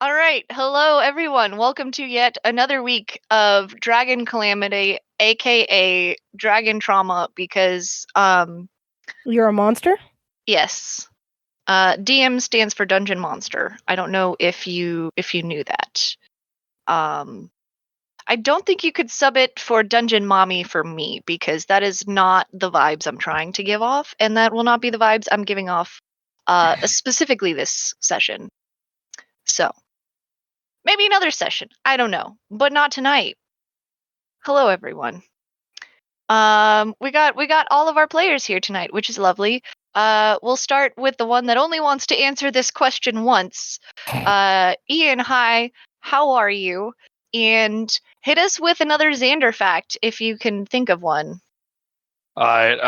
All right. Hello, everyone. Welcome to yet another week of Dragon Calamity, aka Dragon Trauma, because, You're a monster? yes. DM stands for Dungeon Monster. I don't know if you knew that. I don't think you could sub it for Dungeon Mommy for me, because that is not the vibes I'm trying to give off, and that will not be the vibes I'm giving off specifically this session. So, maybe another session. I don't know, but not tonight. Hello, everyone. We got all of our players here tonight, which is lovely. We'll start with the one that only wants to answer this question once. Ian, hi. How are you? And hit us with another Xander fact if you can think of one. All right.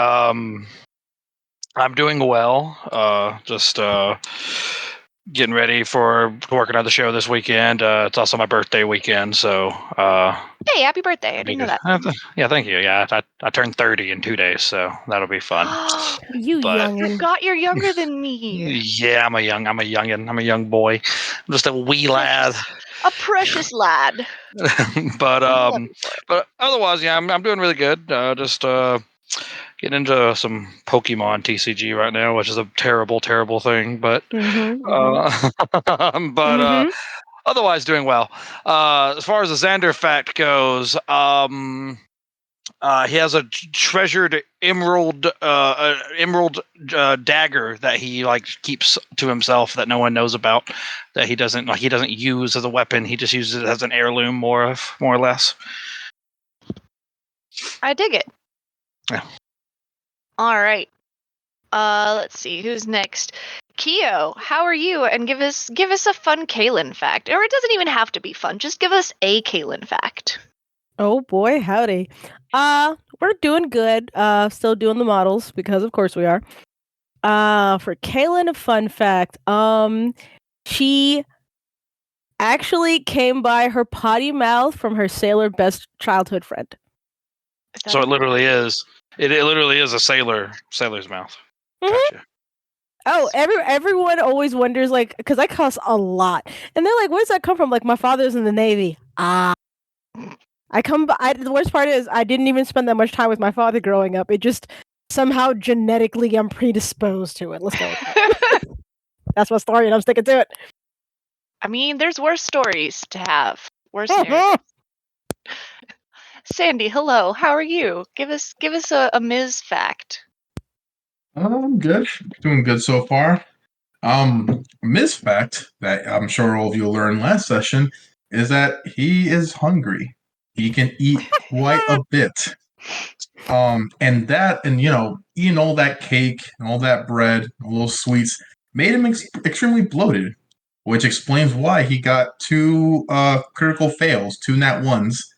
I'm doing well. Just getting ready for working on the show this weekend. It's also my birthday weekend, so. Hey, happy birthday! I didn't know that. Yeah, thank you. Yeah, I turned 30 in 2 days, so that'll be fun. You youngin'. Forgot you're younger than me. Yeah, I'm a youngin'. I'm a young boy. I'm just a wee lad. A precious lad. But otherwise, yeah, I'm doing really good. Just getting into some Pokemon TCG right now, which is a terrible thing. But otherwise doing well. As far as the Xander fact goes, he has a treasured emerald dagger that he keeps to himself that no one knows about. That he doesn't use as a weapon. He just uses it as an heirloom, more or less. I dig it. Yeah. All right. Let's see who's next. Keo, how are you? And give us a fun Kaylin fact, or it doesn't even have to be fun. Just give us a Kaylin fact. Oh boy, howdy. We're doing good. Still doing the models because of course we are. For Kaylin, a fun fact. She actually came by her potty mouth from her sailor best childhood friend. So it literally is. It literally is a sailor's mouth. Gotcha. Oh, everyone always wonders, like, because I cuss a lot, and they're like, "Where does that come from?" Like, my father's in the Navy. The worst part is I didn't even spend that much time with my father growing up. It just somehow genetically I'm predisposed to it. Let's go with that. That's my story, and I'm sticking to it. I mean, there's worse stories to have. Worse narratives. Sandy, hello. How are you? Give us a Ms. fact. I'm good. Doing good so far. Ms. fact that I'm sure all of you learned last session is that he is hungry. He can eat quite a bit. And eating all that cake and all that bread, all those sweets, made him extremely bloated, which explains why he got two critical fails, two nat ones,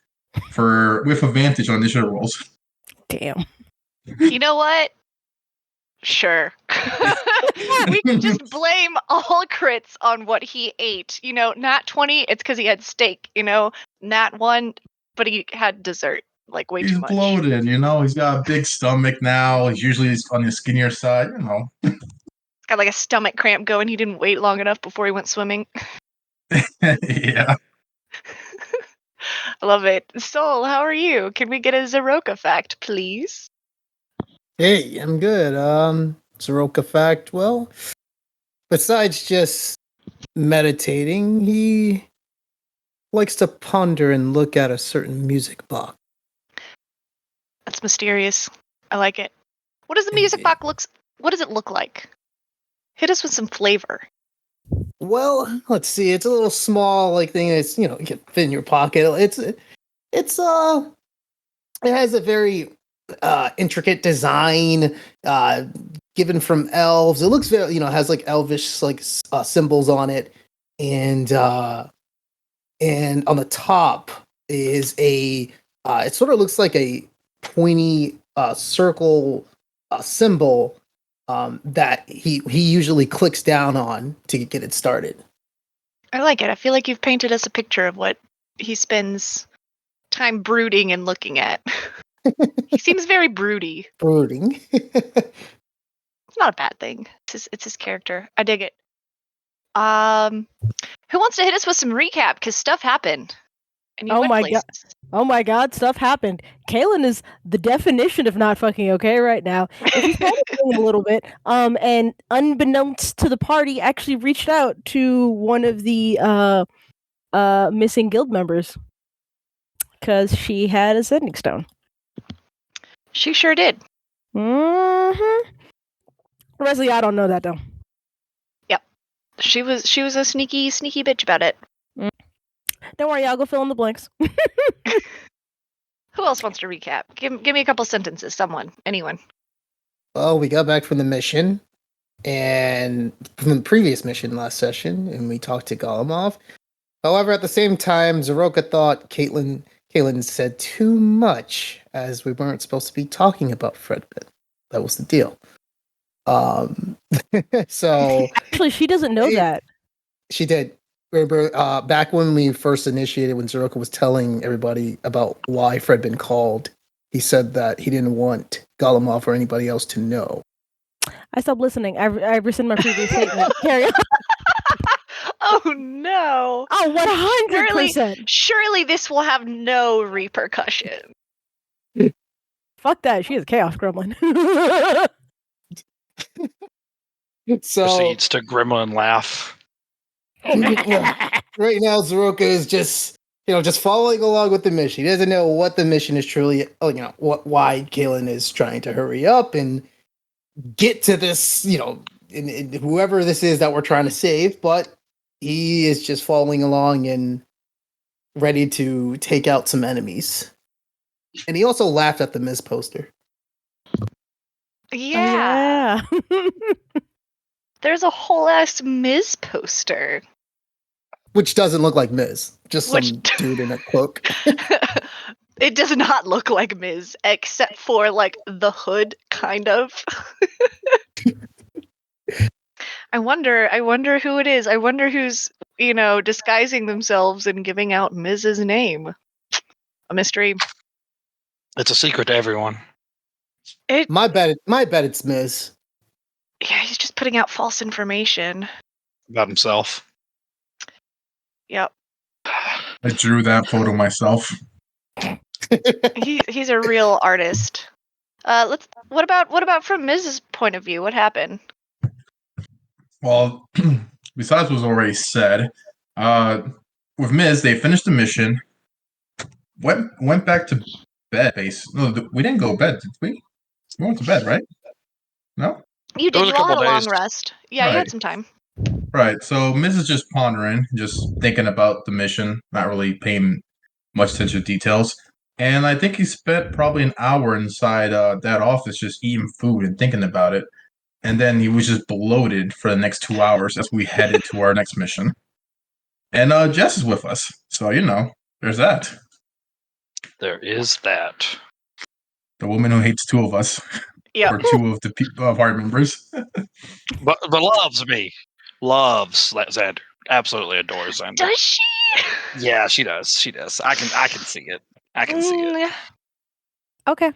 with advantage on initiative rolls. Damn. You know what? Sure. We can just blame all crits on what he ate. Nat 20, it's because he had steak. Nat 1, but he had dessert. Like, way too much. He's bloated, he's got a big stomach now. He's usually on the skinnier side, He's got like a stomach cramp going. He didn't wait long enough before he went swimming. Yeah. I love it. Soul, how are you? Can we get a Zeroka fact, please? Hey, I'm good. Zeroka fact, well, besides just meditating, he likes to ponder and look at a certain music box. That's mysterious. I like it. What does the music box what does it look like? Hit us with some flavor. Well, let's see. It's a little small, thing that's, you can fit in your pocket. It has a very intricate design given from elves. It looks very, has elvish symbols on it, and on the top is it sort of looks like a pointy circle symbol that he usually clicks down on to get it started. I like it. I feel like you've painted us a picture of what he spends time brooding and looking at. He seems very broody. Brooding. It's not a bad thing. It's his character. I dig it. Who wants to hit us with some recap? Because stuff happened. And you Oh went my places. Oh my god, stuff happened. Kaylin is the definition of not fucking okay right now. And she's panicking a little bit. And unbeknownst to the party, actually reached out to one of the missing guild members. Because she had a sending stone. She sure did. Mm-hmm. Leslie, I don't know that though. Yep. She was a sneaky bitch about it. Don't worry, I'll go fill in the blanks. Who else wants to recap? Give me a couple sentences. Someone. Anyone. Well, we got back from the mission, and from the previous mission last session, and we talked to Golemov. However, at the same time, Zaroka thought Caitlin said too much, as we weren't supposed to be talking about Fredbit. That was the deal. So Actually, she doesn't know that. she did. Remember, back when we first initiated, when Zaroka was telling everybody about why Fred been called, he said that he didn't want Golemov or anybody else to know. I stopped listening. I rescind my previous statement. Carry on. Oh no! Oh, 100%. Surely this will have no repercussion. Fuck that. She is chaos gremlin. So Proceeds to gremlin laugh. right now, Zaroka is just following along with the mission. He doesn't know what the mission is truly. Why Kaylin is trying to hurry up and get to this. In whoever this is that we're trying to save, but he is just following along and ready to take out some enemies. And he also laughed at the Miz poster. Yeah. Oh, yeah. There's a whole ass Miz poster. Which doesn't look like Miz. Just Which- some dude in a cloak. It does not look like Miz, except for like the hood, kind of. I wonder who it is. I wonder who's, disguising themselves and giving out Miz's name. A mystery. It's a secret to everyone. My bet it's Miz. Yeah, he's just putting out false information. About himself. Yep. I drew that photo myself. He's a real artist. What about from Miz's point of view? What happened? Well, besides what was already said, with Miz, they finished the mission, went back to bed. No, we didn't go to bed, did we? We went to bed, right? No? You did. was a You all had couple a long days. rest. Yeah, you Right. had some time. Right. So Miz is just pondering, just thinking about the mission, not really paying much attention to details. And I think he spent probably an hour inside that office just eating food and thinking about it. And then he was just bloated for the next 2 hours as we headed to our next mission. And Jess is with us. So, there's that. There is that. The woman who hates two of us. Yeah. Or two of the party members. But loves me. Loves Xander. Absolutely adores Xander. Does she? Yeah, she does. She does. I can see it. I can see it. Okay.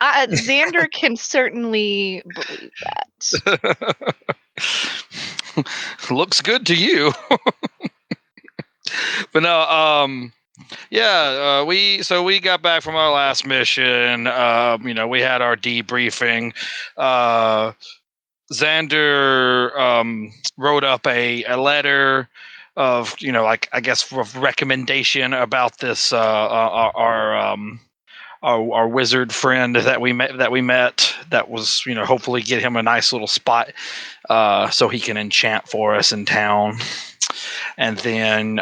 Xander can certainly believe that. Looks good to you. But no, we got back from our last mission. We had our debriefing. Xander wrote up a letter of I guess of recommendation about this our wizard friend that we met that was hopefully get him a nice little spot so he can enchant for us in town. And then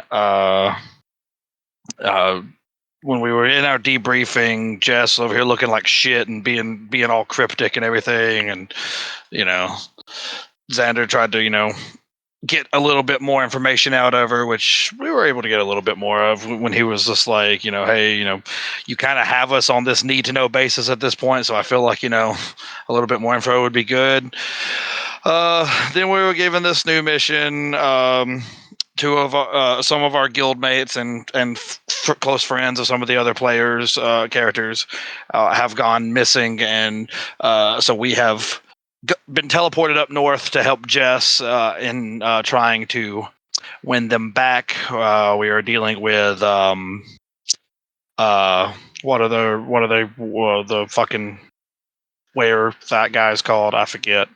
when we were in our debriefing, Jess over here looking like shit and being all cryptic and everything, and Xander tried to get a little bit more information out of her, which we were able to get a little bit more of when he was just like, hey, you kind of have us on this need to know basis at this point, so I feel like a little bit more info would be good. Then we were given this new mission. Two of some of our guild mates and close friends of some of the other players characters have gone missing, and so we have been teleported up north to help Jess in trying to win them back. We are dealing with what are the fucking where that guy's called? I forget.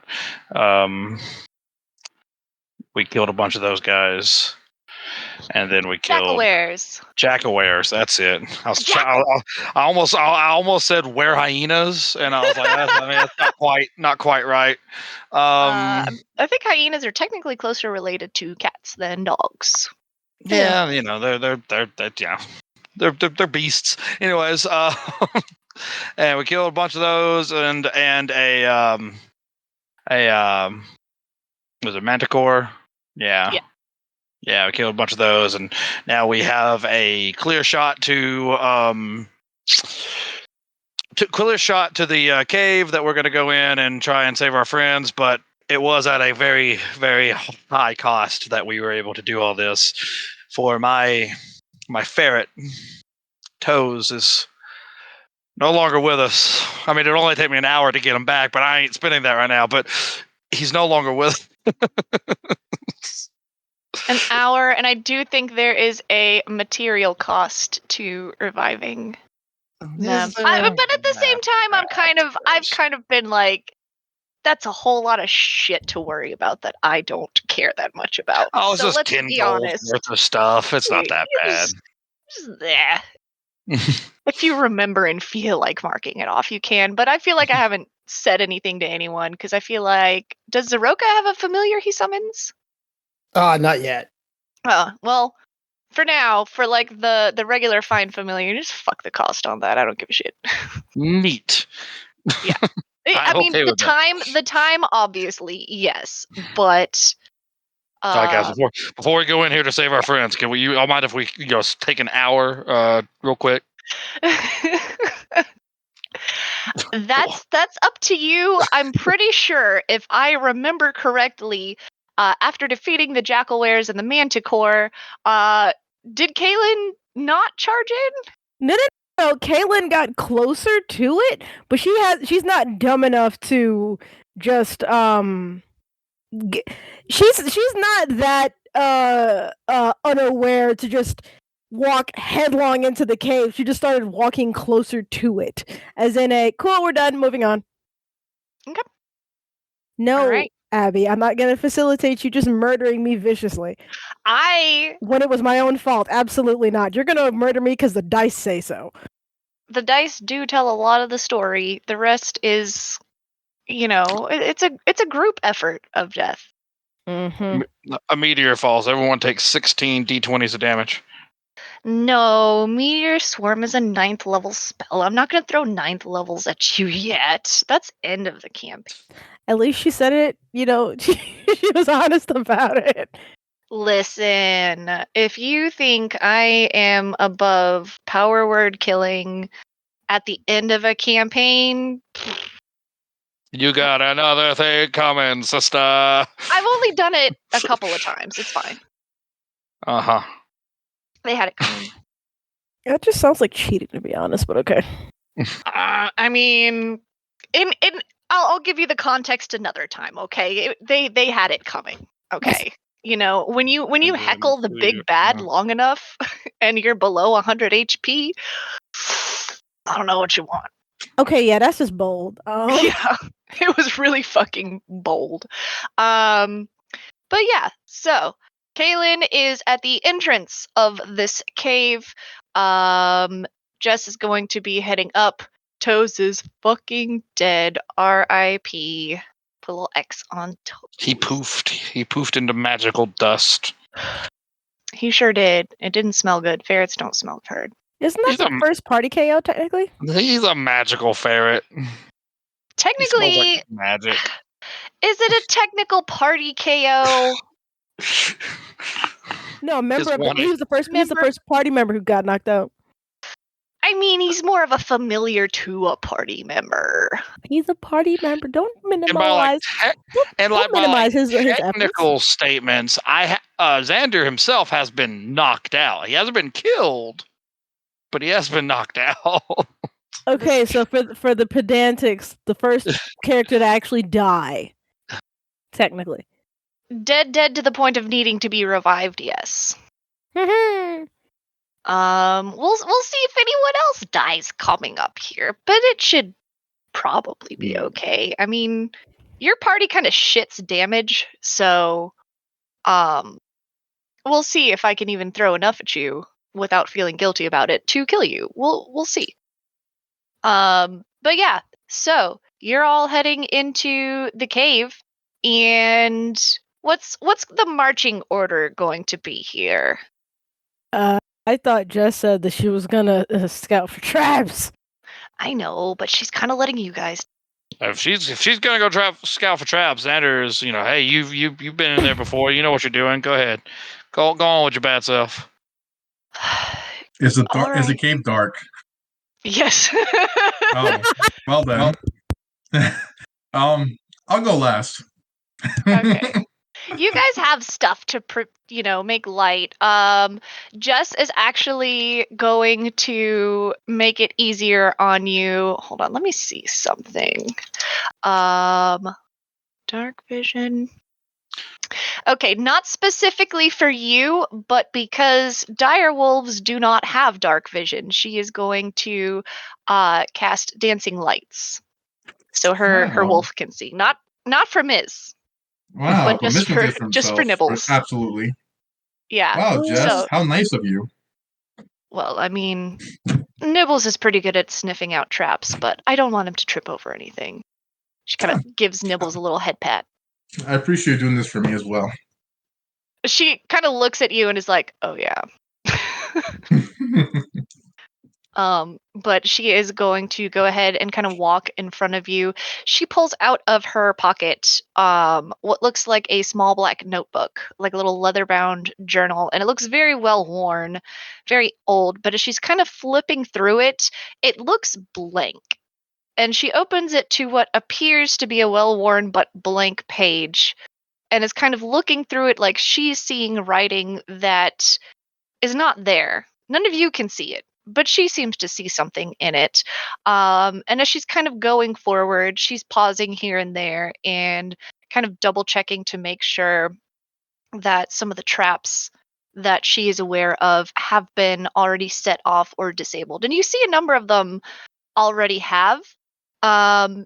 We killed a bunch of those guys, and then we killed Jackawares. Jackawares. That's it. Jackal. I almost said were hyenas, and I was like, that's not quite right. I think hyenas are technically closer related to cats than dogs. Yeah, you know, they're beasts. Anyways, and we killed a bunch of those, and was it Manticore? Yeah. Yeah, we killed a bunch of those, and now we have a clear shot to the cave that we're going to go in and try and save our friends, but it was at a very, very high cost that we were able to do all this. For my ferret, Toes, is no longer with us. I mean, it'll only take me an hour to get him back, but I ain't spending that right now. But he's no longer with An hour, and I do think there is a material cost to reviving them. But at the same time, I've kind of been like, that's a whole lot of shit to worry about that I don't care that much about. Oh, it's so just let's 10 be gold honest. worth of stuff. It's not that bad. Just there. If you remember and feel like marking it off, you can. But I feel like I haven't said anything to anyone because I feel like, does Zeroka have a familiar he summons? Not yet. Well, for now, for like the regular find familiar, just fuck the cost on that. I don't give a shit. Neat. Yeah. I mean, okay the time, obviously, yes, but. All right, guys. Before we go in here to save our friends, can we? I mind if we take an hour, real quick. That's up to you. I'm pretty sure, if I remember correctly, after defeating the Jackalwares and the Manticore, did Kaylin not charge in? No. Kaylin got closer to it, but she's not dumb enough to just she's not that unaware to just walk headlong into the cave. She just started walking closer to it, as in a cool. We're done. Moving on. Okay. No, right. Abby, I'm not gonna facilitate you just murdering me viciously. When it was my own fault, absolutely not. You're gonna murder me because the dice say so. The dice do tell a lot of the story. The rest is, it's a group effort of death. Mm-hmm. A meteor falls. Everyone takes 16 d20s of damage. No, Meteor Swarm is a 9th level spell. I'm not going to throw 9th levels at you yet. That's end of the campaign. At least she said it, she was honest about it. Listen, if you think I am above power word killing at the end of a campaign, you got another thing coming, sister. I've only done it a couple of times. It's fine. Uh-huh. They had it coming. That just sounds like cheating, to be honest, but okay. I mean, I'll give you the context another time, okay? They had it coming, okay? When you heckle the big bad long enough and you're below 100 HP, I don't know what you want. Okay, yeah, that's just bold. Yeah, it was really fucking bold. But yeah, so Kaylin is at the entrance of this cave. Jess is going to be heading up. Toes is fucking dead. R.I.P. Put a little X on Toes. He poofed into magical dust. He sure did. It didn't smell good. Ferrets don't smell good. Isn't that the first party KO, technically? He's a magical ferret. Technically, like magic. Is it a technical party KO? No, he was the first party member who got knocked out. I mean, he's more of a familiar to a party member. He's a party member. Don't minimize. Don't minimize his technical efforts. statements. Xander himself has been knocked out. He hasn't been killed, but he has been knocked out. Okay, so for the pedantics, the first character to actually die, technically. Dead to the point of needing to be revived, yes. We'll see if anyone else dies coming up here, but it should probably be okay. I mean, your party kind of shits damage, so we'll see if I can even throw enough at you without feeling guilty about it to kill you. We'll see. But yeah, so you're all heading into the cave, and what's the marching order going to be here? I thought Jess said that she was gonna scout for traps. I know, but she's kind of letting you guys. If she's gonna go scout for traps, Xander's, hey, you've been in there before. You know what you're doing. Go ahead, go on with your bad self. Is the Alright. cave dark? Yes. Oh, well then. I'll go last. Okay. You guys have stuff to make light. Jess is actually going to make it easier on you. Hold on, let me see something. Dark vision. Okay, not specifically for you, but because dire wolves do not have dark vision, she is going to cast dancing lights, so her Wow. wolf can see. Not for Miz. Wow, But but just Mitchell for did for himself. Nibbles. Absolutely. Yeah. Wow, Jess, So, how nice of you. well, I mean, Nibbles is pretty good at sniffing out traps, but I don't want him to trip over anything. She kind of gives Nibbles a little head pat. I appreciate you doing this for me as well. She kind of looks at you and is like, "Oh yeah." But she is going to go ahead and kind of walk in front of you. She pulls out of her pocket what looks like a small black notebook, like a little leather-bound journal, and it looks very well worn, very old, but as she's kind of flipping through it, it looks blank. And she opens it to what appears to be a well-worn but blank page and is kind of looking through it like she's seeing writing that is not there. None of you can see it, but she seems to see something in it. And as she's kind of going forward, she's pausing here and there and kind of double checking to make sure that some of the traps that she is aware of have been already set off or disabled. And you see a number of them already have. And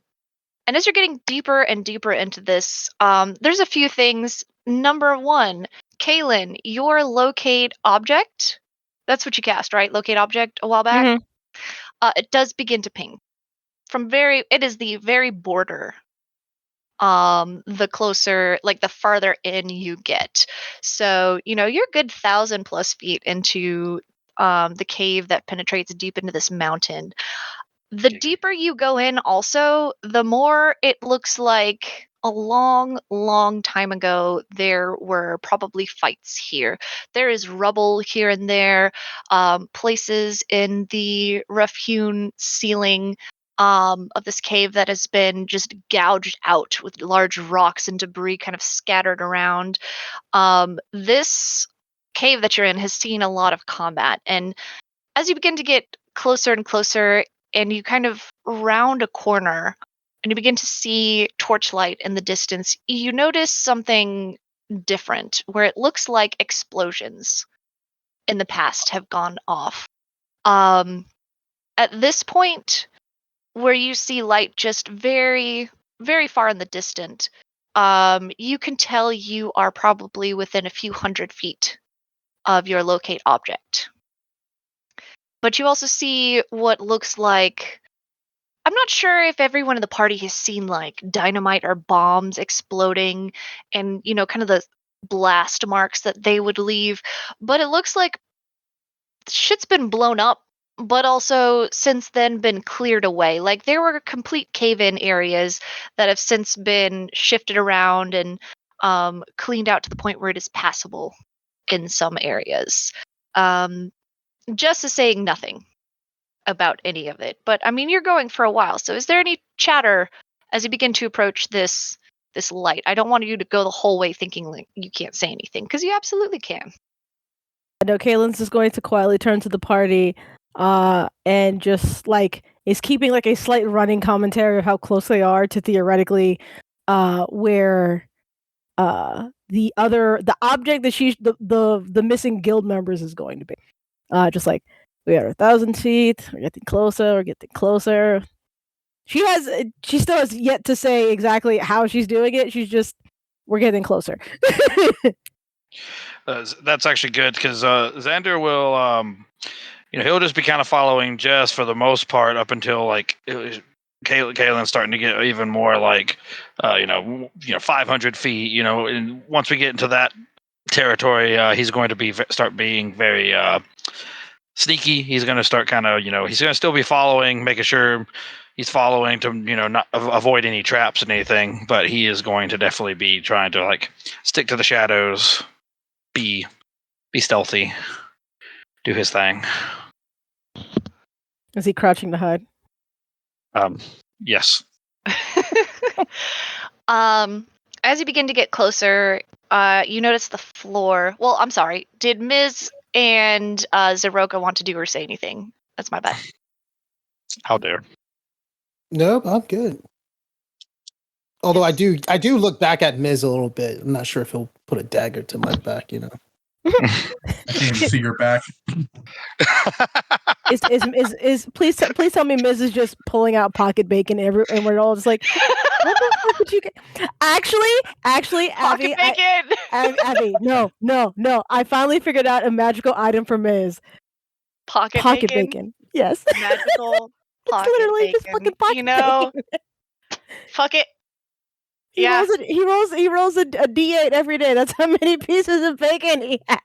as you're getting deeper and deeper into this, there's a few things. Number one, Kaylin, your locate object, that's what you cast, right? Locate object a while back. Mhm. It does begin to ping it is the very border. The closer, like the farther in you get. So, you're a good 1,000+ feet into the cave that penetrates deep into this mountain. The deeper you go in, also, the more it looks like a long, long time ago there were probably fights here. There is rubble here and there, places in the rough-hewn ceiling of this cave that has been just gouged out with large rocks and debris kind of scattered around. This cave that you're in has seen a lot of combat, and as you begin to get closer and closer, and you kind of round a corner and you begin to see torchlight in the distance, you notice something different where it looks like explosions in the past have gone off. At this point, where you see light just very, very far in the distant, you can tell you are probably within a few hundred feet of your locate object. But you also see what looks like, I'm not sure if everyone in the party has seen like dynamite or bombs exploding and, kind of the blast marks that they would leave, but it looks like shit's been blown up, but also since then been cleared away. Like there were complete cave-in areas that have since been shifted around and cleaned out to the point where it is passable in some areas. Just is saying nothing about any of it. But I mean, you're going for a while, so is there any chatter as you begin to approach this light? I don't want you to go the whole way thinking like you can't say anything, because you absolutely can. I know Kaylin's just going to quietly turn to the party. and just like is keeping like a slight running commentary of how close they are to theoretically where the object that she's the missing guild members is going to be. Just like we are 1,000 feet, we're getting closer, we're getting closer. She still has yet to say exactly how she's doing it. She's just, we're getting closer. That's actually good because Xander will, he'll just be kind of following Jess for the most part up until like Kaylin's starting to get even more like, 500 feet. And once we get into that territory, he's going to start being very sneaky. He's going to start kind of, he's going to still be following, making sure he's following to, not avoid any traps and anything. But he is going to definitely be trying to like stick to the shadows, be stealthy, do his thing. Is he crouching to hide? Yes. As you begin to get closer, you notice the floor. Well, I'm sorry. Did Ms. and Zeroka want to do or say anything? That's my bad. How dare. Nope, I'm good. Although I do look back at Miz a little bit. I'm not sure if he'll put a dagger to my back, I can't even see your back. Please tell me Miz is just pulling out pocket bacon and we're all just like, what the fuck did you get? Actually, Pocket bacon. Abby, no. I finally figured out a magical item for Miz. Pocket bacon. Yes. Magical pocket it's literally bacon. just fucking pocket bacon. Fuck it. He rolls a D8 every day. That's how many pieces of bacon he has.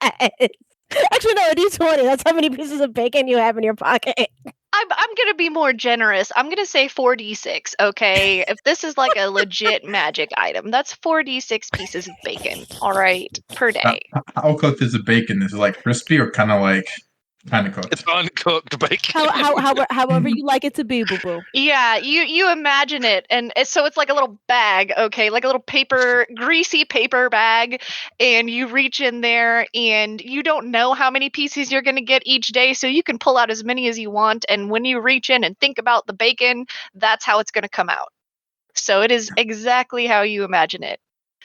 Actually, no, a D20. That's how many pieces of bacon you have in your pocket. I'm gonna be more generous. I'm gonna say 4d6. Okay, if this is like a legit magic item, that's 4d6 pieces of bacon. All right, per day. How cooked is the bacon? Is it like crispy or kind of cooked? It's uncooked bacon. However you like it to be, boo boo. Yeah, you imagine it, and so it's like a little bag, okay, like a little greasy paper bag, and you reach in there, and you don't know how many pieces you're gonna get each day, so you can pull out as many as you want, and when you reach in and think about the bacon, that's how it's gonna come out. So it is exactly how you imagine it.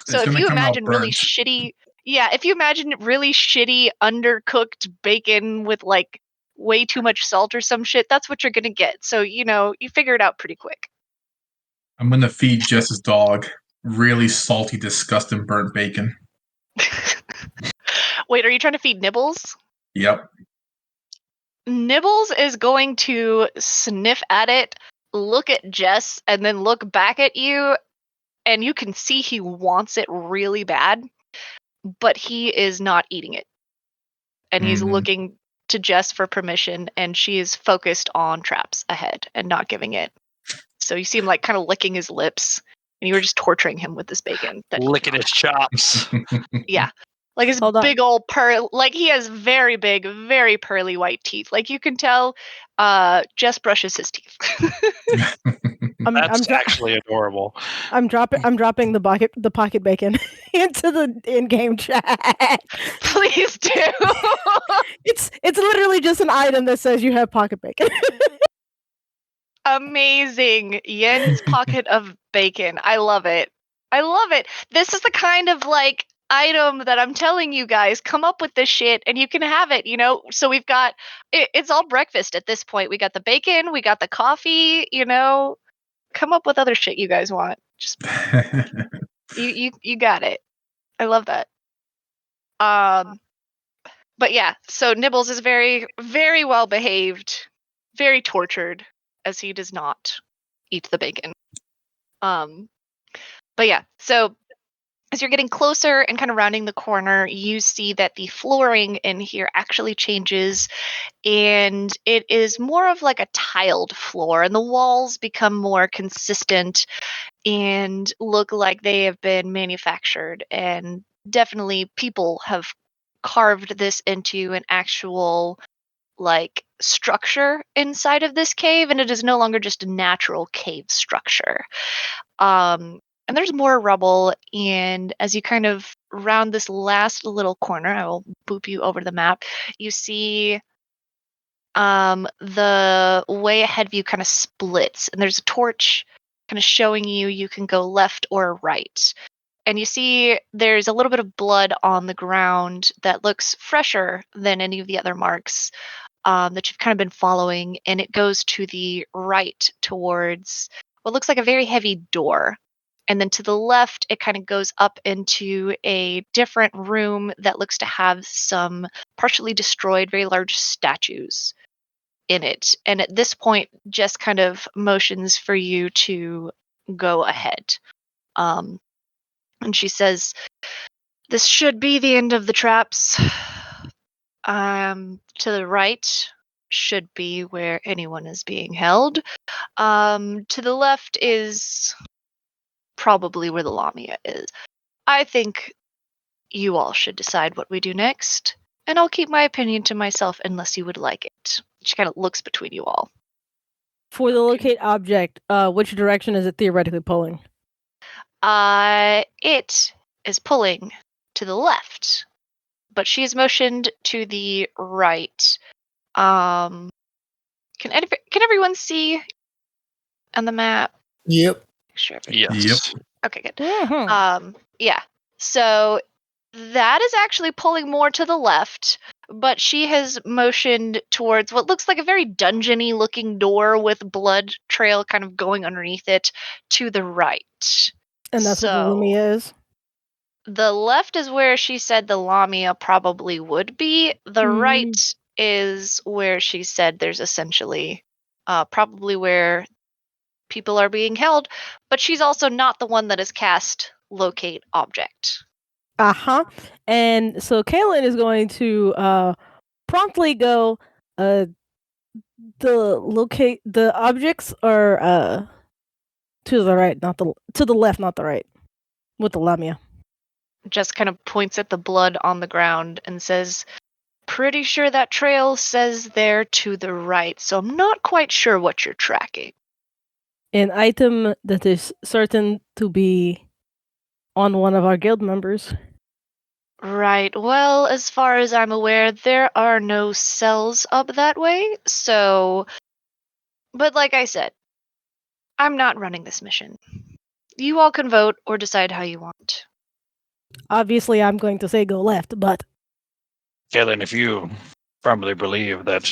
So if you imagine really shitty, if you imagine really shitty undercooked bacon with like way too much salt or some shit, that's what you're gonna get. So you figure it out pretty quick. I'm gonna feed Jess's dog really salty, disgusting burnt bacon. Wait, are you trying to feed Nibbles? Yep. Nibbles is going to sniff at it, look at Jess, and then look back at you, and you can see he wants it really bad, but he is not eating it. And he's looking to Jess for permission, and she is focused on traps ahead and not giving it. So you see him like kind of licking his lips, and you were just torturing him with this bacon. Licking his chops. Yeah. Like his big old like he has very big, very pearly white teeth. Like you can tell Jess brushes his teeth. That's actually adorable. I'm dropping the pocket bacon into the in-game chat. Please do. It's literally just an item that says you have pocket bacon. Amazing. Yen's pocket of bacon. I love it. This is the kind of like item that I'm telling you guys, come up with this shit and you can have it, So we've got it's all breakfast at this point. We got the bacon, we got the coffee, Come up with other shit you guys want. Just you got it. I love that. But yeah, so Nibbles is very, very well behaved, very tortured, as he does not eat the bacon. But yeah, so as you're getting closer and kind of rounding the corner, you see that the flooring in here actually changes, and it is more of like a tiled floor, and the walls become more consistent and look like they have been manufactured, and definitely people have carved this into an actual like structure inside of this cave, and it is no longer just a natural cave structure. And there's more rubble, and as you kind of round this last little corner, I will boop you over the map, you see the way ahead of you kind of splits, and there's a torch kind of showing you can go left or right. And you see there's a little bit of blood on the ground that looks fresher than any of the other marks that you've kind of been following, and it goes to the right towards what looks like a very heavy door. And then to the left, it kind of goes up into a different room that looks to have some partially destroyed, very large statues in it. And at this point, just kind of motions for you to go ahead. And she says, "This should be the end of the traps. To the right should be where anyone is being held. To the left is probably where the Lamia is. I think you all should decide what we do next, and I'll keep my opinion to myself unless you would like it." She kind of looks between you all. For the locate object, which direction is it theoretically pulling? It is pulling to the left, but she is motioned to the right. Can everyone see on the map? Yep. Sure. Yes. Okay, good. Mhm. Yeah. So that is actually pulling more to the left, but she has motioned towards what looks like a very dungeony looking door with blood trail kind of going underneath it to the right. And that's what the So Lumia is. the left is where she said the Lamia probably would be. The right Mhm. is where she said there's essentially probably where people are being held, but she's also not the one that has cast locate object. And so Kaylin is going to promptly go the locate the objects are to the right, not to the left, not the right. With the Lamia. Just kind of points at the blood on the ground and says, "Pretty sure that trail says they're to the right, so I'm not quite sure what you're tracking." An item that is certain to be on one of our guild members. Right. Well, as far as I'm aware, there are no cells up that way, so. But like I said, I'm not running this mission. You all can vote or decide how you want. Obviously, I'm going to say go left, but Kaylin, if you firmly believe that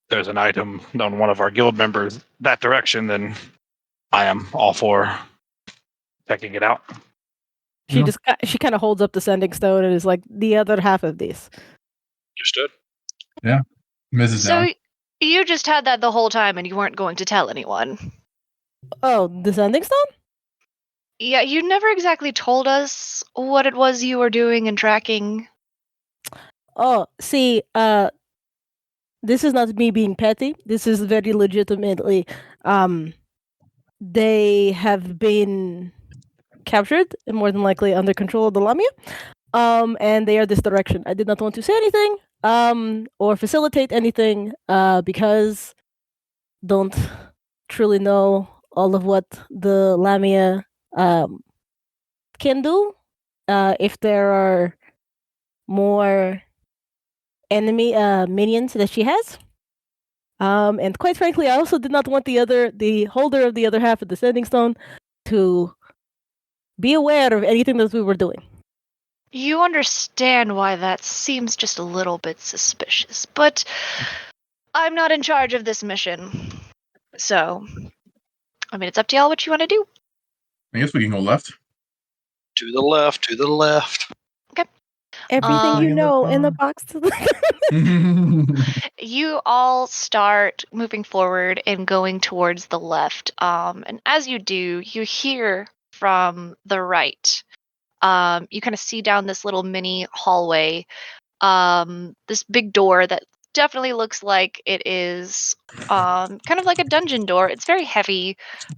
there's an item on one of our guild members that direction, then I am all for checking it out. she Yeah. she kind of holds up the sending stone and is like the other half of this. Understood. Mrs. So Down. you just had that the whole time and you weren't going to tell anyone. Oh, the sending stone? Yeah, you never exactly told us what it was you were doing and tracking. Oh, see, this is not me being petty. This is very legitimately, they have been captured and more than likely under control of the Lamia. And they are this direction. I did not want to say anything, or facilitate anything, because don't truly know all of what the Lamia, can do. If there are more enemy minions that she has. And quite frankly, I also did not want the holder of the other half of the sending stone to be aware of anything that we were doing. You understand why that seems just a little bit suspicious, but I'm not in charge of this mission. So, I mean, it's up to y'all what you want to do. I guess we can go left. To the left, to the left. Everything you in the know in the bar. box to the You all start moving forward and going towards the left. And as you do, you hear from the right. You kind of see down this little mini hallway, this big door that definitely looks like it is kind of like a dungeon door. It's very heavy,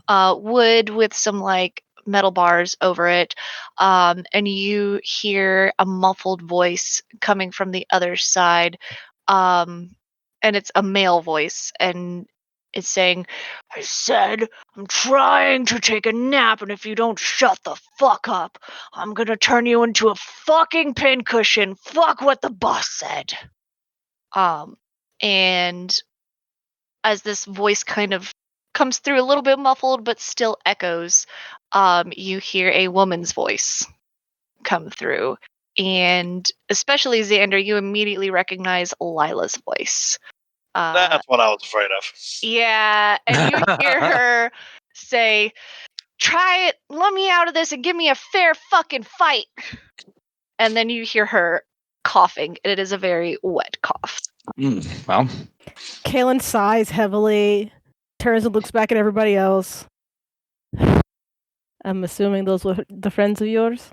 wood with some like metal bars over it. And you hear a muffled voice coming from the other side. Um, and it's a male voice, and it's saying, "I said I'm trying to take a nap, and if you don't shut the fuck up, I'm gonna turn you into a fucking pincushion. Fuck what the boss said." Um, And as this voice kind of comes through a little bit muffled but still echoes, you hear a woman's voice come through. And especially Xander, you immediately recognize Lila's voice. That's what I was afraid of. Yeah, and you hear her say, "Try it, let me out of this and give me a fair fucking fight." And then you hear her coughing, and it is a very wet cough. Well, Kaylin sighs heavily, turns and looks back at everybody else. I'm assuming those were the friends of yours?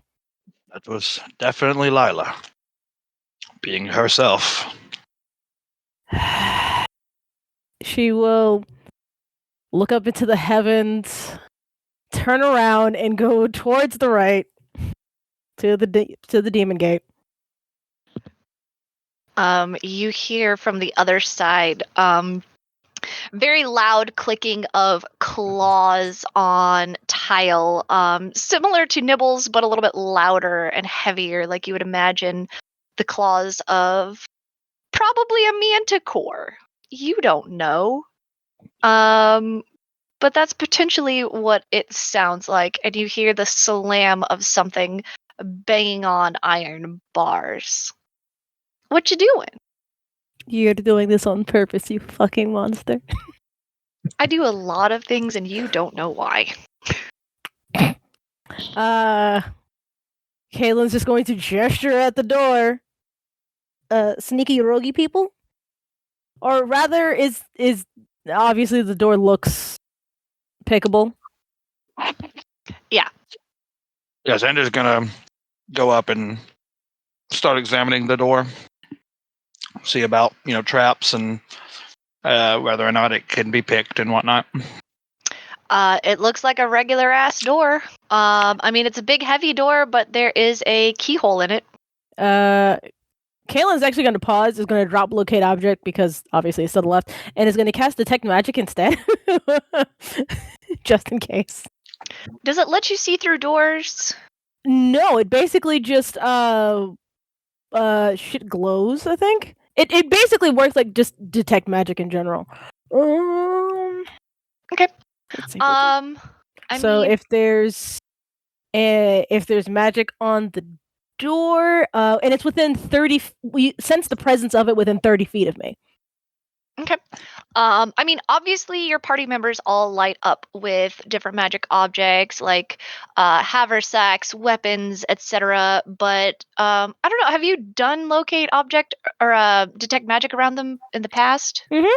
that was definitely Lila. Being herself. She will look up into the heavens, turn around, and go towards the right to the demon gate. You hear from the other side, very loud clicking of claws on tile, similar to nibbles, but a little bit louder and heavier, like you would imagine the claws of probably a manticore. You don't know. But that's potentially what it sounds like, and you hear the slam of something banging on iron bars. What you doing? You're doing this on purpose, you fucking monster. I do a lot of things, and you don't know why. Kaylin's just going to gesture at the door. Sneaky roguey people? Or rather, is obviously the door looks pickable. Yeah. Yeah, Xander's gonna go up and start examining the door. See about, traps and whether or not it can be picked and whatnot. It looks like a regular ass door. I mean, it's a big, heavy door, but there is a keyhole in it. Kaylin's actually going to pause, is going to drop locate object because obviously it's to the left, and is going to cast detect magic instead. Just in case. Does it let you see through doors? No, it basically just shit glows, I think. It basically works like just detect magic in general. Okay. So mean, if there's magic on the door, and it's within 30, we sense the presence of it within 30 feet of me. Okay. I mean, obviously your party members all light up with different magic objects like haversacks, weapons, etc. But I don't know. Have you done locate object or detect magic around them in the past? Mhm.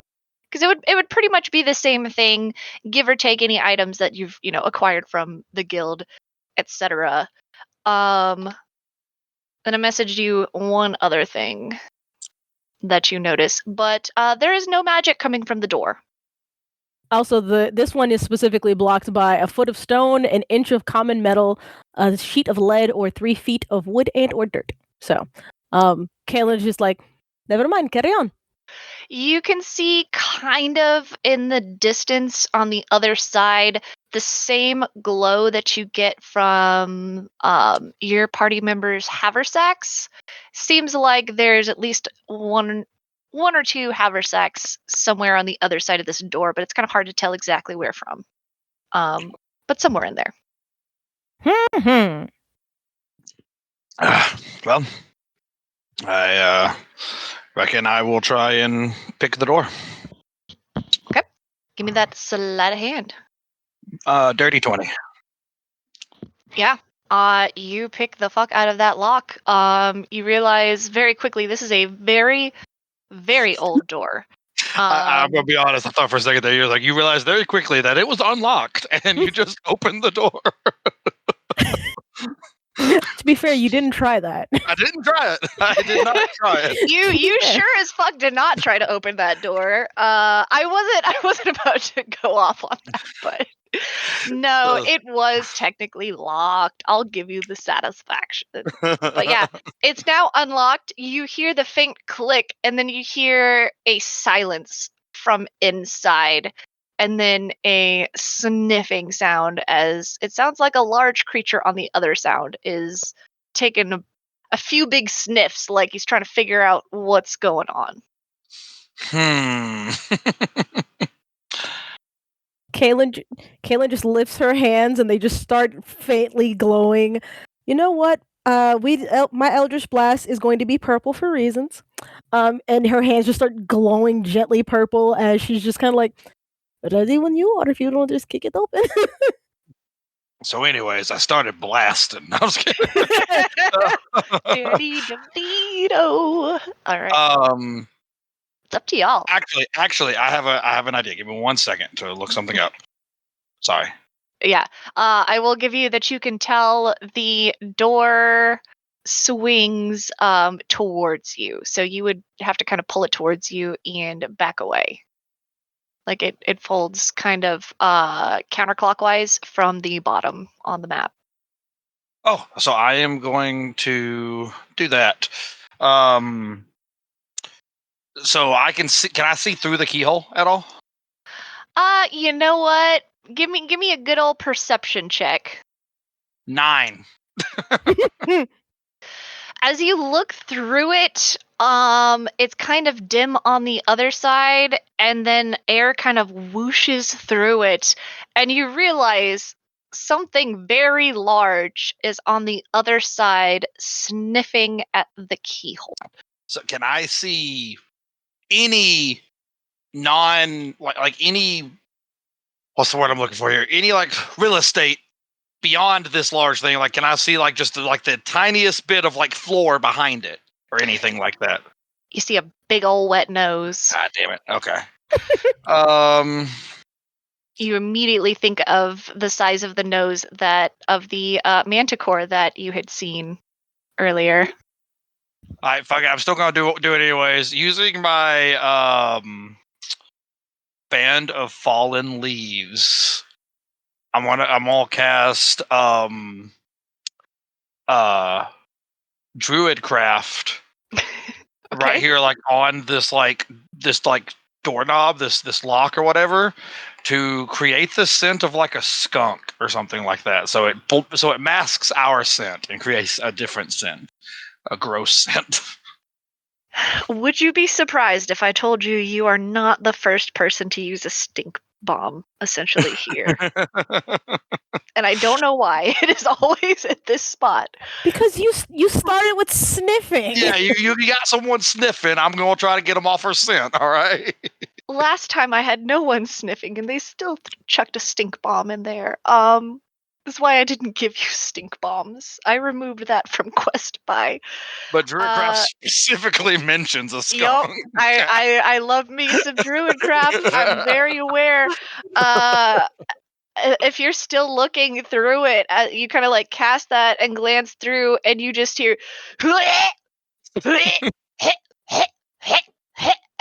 Because it would pretty much be the same thing, give or take any items that you've acquired from the guild, etc. Then I messaged you one other thing that you notice, but there is no magic coming from the door. Also, this one is specifically blocked by a foot of stone, an inch of common metal, a sheet of lead, or 3 feet of wood and or dirt. So, Kaylin's just like, never mind, carry on. You can see kind of in the distance on the other side the same glow that you get from your party members' haversacks. Seems like there's at least one or two haversacks somewhere on the other side of this door, but it's kind of hard to tell exactly where from. But somewhere in there. Well, I reckon I will try and pick the door. Okay. Give me that sleight of hand. Dirty 20. Yeah. You pick the fuck out of that lock. You realize very quickly this is a very, very old door. I'm gonna be honest. I thought for a second that you realized very quickly that it was unlocked, and you just opened the door. To be fair, you didn't try that. I didn't try it. I did not try it. You sure as fuck did not try to open that door. I wasn't about to go off on that, but no, it was technically locked. I'll give you the satisfaction. But yeah, it's now unlocked. You hear the faint click, and then you hear a silence from inside, and then a sniffing sound as it sounds like a large creature on the other sound is taking a few big sniffs, like he's trying to figure out what's going on. Kaylin just lifts her hands and they just start faintly glowing. You know what? My Eldritch Blast is going to be purple for reasons. And her hands just start glowing gently purple as she's just kind of like, ready when you are. If you don't just kick it open. So, anyways, I started blasting. I was kidding. Danny DeVito. All right. It's up to y'all. Actually, I have an idea. Give me 1 second to look something up. Sorry. Yeah. I will give you that you can tell the door swings towards you. So you would have to kind of pull it towards you and back away. Like it folds kind of counterclockwise from the bottom on the map. Oh, so I am going to do that. So I can see. Can I see through the keyhole at all? You know what? Give me a good old perception check. 9. As you look through it, it's kind of dim on the other side, and then air kind of whooshes through it, and you realize something very large is on the other side, sniffing at the keyhole. So can I see any like any what's the word I'm looking for here? Any like real estate beyond this large thing? Like, can I see like just like the tiniest bit of like floor behind it or anything like that? You see a big old wet nose. God damn it. Okay. You immediately think of the size of the nose of the manticore that you had seen earlier. All right, fuck it. I'm still gonna do it anyways. Using my Band of Fallen Leaves. I'm gonna cast Druidcraft Okay. right here, like on this doorknob, this lock or whatever, to create the scent of like a skunk or something like that. So it masks our scent and creates a different scent, a gross scent. Would you be surprised if I told you you are not the first person to use a stink bomb, essentially, here? And I don't know why. It is always at this spot. Because you started with sniffing. Yeah, you got someone sniffing. I'm gonna try to get them off her scent. All right. Last time I had no one sniffing, and they still chucked a stink bomb in there. That's why I didn't give you stink bombs. I removed that from Quest Buy. But Druidcraft specifically mentions a Yup, skunk. I love me some Druidcraft. I'm very aware. If you're still looking through it, you kind of like cast that and glance through, and you just hear,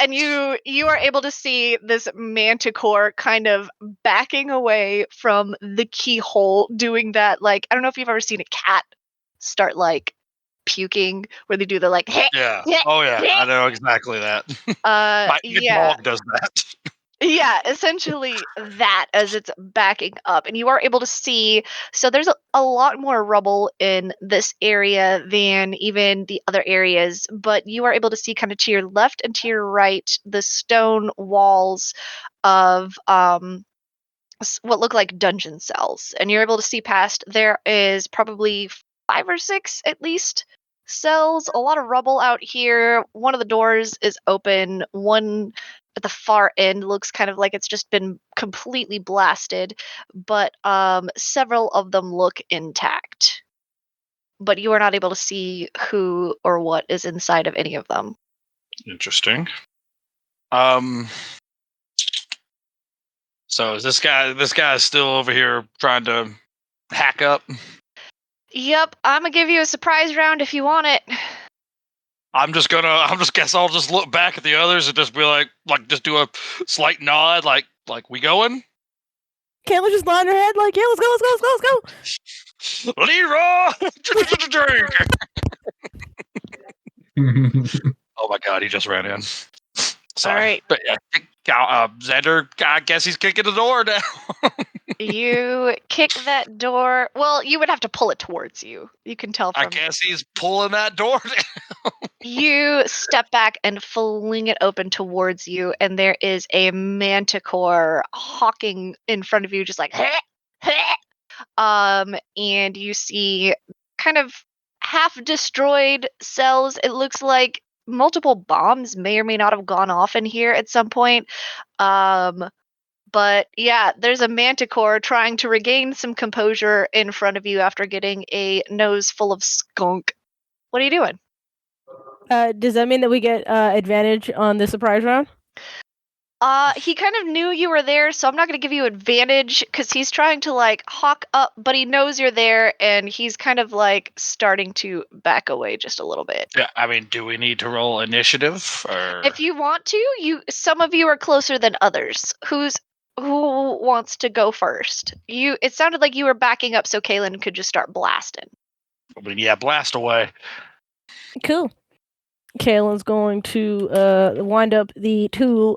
and you are able to see this manticore kind of backing away from the keyhole, doing that. Like, I don't know if you've ever seen a cat start like puking, where they do the like. Yeah. Oh yeah, I know exactly that. My Yeah. dog does that. Yeah, essentially that, as it's backing up. And you are able to see, so there's a lot more rubble in this area than even the other areas, but you are able to see kind of to your left and to your right the stone walls of what look like dungeon cells. And you're able to see past, there is probably 5 or 6 at least cells, a lot of rubble out here. One of the doors is open, one at the far end looks kind of like it's just been completely blasted, but several of them look intact. But you are not able to see who or what is inside of any of them. Interesting. So is this guy is still over here trying to hack up? Yep, I'm gonna give you a surprise round if you want it. I'll just look back at the others and just be like just do a slight nod, like we going? Kayla just nodding her head like, yeah, let's go. Leroy, drink. Oh my god, he just ran in. Sorry. All right. But yeah, Xander, I guess he's kicking the door down. You kick that door. Well, you would have to pull it towards you. You can tell from. I guess he's pulling that door down. You step back and fling it open towards you, and there is a manticore hawking in front of you, just like, and you see kind of half destroyed cells. It looks like multiple bombs may or may not have gone off in here at some point. But yeah, there's a manticore trying to regain some composure in front of you after getting a nose full of skunk. What are you doing? Does that mean that we get advantage on the surprise round? He kind of knew you were there, so I'm not going to give you advantage because he's trying to like hawk up, but he knows you're there, and he's kind of like starting to back away just a little bit. Yeah, I mean, do we need to roll initiative? Or If you want to, some of you are closer than others. Who wants to go first? It sounded like you were backing up so Kaylin could just start blasting. I mean, yeah, blast away. Cool. Kaylin's going to wind up the 2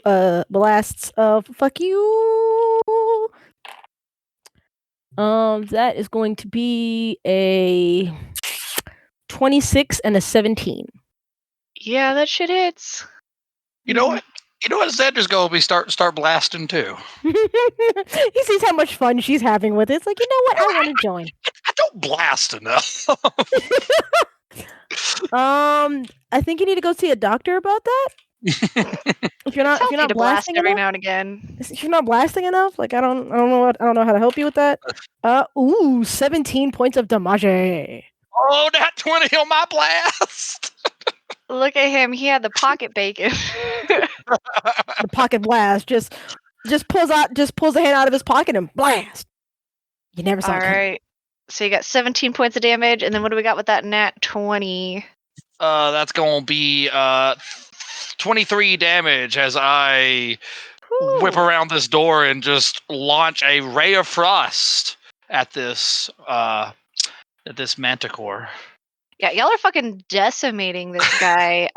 blasts of fuck you. That is going to be a 26 and a 17. Yeah, that shit hits. You know what? You know what? Xander's going to be start blasting too. He sees how much fun she's having with it. It's like, you know what? I want to join. I don't blast enough. I think you need to go see a doctor about that. If you're not to blast blasting every enough, now and again. if you're not blasting enough, like I don't know how to help you with that. 17 points of damage. Oh, that 20 on my blast. Look at him. He had the pocket bacon. The pocket blast just pulls the hand out of his pocket and blast. You never saw All it coming. right. So you got 17 points of damage, and then what do we got with that nat 20? That's going to be 23 damage as I whip around this door and just launch a ray of frost at this manticore. Yeah, y'all are fucking decimating this guy.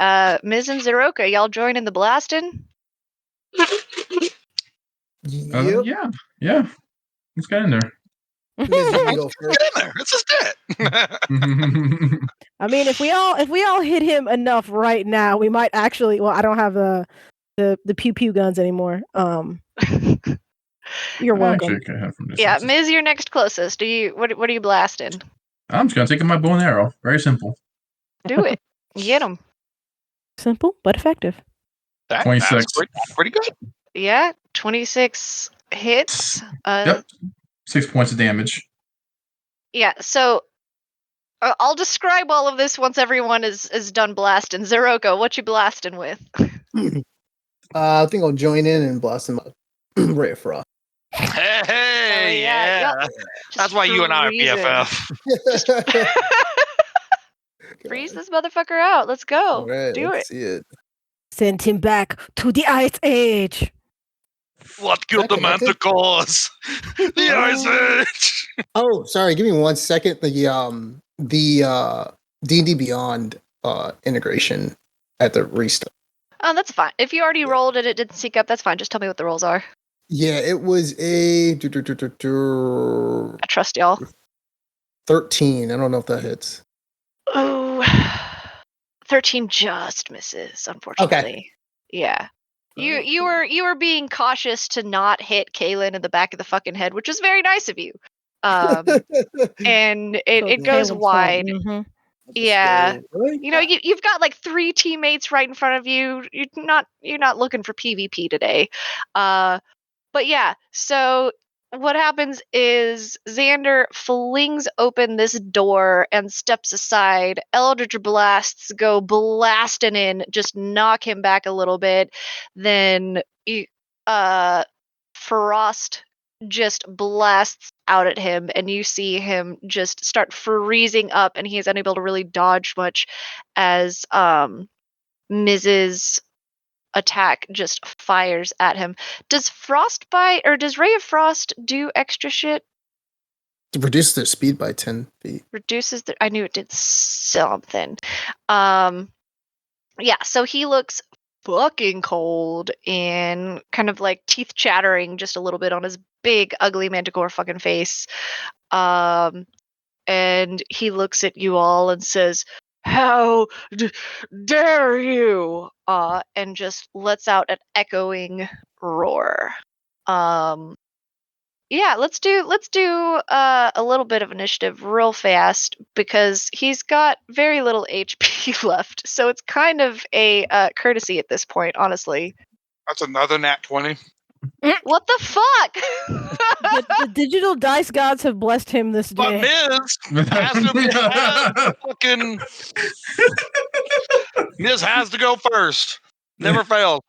Miz and Zeroka, y'all join in the blasting? Yep. Yeah. Let's get in there. Miz, you can go first. Get in there. It's just it. I mean, if we all hit him enough right now, we might actually. Well, I don't have the pew pew guns anymore. You're welcome. Actually, I have from this. Yeah, Miz, you're next closest. What are you blasting? I'm just gonna take my bow and arrow. Very simple. Do it. Get him. Simple but effective. That's 26. pretty good. Yeah, 26 hits. Yep. 6 points of damage. Yeah, so I'll describe all of this once everyone is done blasting. Zeroka, what you blasting with? I think I'll join in and blast him up. Ray of Frost. Hey, yeah. yeah. Yep. That's why you and I are freeze it. BFF. Freeze this motherfucker out. Let's go. All right, Do let's it. see it. Send him back to the Ice Age. What killed the Connected? manticores? The Ice Age. Oh, sorry. Give me 1 second. The D&D Beyond integration at the restart. Oh, that's fine. If you already rolled and it didn't sync up, that's fine. Just tell me what the rolls are. Yeah, it was a I trust y'all. 13. I don't know if that hits. Oh, 13 just misses, unfortunately. Yeah. You were being cautious to not hit Kaylin in the back of the fucking head, which was very nice of you. And it goes wide. Mm-hmm. Yeah. Right? You know, you've got like 3 teammates right in front of you. You're not looking for PvP today. But yeah, so what happens is Xander flings open this door and steps aside. Eldritch blasts go blasting in, just knock him back a little bit. Then Frost just blasts out at him, and you see him just start freezing up, and he is unable to really dodge much as Mrs. attack just fires at him. Does Frostbite or does Ray of Frost do extra shit? To reduce their speed by 10 feet. Reduces the. I knew it did something. Yeah, so he looks fucking cold and kind of like teeth chattering just a little bit on his big ugly manticore fucking face. And he looks at you all and says, How dare you? And just lets out an echoing roar. Yeah, let's do a little bit of initiative real fast because he's got very little HP left, so it's kind of a courtesy at this point, honestly. That's another nat 20. What the fuck? The digital dice gods have blessed him this But day. Miz has to fucking Miz has to go first. Never failed.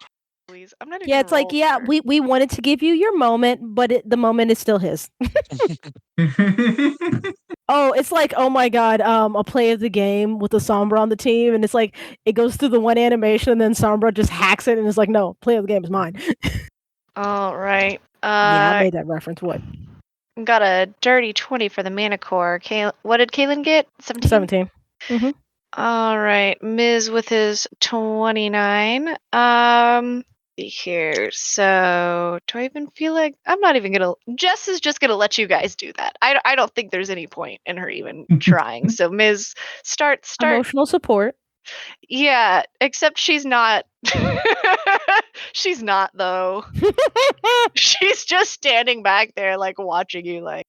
Please, I'm not even Yeah, it's like, rolled yeah, for- we wanted to give you your moment, but the moment is still his. Oh, it's like, oh my god, a play of the game with the Sombra on the team, and it's like it goes through the one animation, and then Sombra just hacks it, and it's like, no, play of the game is mine. All right. Yeah, I made that reference. What? Got a dirty 20 for the Manicore. What did Kaylin get? 17? 17. Mm-hmm. All right, Miz with his 29. See here. So, do I even feel like I'm not even gonna? Jess is just gonna let you guys do that. I don't think there's any point in her even trying. So, Miz, start. Emotional support. Yeah, except she's not. She's not though. She's just standing back there, like watching you, like,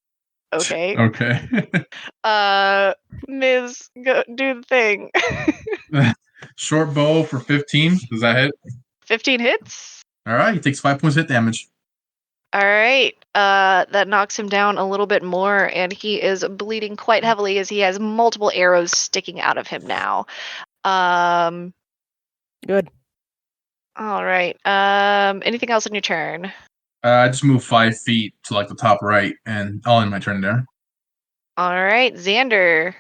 okay. Okay. Miz, go do the thing. Short bow for 15. Does that hit? 15 hits. All right. He takes 5 points hit damage. All right. That knocks him down a little bit more, and he is bleeding quite heavily as he has multiple arrows sticking out of him now. Good. All right. Anything else on your turn? I just moved 5 feet to like the top right, and I'll end my turn there. All right, Xander.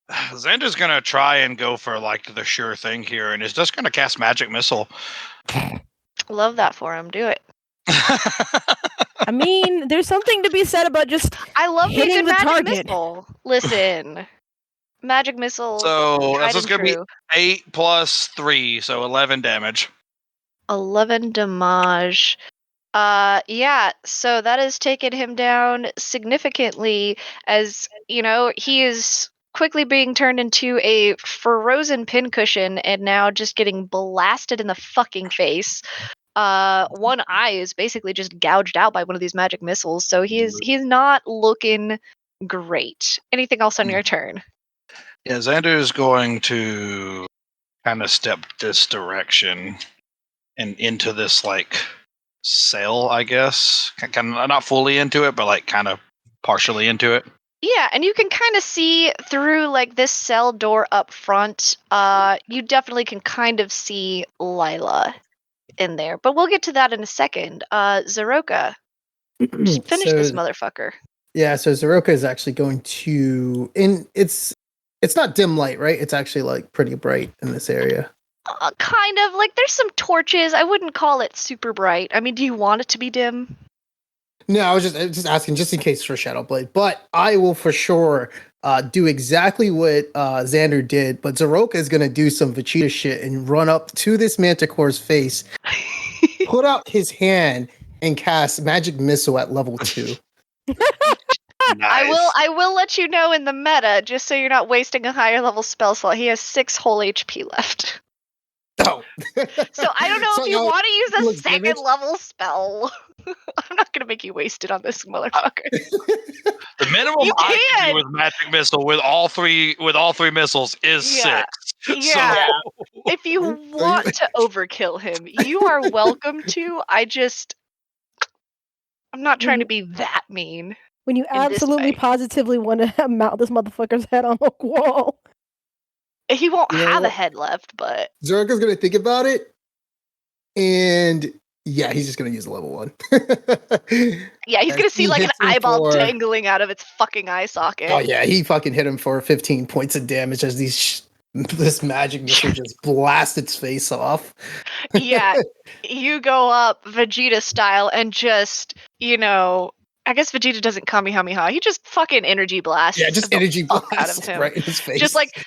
Xander's gonna try and go for like the sure thing here, and is just gonna cast Magic Missile. Love that for him. Do it. I mean, there's something to be said about just I love me a hitting good the magic target. missile. Listen, magic missile. So tried that's just and gonna be true. 8 plus 3, so 11 damage. 11 damage. Yeah, so that has taken him down significantly as, he is quickly being turned into a frozen pincushion and now just getting blasted in the fucking face. One eye is basically just gouged out by one of these magic missiles, so he's not looking great. Anything else on your turn? Yeah, Xander's going to kind of step this direction and into this like cell, I guess. Kind of not fully into it, but like kind of partially into it. Yeah, and you can kind of see through like this cell door up front. You definitely can kind of see Lila in there, but we'll get to that in a second. Zaroka, just finish this motherfucker. Yeah, so Zaroka is actually going to, and it's not dim light, right? It's actually like pretty bright in this area. Kind of like there's some torches. I wouldn't call it super bright. I mean, do you want it to be dim? No, I was just asking, just in case for Shadowblade. But I will for sure do exactly what Xander did. But Zaroka is going to do some Vegeta shit and run up to this Manticore's face, put out his hand, and cast Magic Missile at level 2. Nice. I will let you know in the meta, just so you're not wasting a higher level spell slot. He has 6 whole HP left. Oh. So I don't know So if you y'all- want to use a looks second damage? level spell. I'm not gonna make you waste it on this motherfucker. The minimum You I can can! do with Magic Missile with all three missiles is Yeah. 6. Yeah. So If you want to overkill him, you are welcome to. I'm not trying to be that mean. When you in this absolutely way. positively want to mount this motherfucker's head on a wall. He won't You know have a what? head left, but Zaroka's going to think about it. And yeah, he's just going to use a level 1. yeah, he's And gonna see he like an hits him eyeball for- dangling out of its fucking eye socket. Oh yeah, he fucking hit him for 15 points of damage as this magic missile just blasts its face off. Yeah, you go up Vegeta style and just, I guess Vegeta doesn't Kamehameha. He just fucking energy blasts. Yeah, just the energy fuck blast out of him. right in his face. Just like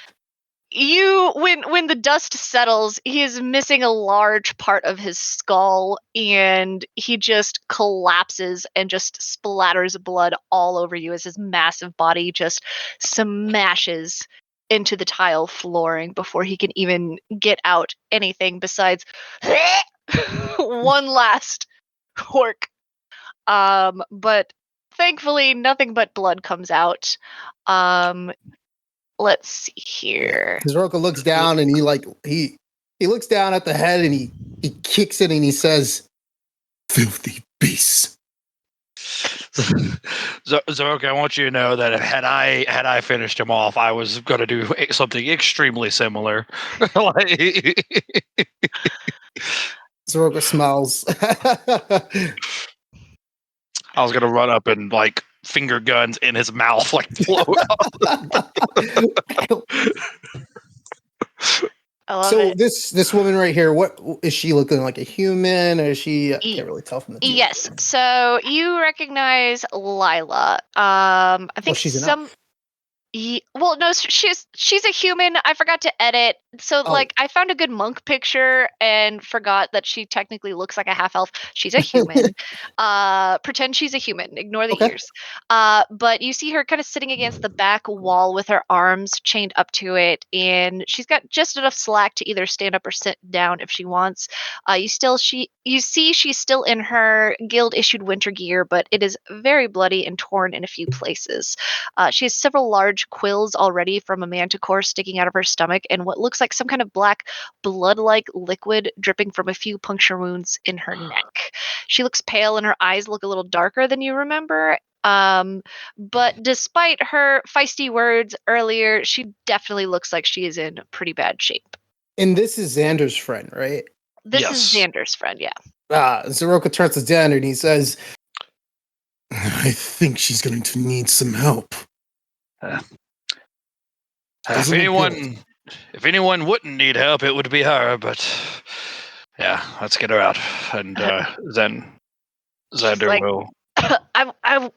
when the dust settles, he is missing a large part of his skull and he just collapses and just splatters blood all over you as his massive body just smashes into the tile flooring before he can even get out anything besides one last hork. But thankfully, nothing but blood comes out. Let's see here. Zoroka looks down and he looks down at the head and he kicks it and he says, "Filthy beast." Zoroka, I want you to know that had I finished him off, I was going to do something extremely similar. Zoroka smiles. I was going to run up and like finger guns in his mouth, like blow I love So it. this woman right here, what is she looking like? A human, or is she? I can't really tell from the view. Yes. So you recognize Lila. I think she's an some. elf. Well, no, she's a human. I forgot to edit. So, Oh. like, I found a good monk picture and forgot that she technically looks like a half elf. She's a human. Pretend she's a human. Ignore the Okay. ears. But you see her kind of sitting against the back wall with her arms chained up to it, and she's got just enough slack to either stand up or sit down if she wants. You see she's still in her guild issued winter gear, but it is very bloody and torn in a few places. She has several large quills already from a manticore sticking out of her stomach, and what looks like some kind of black blood-like liquid dripping from a few puncture wounds in her neck. She looks pale and her eyes look a little darker than you remember. But despite her feisty words earlier, she definitely looks like she is in pretty bad shape. And this is Xander's friend, right? This is Yes. Xander's friend, yeah. Zoroka turns to Xander and he says, "I think she's going to need some help." If anyone wouldn't need help, it would be her. But yeah, let's get her out, and then Xander like- will.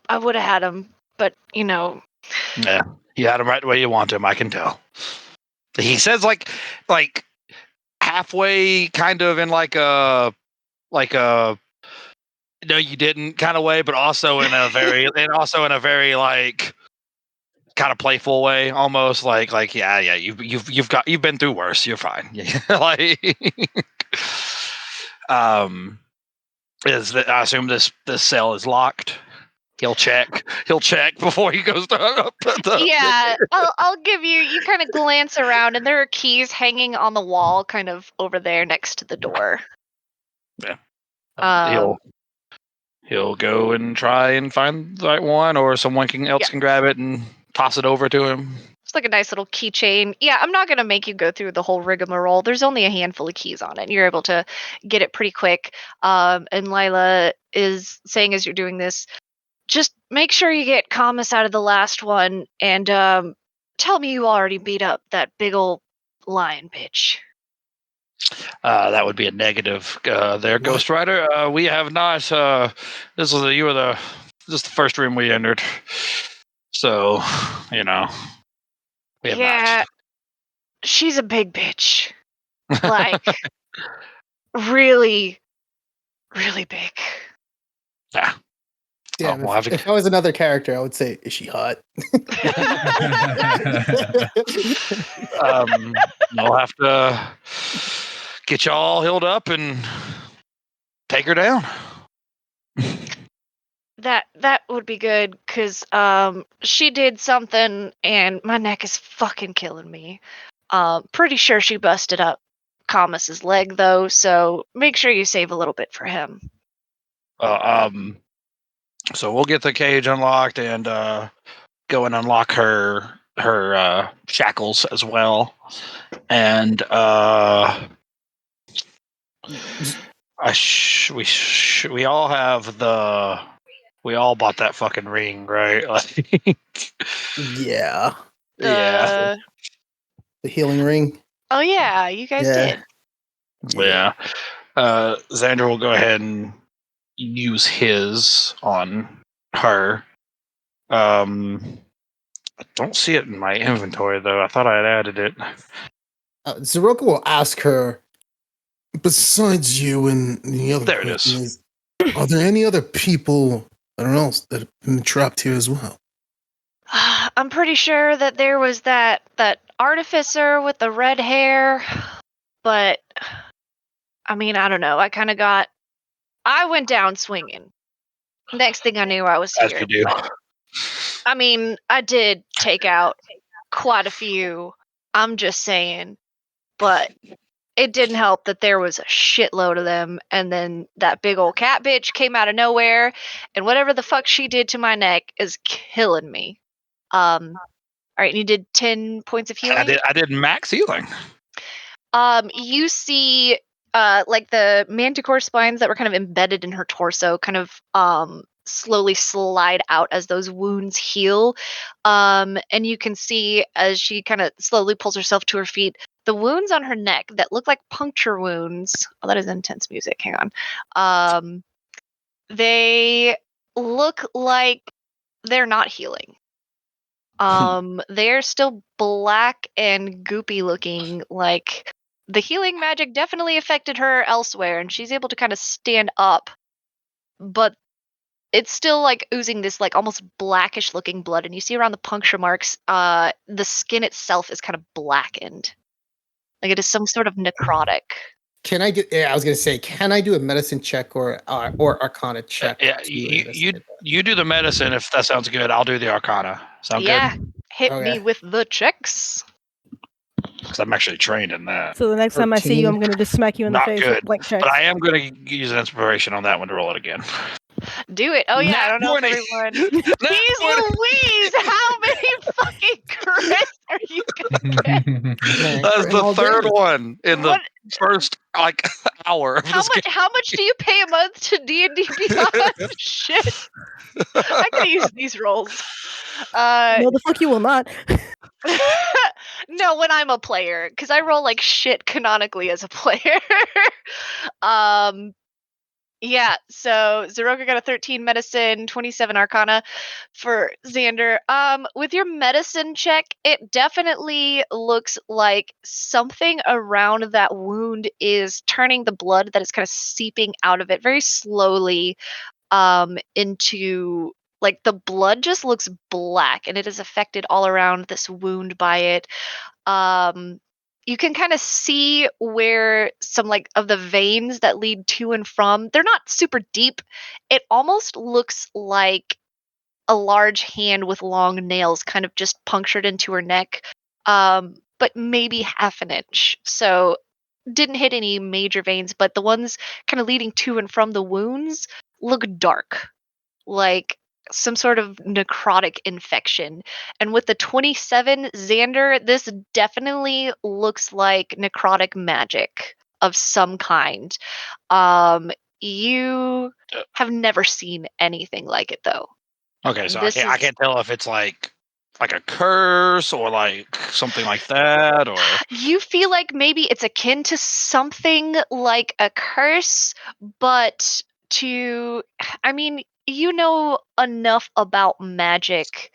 I would have had him, but you know. Yeah, you had him right the way you want him. I can tell. He says like halfway, kind of in like a no, you didn't kind of way, but also in a very like kind of playful way, almost like yeah, you've been through worse. You're fine. Like I assume this cell is locked. He'll check before he goes to Yeah, I'll give you. You kind of glance around, and there are keys hanging on the wall, kind of over there next to the door. Yeah. He'll go and try and find the right one, or someone else can grab it and toss it over to him. It's like a nice little keychain. Yeah, I'm not gonna make you go through the whole rigmarole. There's only a handful of keys on it. You're able to get it pretty quick. And Lila is saying as you're doing this, just make sure you get Kamas out of the last one, and tell me you already beat up that big old lion bitch. That would be a negative there, Ghost Rider. We have not. This is the first room we entered, so we have not. She's a big bitch. Like really, really big. Yeah. Damn, We'll have to- if I was another character, I would say, "Is she hot?" We'll have to get y'all healed up and take her down. That would be good, because she did something and my neck is fucking killing me. Pretty sure she busted up Kamas's leg though, so make sure you save a little bit for him. So we'll get the cage unlocked and go and unlock her shackles as well, and we all have we all bought that fucking ring, right? Like, Yeah, yeah, the healing ring. Oh yeah, you guys did. yeah. Xander will go ahead and use his on her. I don't see it in my inventory though. I thought I had added it. Zoroka will ask her, "Besides you and the other, There it is. Are there any other people, I don't know, that have been trapped here as well?" I'm pretty sure that there was that artificer with the red hair, but I mean, I don't know. I went down swinging. Next thing I knew, I was As here. you do. But, I mean, I did take out quite a few. I'm just saying, but it didn't help that there was a shitload of them, and then that big old cat bitch came out of nowhere, and whatever the fuck she did to my neck is killing me. All right, you did 10 points of healing. I did max healing. You see, like the manticore spines that were kind of embedded in her torso, kind of slowly slide out as those wounds heal. And you can see as she kind of slowly pulls herself to her feet, the wounds on her neck that look like puncture wounds. Oh, that is intense music. Hang on. They look like they're not healing. They're still black and goopy looking. Like the healing magic definitely affected her elsewhere, and she's able to kind of stand up, but it's still like oozing this like almost blackish looking blood. And you see around the puncture marks, the skin itself is kind of blackened, like it is some sort of necrotic. Can I do? Yeah, I was gonna say, can I do a medicine check or Arcana check? Yeah, to you investigate that? you do the medicine if that sounds good. I'll do the Arcana. Sound Yeah, good? hit Okay. me with the checks. Because I'm actually trained in that. So the next time I see you, 13. I'm gonna just smack you in the Not face good, with blank checks. but I am going to use an inspiration on that one to roll it again. Do it. Oh yeah, I Nat don't know if 20. everyone. Nat Jeez 20. Louise, how many fucking crits are you gonna get? Man, That's the all third damage. one in the What? first like hour of this game. How much do you pay a month to D&D Beyond? Shit, I could use these rolls. No, the fuck you will not. No, when I'm a player, because I roll like shit canonically as a player. um, yeah. So Zeroka got a 13 medicine, 27 Arcana for Xander. With your medicine check, it definitely looks like something around that wound is turning the blood that is kind of seeping out of it very slowly into like the blood just looks black and it is affected all around this wound by it. You can kind of see where some like of the veins that lead to and from, they're not super deep. It almost looks like a large hand with long nails kind of just punctured into her neck, but maybe half an inch. So didn't hit any major veins, but the ones kind of leading to and from the wounds look dark, like some sort of necrotic infection. And with the 27, Xander, this definitely looks like necrotic magic of some kind. You have never seen anything like it though. Okay, so This I is can't tell if it's like a curse or like something like that or you feel like maybe it's akin to something like a curse, but I mean, you know enough about magic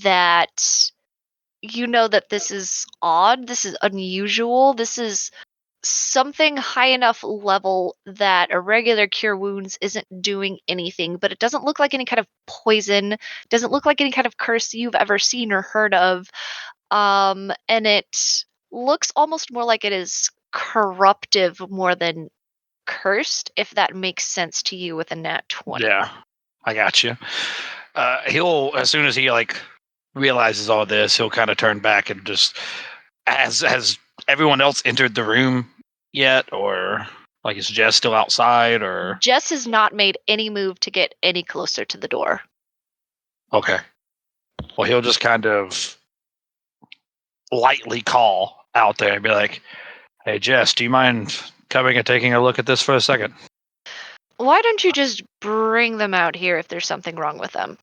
that you know that this is odd, this is unusual, this is something high enough level that a regular cure wounds isn't doing anything, but it doesn't look like any kind of poison, doesn't look like any kind of curse you've ever seen or heard of. And it looks almost more like it is corruptive more than cursed, if that makes sense to you with a nat 20. yeah, I got you. He'll as soon as he like realizes all this, he'll kind of turn back and just has everyone else entered the room yet, or like is Jess still outside, or Jess has not made any move to get any closer to the door. okay? Well, he'll just kind of lightly call out there and be like, "Hey, Jess, do you mind coming and taking a look at this for a second?" Why don't you just bring them out here if there's something wrong with them?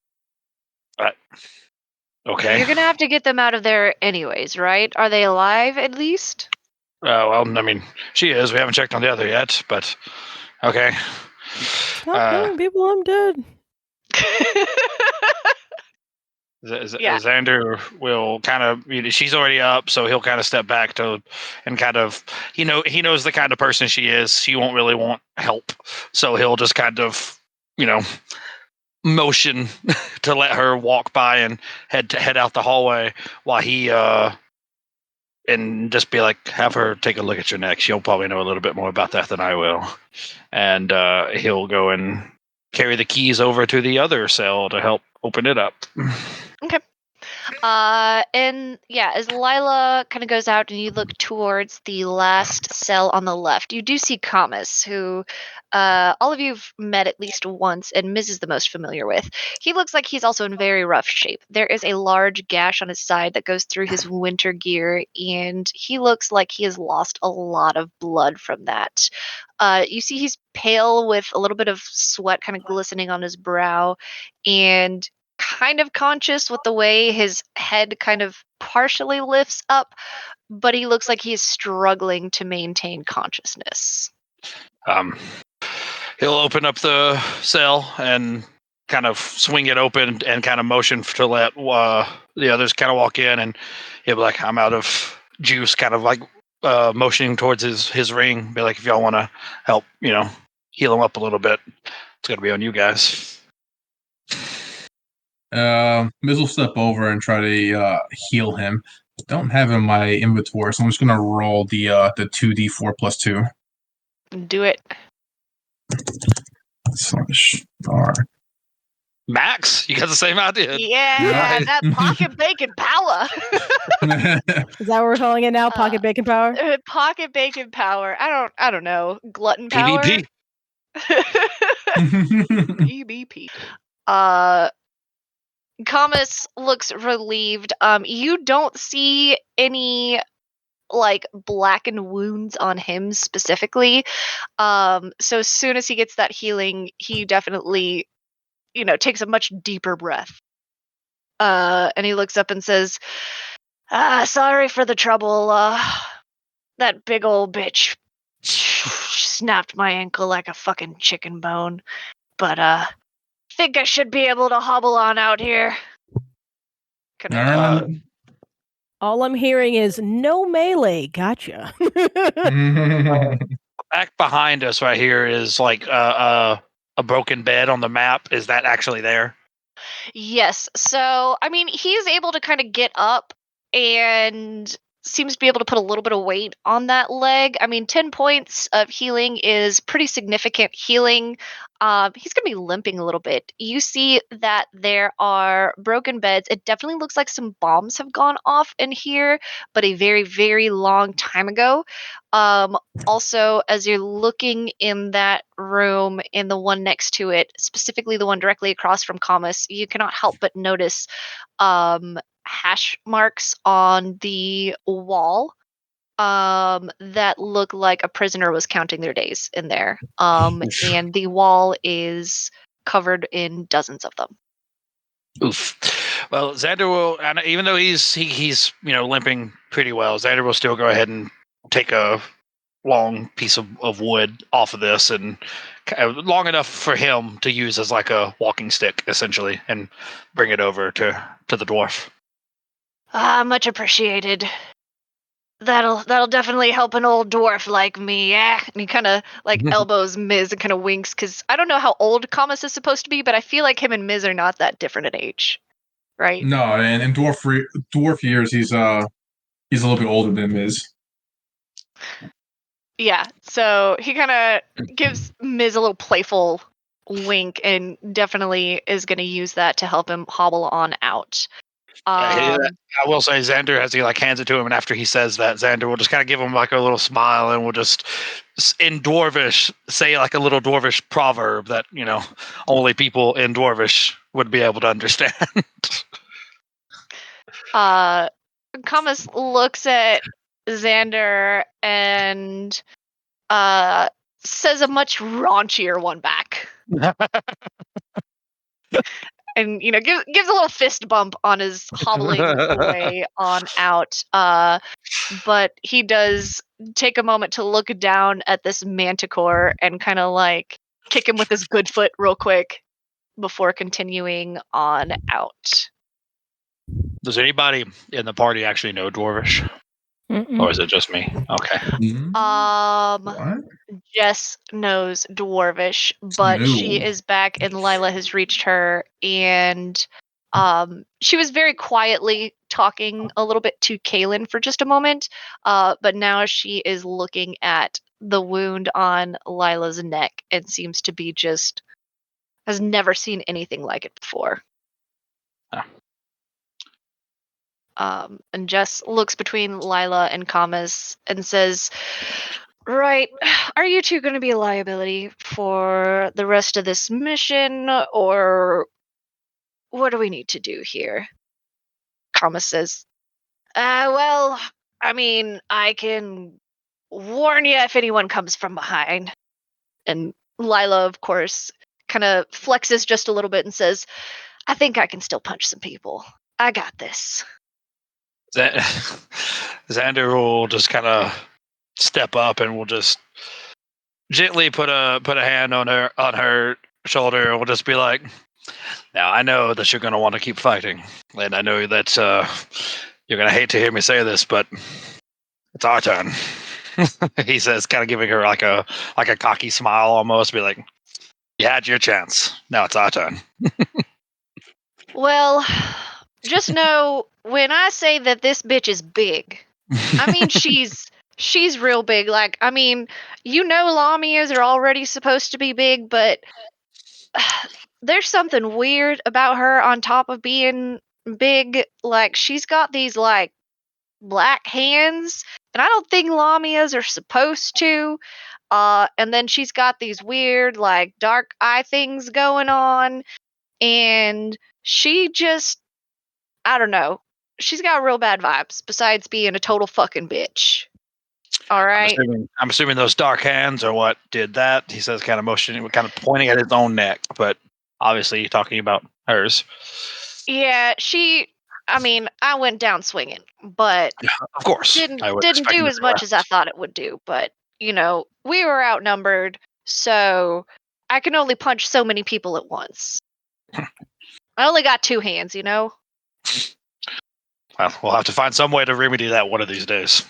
Okay. You're gonna have to get them out of there anyways, right? Are they alive at least? Well, I mean, she is. We haven't checked on the other yet, but okay. Stop killing people. I'm dead. Yeah. Xander will kind of, she's already up, so he'll kind of step back to, and kind of, he knows the kind of person she is. She won't really want help, so he'll just kind of, motion to let her walk by and head out the hallway while he and just be like, have her take a look at your neck. She'll probably know a little bit more about that than I will. And he'll go and carry the keys over to the other cell to help open it up. Okay. And yeah, as Lila kind of goes out and you look towards the last cell on the left, you do see Kamas, who all of you've met at least once, and Miz is the most familiar with. He looks like he's also in very rough shape. There is a large gash on his side that goes through his winter gear, and he looks like he has lost a lot of blood from that. You see he's pale with a little bit of sweat kind of glistening on his brow, and kind of conscious with the way his head kind of partially lifts up, but he looks like he's struggling to maintain consciousness. He'll open up the cell and kind of swing it open and kind of motion to let the others kind of walk in, and he'll be like, I'm out of juice, kind of like motioning towards his ring, be like, if y'all want to help, heal him up a little bit, it's going to be on you guys. Miz will step over and try to heal him. Don't have him in my inventory, so I'm just gonna roll the 2d4 plus 2. Do it. Star. Max, you got the same idea. Yeah, Nice. that pocket bacon power. Is that what we're calling it now? Pocket bacon power? Pocket bacon power. I don't know. Glutton power. PvP. PvP. Kamas looks relieved. You don't see any like blackened wounds on him specifically. So as soon as he gets that healing, he definitely, takes a much deeper breath. And he looks up and says, sorry for the trouble. That big old bitch snapped my ankle like a fucking chicken bone. But think I should be able to hobble on out here. All I'm hearing is no melee. Gotcha. Back behind us right here is like a broken bed on the map. Is that actually there? Yes. So, I mean, he's able to kind of get up and seems to be able to put a little bit of weight on that leg. I mean, 10 points of healing is pretty significant healing. He's going to be limping a little bit. You see that there are broken beds. It definitely looks like some bombs have gone off in here, but a very, very long time ago. Also, as you're looking in that room, in the one next to it, specifically the one directly across from Kamas, you cannot help but notice hash marks on the wall that look like a prisoner was counting their days in there. And the wall is covered in dozens of them. Oof. Well, Xander will, and even though he's limping pretty well, Xander will still go ahead and take a long piece of wood off of this, and long enough for him to use as like a walking stick, essentially, and bring it over to the dwarf. Much appreciated. That'll definitely help an old dwarf like me, yeah. And he kind of like elbows Miz and kind of winks, because I don't know how old Kamas is supposed to be, but I feel like him and Miz are not that different in age, right? No, and in dwarf years, he's a little bit older than Miz. Yeah, so he kind of gives Miz a little playful wink and definitely is going to use that to help him hobble on out. I will say, Xander, as he like hands it to him, and after he says that, Xander will just kind of give him like a little smile, and will just in Dwarvish say like a little Dwarvish proverb that only people in Dwarvish would be able to understand. Kamas looks at Xander and says a much raunchier one back. And gives a little fist bump on his hobbling way on out. But he does take a moment to look down at this manticore and kind of like kick him with his good foot real quick before continuing on out. Does anybody in the party actually know Dwarvish? Mm-mm. Or is it just me? Okay. What? Jess knows Dwarvish, but she is back and Lila has reached her, and she was very quietly talking a little bit to Kaylin for just a moment, but now she is looking at the wound on Lila's neck and seems to be has never seen anything like it before. And Jess looks between Lila and Kamas and says, right, are you two going to be a liability for the rest of this mission, or what do we need to do here? Kamas says, well, I mean, I can warn you if anyone comes from behind. And Lila, of course, kind of flexes just a little bit and says, I think I can still punch some people. I got this. Xander will just kind of step up and will just gently put a hand on her shoulder, and will just be like, now I know that you're going to want to keep fighting, and I know that you're going to hate to hear me say this, but it's our turn. He says, kind of giving her like a cocky smile, almost be like, you had your chance, now it's our turn. Well, just know when I say that this bitch is big, I mean she's real big. Like, I mean, Lamias are already supposed to be big, but there's something weird about her on top of being big. Like, she's got these like black hands, and I don't think Lamias are supposed to. And then she's got these weird like dark eye things going on, and she just, I don't know. She's got real bad vibes besides being a total fucking bitch. All right. I'm assuming those dark hands are what did that. He says, kind of motioning, kind of pointing at his own neck, but obviously talking about hers. Yeah, I mean, I went down swinging, but of course, didn't do as much as I thought it would do. But we were outnumbered, so I can only punch so many people at once. I only got 2 hands, Well, we'll have to find some way to remedy that one of these days.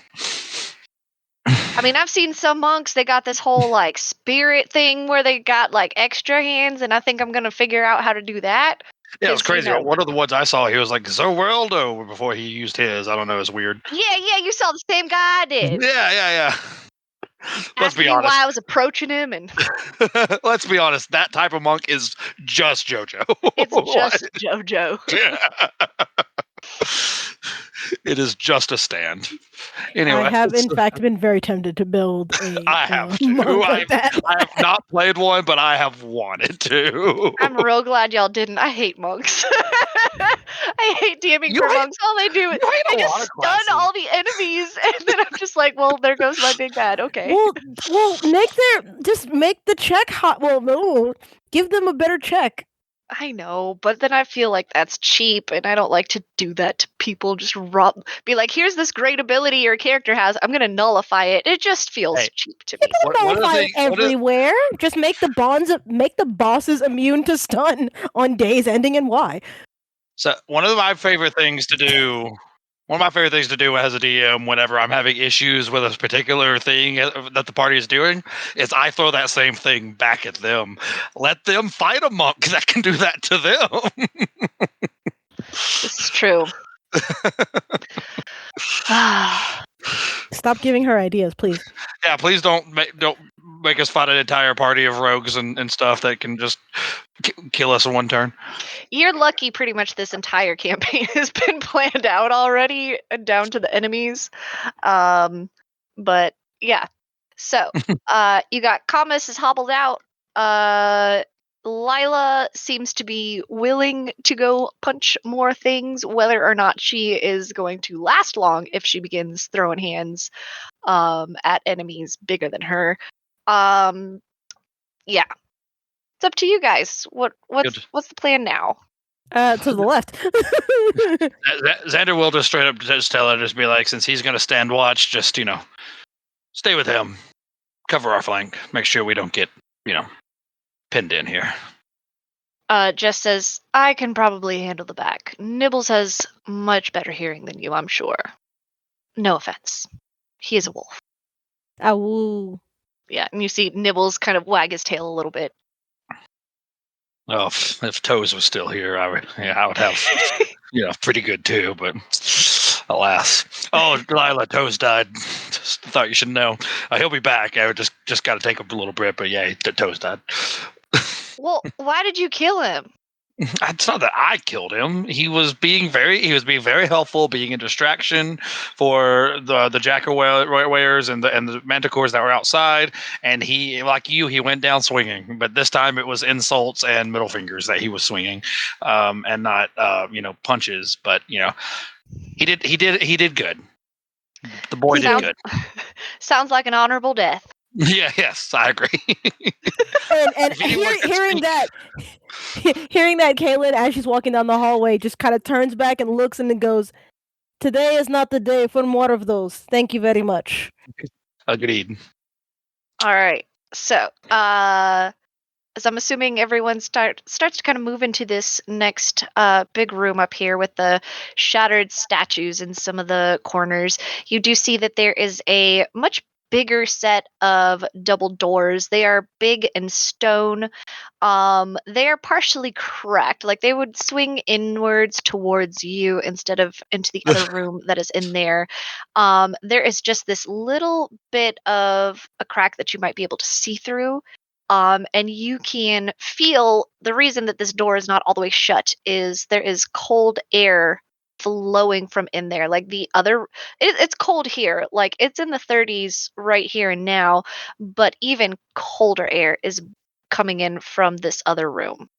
I mean, I've seen some monks, they got this whole like spirit thing where they got like extra hands, and I think I'm gonna figure out how to do that. Yeah, it was crazy. One of the ones I saw, he was like Zerweldo before he used his. I don't know, it's weird. Yeah, you saw the same guy I did. Yeah. Let's be honest. Why I was approaching him, and let's be honest, that type of monk is just JoJo. It's just JoJo. It is just a stand. Anyway, I have in fact been very tempted to build a I have monk like that. I have not played one, but I have wanted to. I'm real glad y'all didn't. I hate monks. I hate DMing for monks. All they do is they just stun all the enemies, and then I'm just like, well, there goes my big bad. Okay. Well, just make the check hot. Well, no, give them a better check. I know, but then I feel like that's cheap, and I don't like to do that to people. Just be like, here's this great ability your character has. I'm going to nullify it. It just feels cheap to me. You can nullify it everywhere. Just make the bosses immune to stun on days ending in Y. So one of my favorite things to do as a DM whenever I'm having issues with a particular thing that the party is doing is I throw that same thing back at them. Let them fight a monk that can do that to them. This is true. Stop giving her ideas, please. Yeah, please don't make us fight an entire party of rogues and stuff that can just kill us in one turn. You're lucky pretty much this entire campaign has been planned out already, down to the enemies. But yeah. So, you got Kamas is hobbled out. Lila seems to be willing to go punch more things. Whether or not she is going to last long if she begins throwing hands at enemies bigger than her. Yeah. It's up to you guys. What's the plan now? To the left. Xander will just straight up just tell her, just be like, since he's going to stand watch, just, stay with him. Cover our flank. Make sure we don't get, pinned in here. Jess says, I can probably handle the back. Nibbles has much better hearing than you, I'm sure. No offense. He is a wolf. Ow. Yeah, and you see Nibbles kind of wag his tail a little bit. Oh, if Toes was still here, I would have Yeah, pretty good too, but alas. Oh, Delilah, Toes died. Just thought you should know. He'll be back. I just got to take a little bit, but yeah, Toes died. Well, why did you kill him? It's not that I killed him. He was being very helpful, being a distraction for the Jackawayers and the Manticores that were outside. And he, like you, he went down swinging. But this time it was insults and middle fingers that he was swinging, and not punches. But he did good. The boy did Sounds good. sounds like an honorable death. Yeah, yes, I agree. And If anyone could hearing speak- that, hearing that, Kaylin, as she's walking down the hallway, just kind of turns back and looks and then goes, "Today is not the day for more of those. Thank you very much." Agreed. All right. So, as I'm assuming everyone starts to kind of move into this next big room up here with the shattered statues in some of the corners, you do see that there is a much bigger set of double doors. They are big and stone. They are partially cracked, like they would swing inwards towards you instead of into the other room that is in there. There is just this little bit of a crack that you might be able to see through. And you can feel the reason that this door is not all the way shut is there is cold air flowing from in there. Like it's cold here. Like it's in the 30s right here and now, but even colder air is coming in from this other room.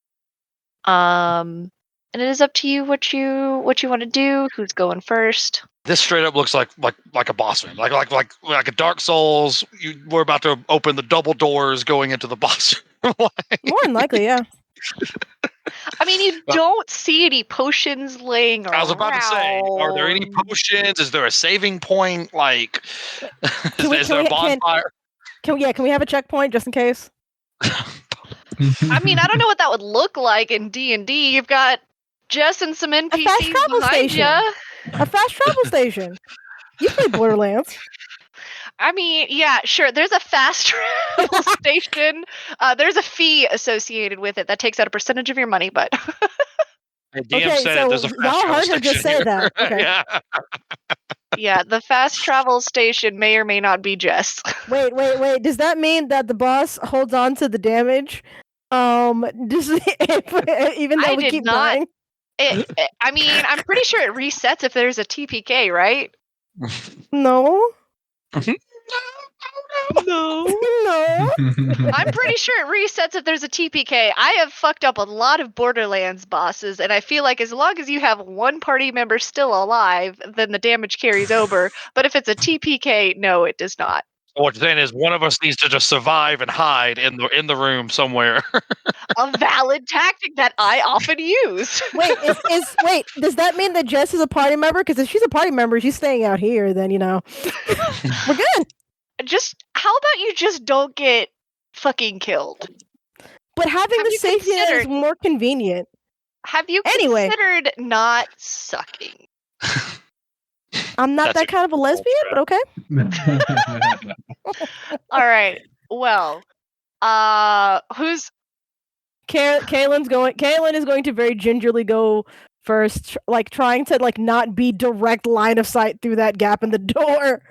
And it is up to you what you want to do. Who's going first? This straight up looks like a boss room, like a Dark Souls. We're about to open the double doors going into the boss room. More than likely, yeah. I mean, you don't see any potions laying around. I was about to say, are there any potions? Is there a saving point? Like, is there a bonfire? Can we have a checkpoint just in case? I mean, I don't know what that would look like in D&D. You've got Jess and some NPCs fast travel behind station. you. A fast travel station. You play Borderlands. I mean, yeah, sure. There's a fast travel station. There's a fee associated with it that takes out a percentage of your money, but The DM Okay, said so there's a fast y'all travel heard her just station say here. that. Okay. Yeah. yeah, the fast travel station may or may not be Jess. Wait. Does that mean that the boss holds on to the damage? Just even though I we did keep not. dying? I mean, I'm pretty sure it resets if there's a TPK, right? No. No. No. I'm pretty sure it resets if there's a TPK. I have fucked up a lot of Borderlands bosses, and I feel like as long as you have one party member still alive, then the damage carries over. But if it's a TPK, no, it does not. What you're saying is one of us needs to just survive and hide in the room somewhere. A valid tactic that I often use. Wait, wait, does that mean that Jess is a party member? Because if she's a party member, she's staying out here, then we're good. How about you just don't get fucking killed? But having Have the you safety net is considered- more convenient. Have you Anyway. considered not sucking? I'm not That's that kind of a lesbian, but okay. All right. Well, who's Kaylin is going to very gingerly go first, trying to not be direct line of sight through that gap in the door.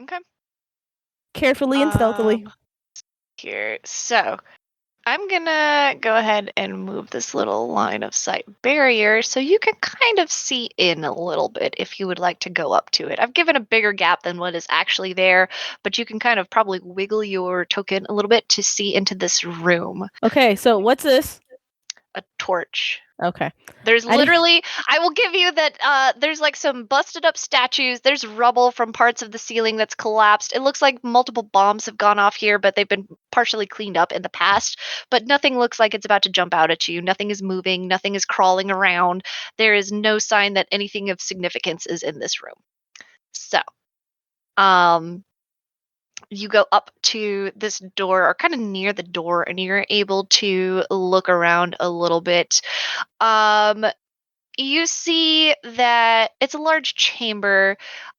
okay? Carefully and stealthily. Here, so I'm gonna go ahead and move this little line of sight barrier so you can kind of see in a little bit if you would like to go up to it. I've given a bigger gap than what is actually there, but you can kind of probably wiggle your token a little bit to see into this room. Okay, so what's this? A torch. Okay. There's literally, I will give you that there's like some busted up statues. There's rubble from parts of the ceiling that's collapsed. It looks like multiple bombs have gone off here, but they've been partially cleaned up in the past. But nothing looks like it's about to jump out at you. Nothing is moving. Nothing is crawling around. There is no sign that anything of significance is in this room. So, you go up to this door or kind of near the door and you're able to look around a little bit. You see that it's a large chamber,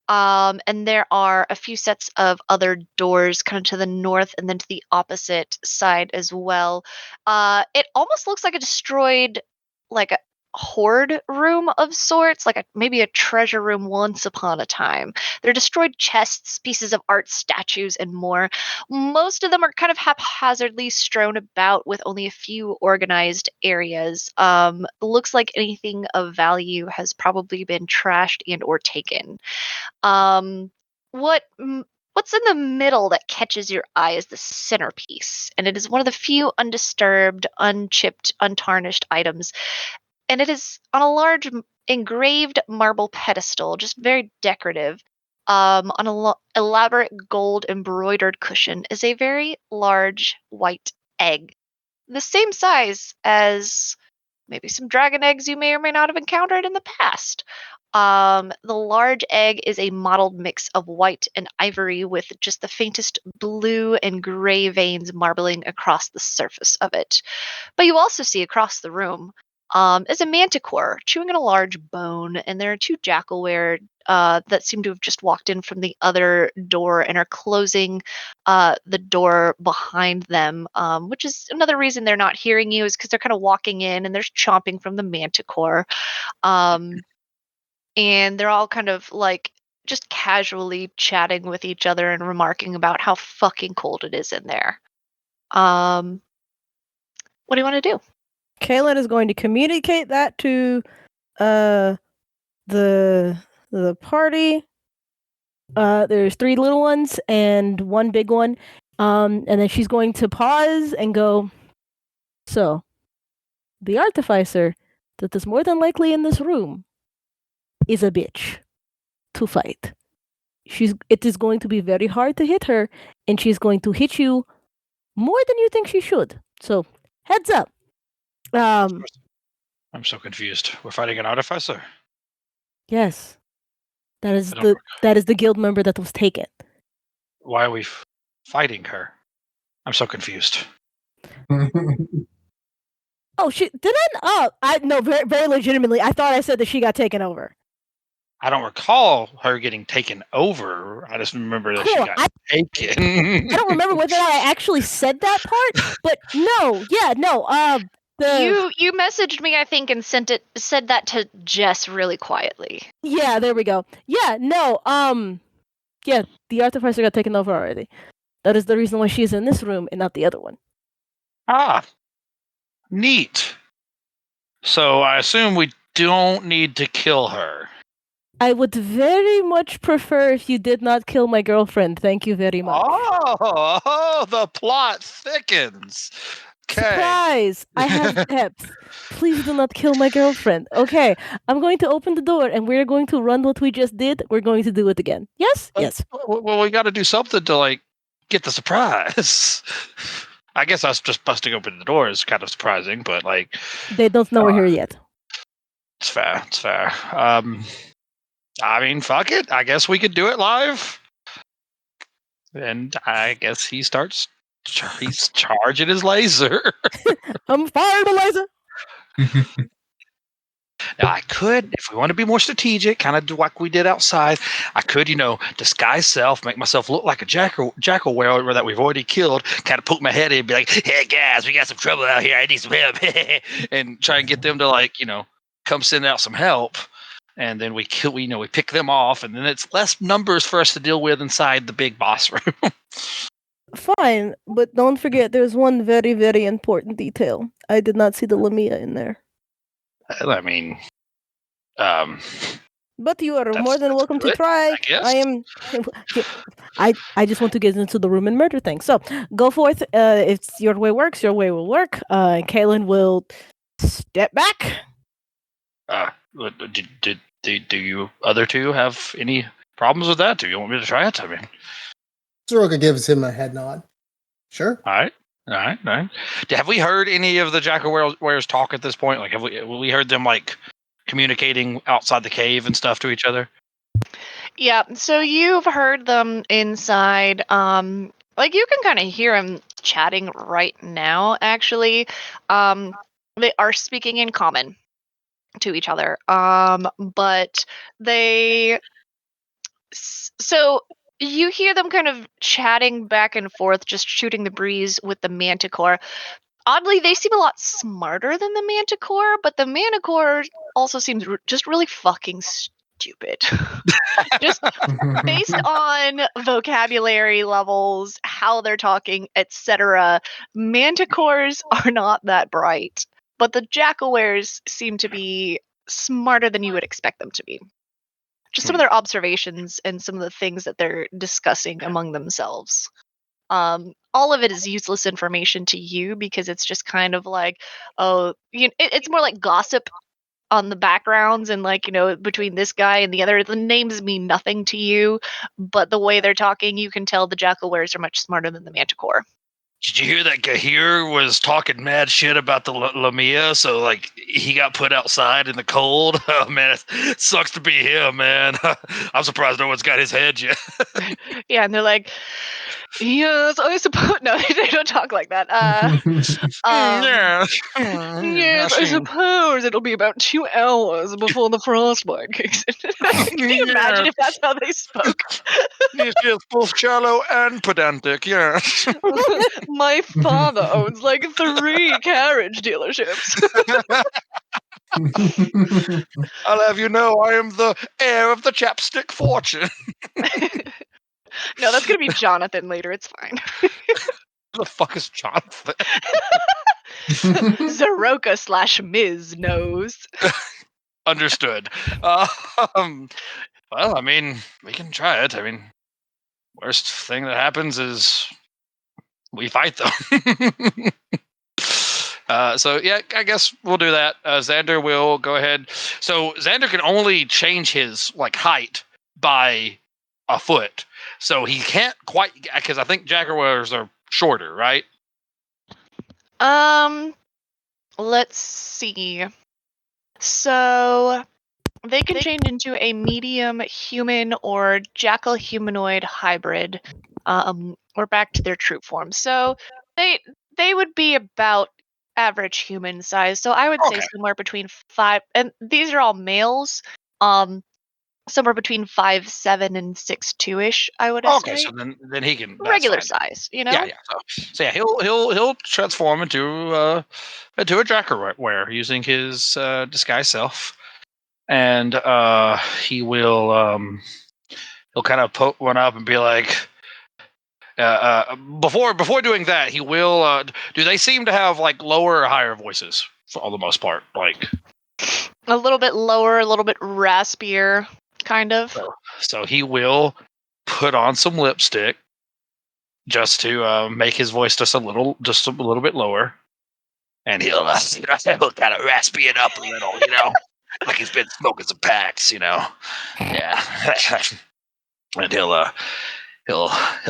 and there are a few sets of other doors kind of to the north and then to the opposite side as well. It almost looks like a destroyed, like hoard room of sorts, like maybe a treasure room once upon a time. There are destroyed chests, pieces of art, statues, and more. Most of them are kind of haphazardly strewn about with only a few organized areas. Looks like anything of value has probably been trashed and or taken. Um, what what's in the middle that catches your eye is the centerpiece, and it is one of the few undisturbed, unchipped, untarnished items, and it is on a large engraved marble pedestal, just very decorative. On a elaborate gold embroidered cushion is a very large white egg, the same size as maybe some dragon eggs you may or may not have encountered in the past. The large egg is a mottled mix of white and ivory with just the faintest blue and gray veins marbling across the surface of it. But you also see across the room is a manticore chewing on a large bone, and there are two jackalware that seem to have just walked in from the other door and are closing the door behind them, which is another reason they're not hearing you, is because they're kind of walking in and they're chomping from the manticore. Um, and they're all kind of like just casually chatting with each other and remarking about how fucking cold it is in there. What do you want to do? Kaylin is going to communicate that to the party. There's 3 little ones and 1 big one. And then she's going to pause and go, so, the artificer that is more than likely in this room is a bitch to fight. It is going to be very hard to hit her, and she's going to hit you more than you think she should. So, heads up. I'm so confused. We're fighting an artificer? Yes. That is the guild member that was taken. Why are we fighting her? I'm so confused. Oh, she didn't. Oh, I no, very, very legitimately. I thought I said that she got taken over. I don't recall her getting taken over. I just remember that she Cool. got taken. I don't remember whether I actually said that part, but no, yeah, no. You messaged me, I think, and said that to Jess really quietly. Yeah, there we go. Yeah, no. Yeah, the artificer got taken over already. That is the reason why she's in this room and not the other one. Ah, neat. So I assume we don't need to kill her. I would very much prefer if you did not kill my girlfriend. Thank you very much. Oh, the plot thickens. Okay. Surprise! I have depth. Please do not kill my girlfriend. Okay, I'm going to open the door and we're going to run what we just did. We're going to do it again. Yes? Yes. Well, we got to do something to like get the surprise. I guess us just busting open the door is kind of surprising, but like They don't know we're here yet. it's fair. It's fair. I mean, fuck it. I guess we could do it live. And I guess he's charging his laser. I'm fired, Eliza. Now, I could, if we want to be more strategic, kind of do like we did outside, I could, disguise self, make myself look like a jackal whale that we've already killed, kind of poke my head in and be like, hey, guys, we got some trouble out here. I need some help. And try and get them to, come send out some help. And then we pick them off, and then it's less numbers for us to deal with inside the big boss room. Fine, but don't forget there's one very, very important detail. I did not see the Lamia in there. I mean, but you are more than welcome to try. I guess. I am. I just want to get into the room and murder things. So go forth. If your way works, your way will work. Kaylin will step back. Do you other two have any problems with that? Do you want me to try it? I mean, Soroka gives him a head nod. Sure. All right. Have we heard any of the jackal warriors talk at this point? Like, have we heard them like communicating outside the cave and stuff to each other? Yeah. So you've heard them inside. Like you can kind of hear them chatting right now. Actually, they are speaking in common to each other. But they. So you hear them kind of chatting back and forth, just shooting the breeze with the manticore. Oddly, they seem a lot smarter than the Manticore, but the Manticore also seems just really fucking stupid. Just based on vocabulary levels, how they're talking, etc., Manticores are not that bright, but the Jackalwares seem to be smarter than you would expect them to be. Just some of their observations and some of the things that they're discussing among themselves. All of it is useless information to you because it's just kind of like, oh, it's more like gossip on the backgrounds and like, between this guy and the other. The names mean nothing to you, but the way they're talking, you can tell the Jackalwares are much smarter than the Manticore. Did you hear that Gahir was talking mad shit about the Lamia? So, like, he got put outside in the cold? Oh, man, it sucks to be him, man. I'm surprised no one's got his head yet. Yeah, and they're like, yes, I suppose. No, they don't talk like that. Yeah. Yes, I suppose it'll be about 2 hours before the frostbite kicks in. Can you imagine if that's how they spoke? Yes, both shallow and pedantic, yeah. My father owns like 3 carriage dealerships. I'll have you know I am the heir of the chapstick fortune. No, that's gonna be Jonathan later. It's fine. Who the fuck is Jonathan? Zaroka / Ms. knows. Understood. Well, I mean, we can try it. I mean, worst thing that happens is we fight them. So yeah, I guess we'll do that. Xander will go ahead. So Xander can only change his like height by a foot, so he can't quite because I think Jaguars are shorter, right? Let's see. So they can change into a medium human or jackal humanoid hybrid, or back to their true form. So they would be about average human size. So I would say Okay. somewhere between 5, and these are all males. Somewhere between 5'7" and 6'2" ish. I would Okay, estimate. so then he can. That's Regular fine. size, Yeah. So yeah, he'll transform into a Jaguar using his disguise self, and he will he'll kind of poke one up and be like, before doing that, he will. Do they seem to have like lower or higher voices for all the most part? Like A little bit lower, a little bit raspier, kind of. so he will put on some lipstick just to make his voice just a little bit lower, and he'll kind of raspy it up a little, like he's been smoking some packs, Yeah, and he'll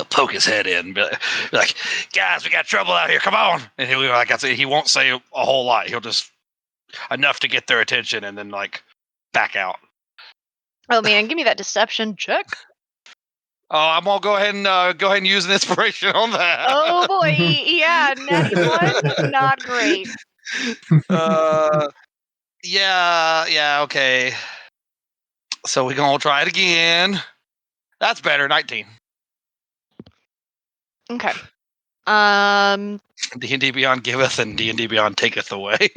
poke his head in, and be like, guys, we got trouble out here. Come on! And he'll, like I said, he won't say a whole lot. He'll just enough to get their attention, and then like back out. Oh man, give me that deception check. Oh, I'm gonna go ahead and use an inspiration on that. Oh boy, yeah, natty 1, not great. Yeah, okay. So we're gonna try it again. That's better, 19. Okay. D&D Beyond giveth and D&D Beyond taketh away.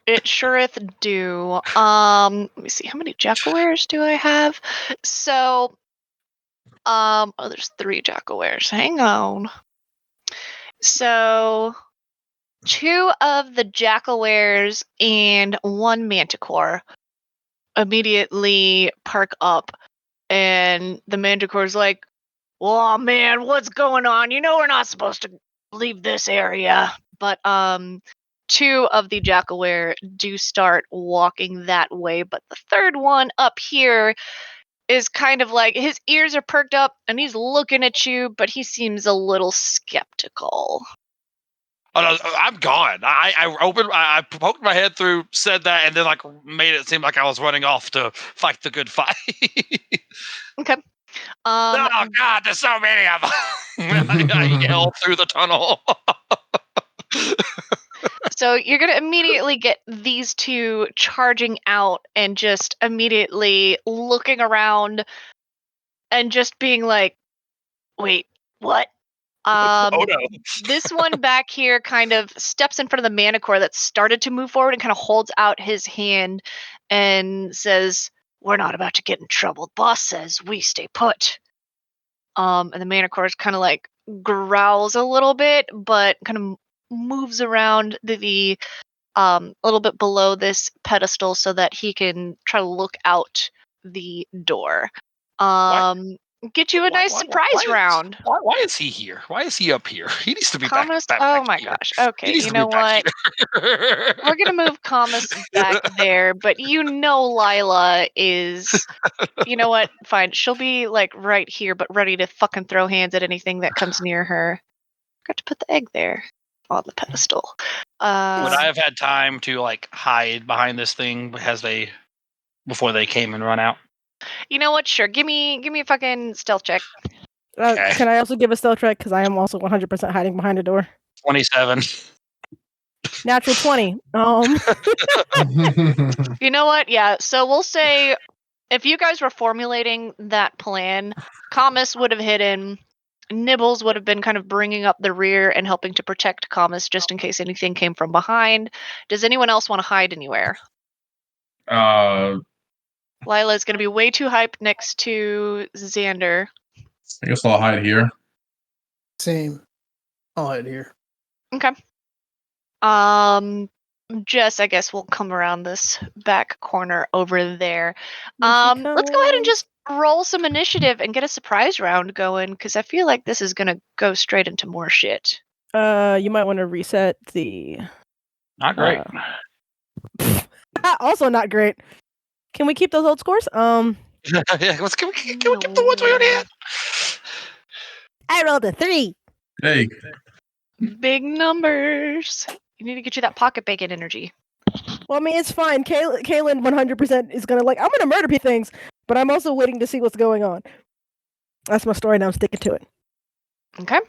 It sureth do. Let me see, how many Jackalwares do I have? So, there's 3 Jackalwares. Hang on. So, 2 of the Jackalwares and 1 Manticore immediately perk up, and the Manticore's like, "Oh man, what's going on? We're not supposed to leave this area." But 2 of the Jackalware do start walking that way, but the third one up here is kind of like his ears are perked up and he's looking at you, but he seems a little skeptical. Oh no, I'm gone. I poked my head through, said that, and then like made it seem like I was running off to fight the good fight. Okay. Oh God, there's so many of them. I yelled through the tunnel. So you're going to immediately get these 2 charging out and just immediately looking around and just being like, "Wait, what?" Um, Oh no. this one back here kind of steps in front of the Manicore that started to move forward and kind of holds out his hand and says, "We're not about to get in trouble. Boss says we stay put." And the Manicore kind of like growls a little bit, but kind of moves around the a little bit below this pedestal so that he can try to look out the door. Get you a nice surprise round. Why is he here? Why is he up here? He needs to be back. Oh my here. gosh. He Okay, needs you to be know back what? here. We're gonna move Camus back there, but you know Lila is. You know what? Fine. She'll be like right here, but ready to fucking throw hands at anything that comes near her. Got to put the egg there on the pedestal. Would I have had time to like hide behind this thing before they came and run out? You know what? Sure. Give me a fucking stealth check. Okay. Can I also give a stealth check? Because I am also 100% hiding behind a door. 27. Natural 20. You know what? Yeah. So we'll say if you guys were formulating that plan, Camus would have hidden. Nibbles would have been kind of bringing up the rear and helping to protect Camus just in case anything came from behind. Does anyone else want to hide anywhere? Lila is going to be way too hyped next to Xander. I guess I'll hide here. Same. I'll hide here. Okay. Jess, I guess we'll come around this back corner over there. Let's go ahead and just roll some initiative and get a surprise round going, because I feel like this is gonna go straight into more shit. You might want to reset the. Not great. Also not great. Can we keep those old scores? Yeah, can we keep the ones we already had? I rolled a 3. Hey. Big numbers. You need to get you that pocket bacon energy. Well, I mean, it's fine. Kaylin 100% is gonna I'm gonna murder things, but I'm also waiting to see what's going on. That's my story, and I'm sticking to it. Okay.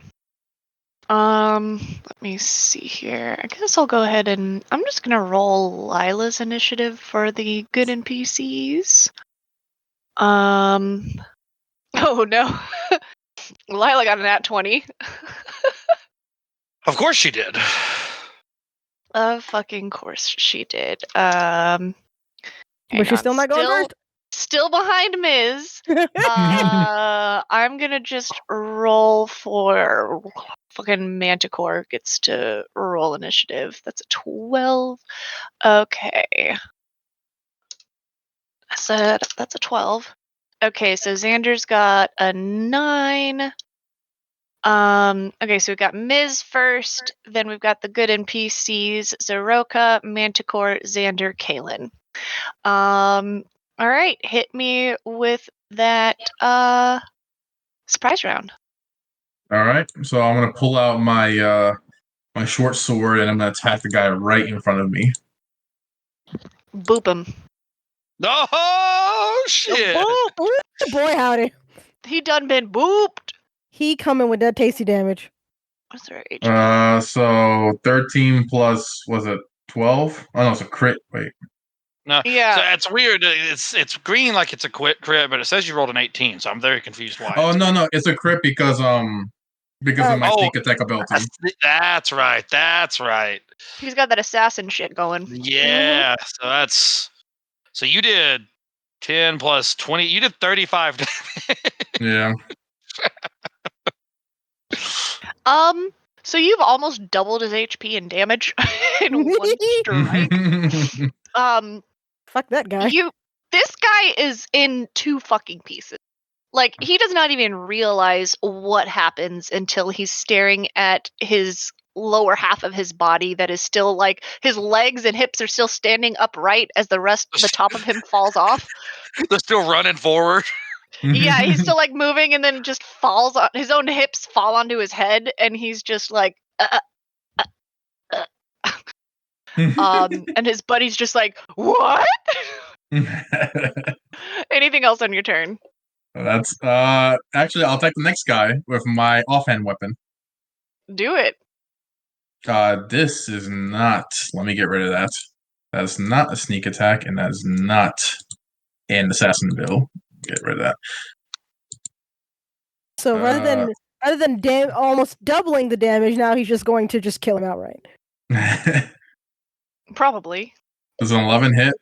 Let me see here. I guess I'll go ahead and I'm just gonna roll Lila's initiative for the good NPCs. Oh no. Lila got an at 20. Of course she did. Of fucking course she did. But she's still not going first. Still behind Ms. I'm gonna just roll for fucking Manticore gets to roll initiative. That's a 12. Okay. That's a 12. Okay, so Xander's got a 9. Okay, so we've got Ms. first, then we've got the good NPCs, Zeroka, Manticore, Xander, Kaylin. All right, hit me with that surprise round. All right, so I'm gonna pull out my my short sword and I'm gonna attack the guy right in front of me. Boop him. Oh shit! Boop! Boy, howdy. He done been booped. He coming with that tasty damage. What's their HP? So 13 plus was it 12? Oh no, it's a crit. Wait. No, Yeah. so it's weird. It's green like it's a crit, but it says you rolled an 18, so I'm very confused why. Oh no, it's a crit because of my sneak attack ability. That's right. He's got that assassin shit going. Yeah, so you did 10 plus 20. You did 35 damage. Yeah. So you've almost doubled his HP and damage in one strike. Fuck that guy. This guy is in 2 fucking pieces. Like, he does not even realize what happens until he's staring at his lower half of his body that is still, like, his legs and hips are still standing upright as the top of him falls off. They're still running forward. Yeah, he's still, like, moving and then just falls on his own hips fall onto his head, and he's just like, and his buddy's just like, what? Anything else on your turn? That's actually I'll attack the next guy with my offhand weapon. Do it. This is not. Let me get rid of that. That's not a sneak attack, and that is not an assassin bill. Get rid of that. So rather than Other than almost doubling the damage, now he's just going to just kill him outright. Probably. Does an 11 hit?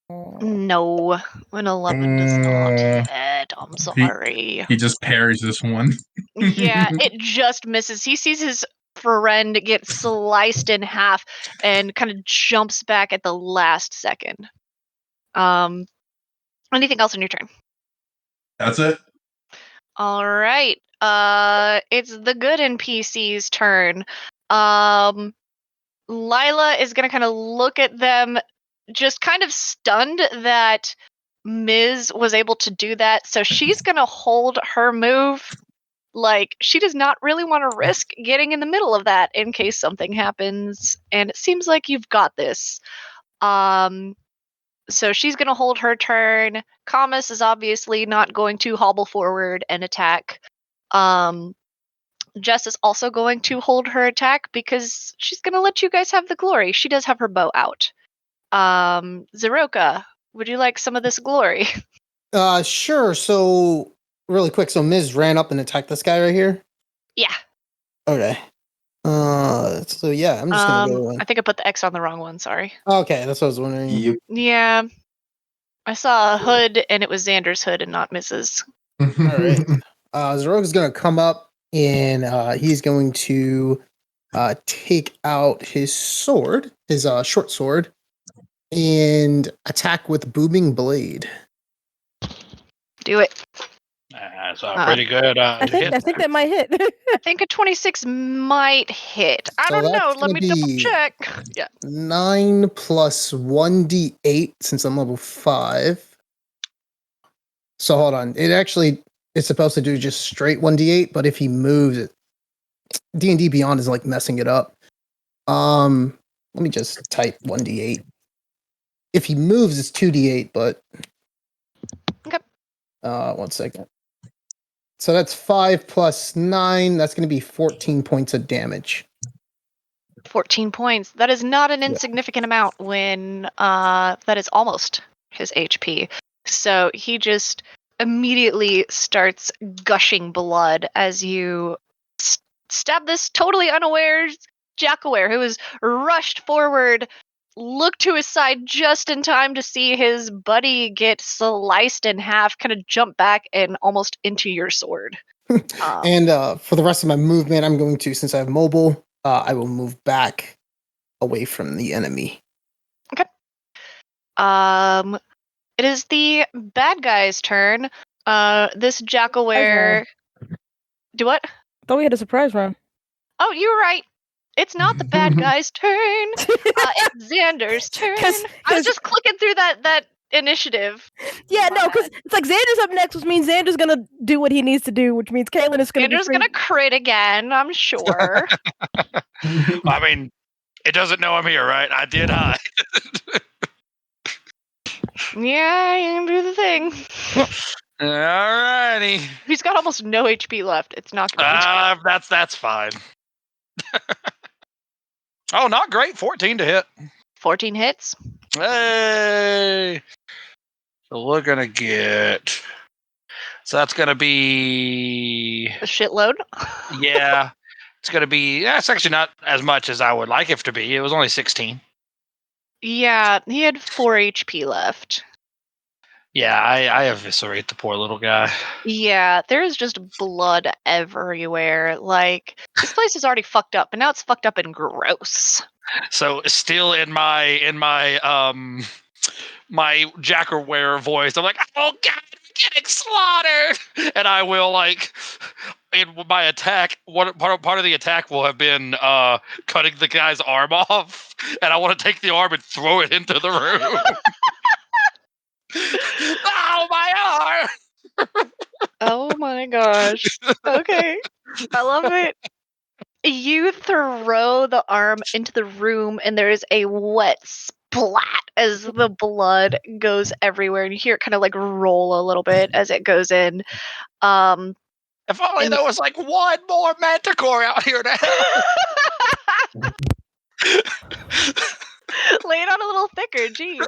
No, an 11 does not hit. I'm sorry. He just parries this one. Yeah, it just misses. He sees his friend get sliced in half and kind of jumps back at the last second. Anything else on your turn? That's it. All right. It's the good NPC's turn. Lila is gonna kind of look at them, just kind of stunned that Ms. was able to do that. So she's gonna hold her move. Like, she does not really want to risk getting in the middle of that in case something happens. And it seems like you've got this. So she's going to hold her turn. Kamas is obviously not going to hobble forward and attack. Jess is also going to hold her attack because she's going to let you guys have the glory. She does have her bow out. Zeroka, would you like some of this glory? Sure. So, really quick. So, Miz ran up and attacked this guy right here? Yeah. Okay. So yeah, I'm just gonna go. I think I put the X on the wrong one. Sorry. Okay, that's what I was wondering. Yep. Yeah. I saw a hood, and it was Xander's hood and not Mrs. All right. Zeroka's gonna come up and he's going to take out his sword, his short sword, and attack with booming blade. Do it. That's pretty good. I think that might hit. I think a 26 might hit. I So don't know. that's Let me gonna double be check. Yeah. 9 plus 1d8 since I'm level 5. So hold on. It's supposed to do just straight 1d8, but if he moves it, D&D Beyond is like messing it up. Let me just type 1d8. If he moves, it's 2d8, but Okay. 1 second. So that's 5 plus 9. That's going to be 14 points of damage. 14 points. That is not an insignificant amount when that is almost his HP. So he just immediately starts gushing blood as you stab this totally unaware Jackaware who has rushed forward, looked to his side just in time to see his buddy get sliced in half, kind of jump back and almost into your sword. And for the rest of my movement, I'm going to, since I have mobile, I will move back away from the enemy. Okay. It is the bad guy's turn. This Jackaware. Do what? I thought we had a surprise round. Oh, you're right. It's not the bad guy's turn. It's Xander's turn. I was just clicking through that initiative. Yeah, no, because it's like Xander's up next, which means Xander's gonna do what he needs to do, which means Kaylin is gonna Xander's gonna crit again, I'm sure. I mean, it doesn't know I'm here, right? I did hide. Yeah, you can do the thing. Alrighty. He's got almost no HP left. It's not gonna be that's fine. Oh, not great. 14 to hit. 14 hits. Hey. So we're gonna get. So that's gonna be A shitload. Yeah. It's gonna be. Yeah, it's actually not as much as I would like it to be. It was only 16. Yeah, he had 4 HP left. Yeah, I eviscerate the poor little guy. Yeah, there's just blood everywhere. Like, this place is already fucked up, and now it's fucked up and gross. So still in my my Jackerware voice, I'm like, oh god, I'm getting slaughtered, and I will like in my attack. Part of the attack will have been cutting the guy's arm off, and I want to take the arm and throw it into the room. Oh my arm! Oh my gosh. Okay. I love it. You throw the arm into the room, and there is a wet splat as the blood goes everywhere, and you hear it kind of like roll a little bit as it goes in. If only there was like one more manticore out here to help. Lay it on a little thicker, jeez.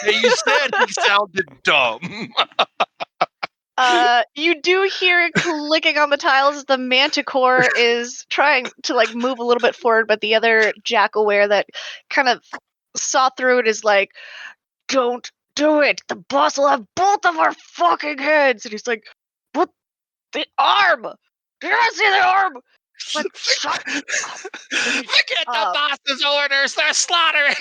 You said he sounded dumb. You do hear it clicking on the tiles. The manticore is trying to like move a little bit forward, but the other jackaware that kind of saw through it is like, "Don't do it. The boss will have both of our fucking heads." And he's like, "What? The arm? Did I see the arm?" Like, shut up. Forget the boss's orders. They're slaughtering.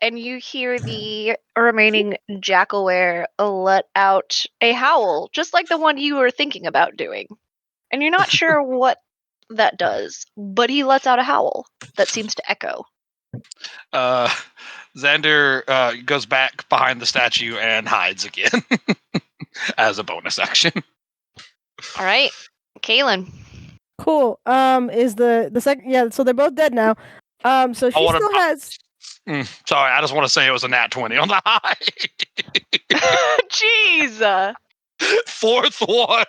And you hear the remaining jackaware let out a howl, just like the one you were thinking about doing. And you're not sure what that does, but he lets out a howl that seems to echo. Xander goes back behind the statue and hides again as a bonus action. All right, Kaylin. Cool. Is the second? Yeah. So they're both dead now. So she still has. Sorry, I just want to say it was a nat 20 on the high. Jeez. Fourth one.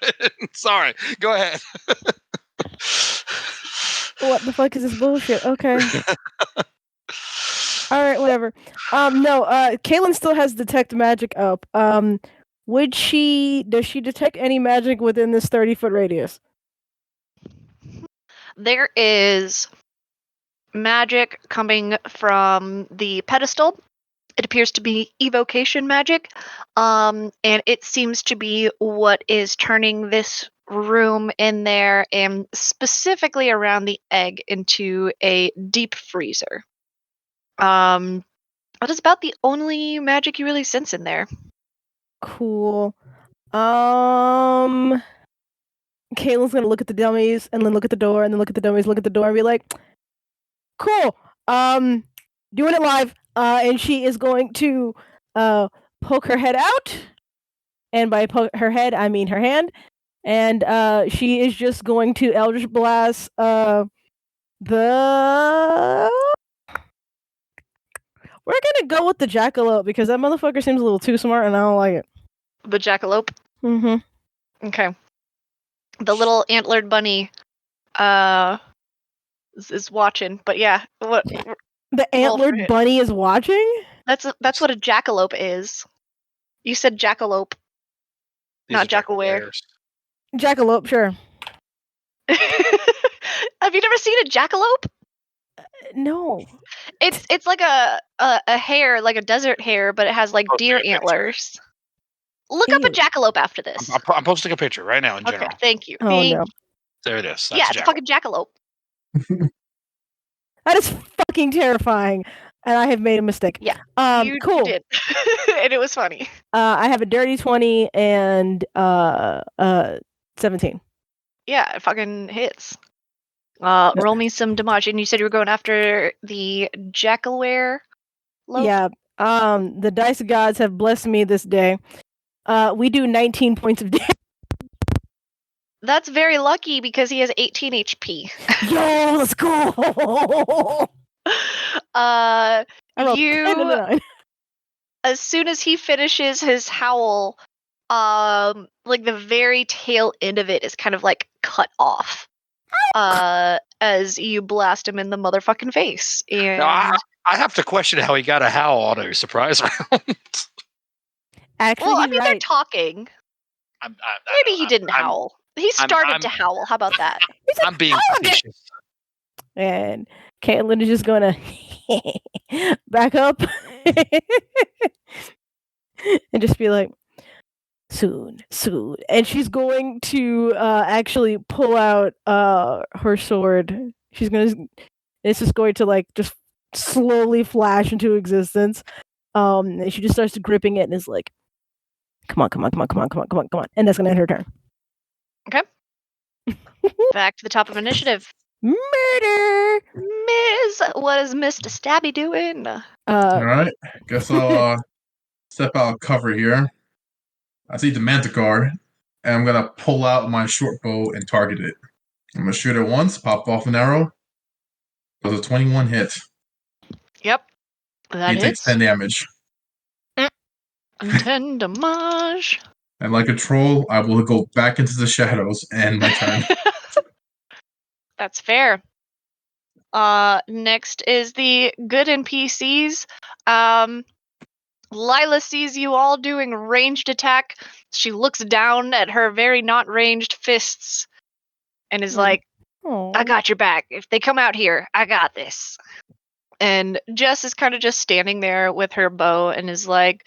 Sorry, go ahead. What the fuck is this bullshit? Okay. All right, whatever. No. Kaylin still has detect magic up. Does she detect any magic within this 30-foot radius? There is magic coming from the pedestal. It appears to be evocation magic, and it seems to be what is turning this room in there, and specifically around the egg, into a deep freezer. That is about the only magic you really sense in there. Cool. Kaylin's gonna look at the dummies and then look at the door and then look at the dummies, look at the door and be like, cool. Doing it live. And she is going to poke her head out. And by poke her head, I mean her hand. And she is just going to Eldritch Blast the... We're gonna go with the jackalope because that motherfucker seems a little too smart and I don't like it. The jackalope? Mm-hmm. Okay. The little antlered bunny is watching, but yeah. What? The antlered bunny is watching? That's what a jackalope is. You said jackalope, not jackaware. Jackalope, sure. Have you never seen a jackalope? No. It's like a hare, like a desert hare, but it has like deer antlers. Look up a jackalope after this. I'm posting a picture right now in general. Okay, thank you. Oh no. There it is. That's yeah, it's a fucking jackalope. That is fucking terrifying. And I have made a mistake. Yeah. Cool. You did. And it was funny. I have a dirty 20 and 17. Yeah, it fucking hits. Roll me some damage. And you said you were going after the jackalware lope? Yeah. The dice gods have blessed me this day. We do 19 points of damage. That's very lucky because he has 18 HP. Yo, let's go. As soon as he finishes his howl, like the very tail end of it is kind of like cut off. As you blast him in the motherfucking face. And now, I have to question how he got a howl auto surprise round. Actually, well, I mean, they're talking. Maybe he didn't howl. He started to howl. How about that? I'm being vicious. And Caitlin is just going to back up and just be like, soon. And she's going to actually pull out her sword. It's just going to like just slowly flash into existence. And she just starts gripping it and is like, come on. And that's going to end her turn. Okay. Back to the top of initiative. Murder! What is Mr. Stabby doing? Alright. Guess I'll step out of cover here. I see the manticore, and I'm gonna pull out my short bow and target it. I'm gonna shoot it once, pop off an arrow. Does a 21 hit. Yep. That he takes 10 damage. 10 damage. And like a troll, I will go back into the shadows and my turn. That's fair. Next is the good NPCs. Lila sees you all doing ranged attack. She looks down at her very not ranged fists and is like, I got your back. If they come out here, I got this. And Jess is kind of just standing there with her bow and is like,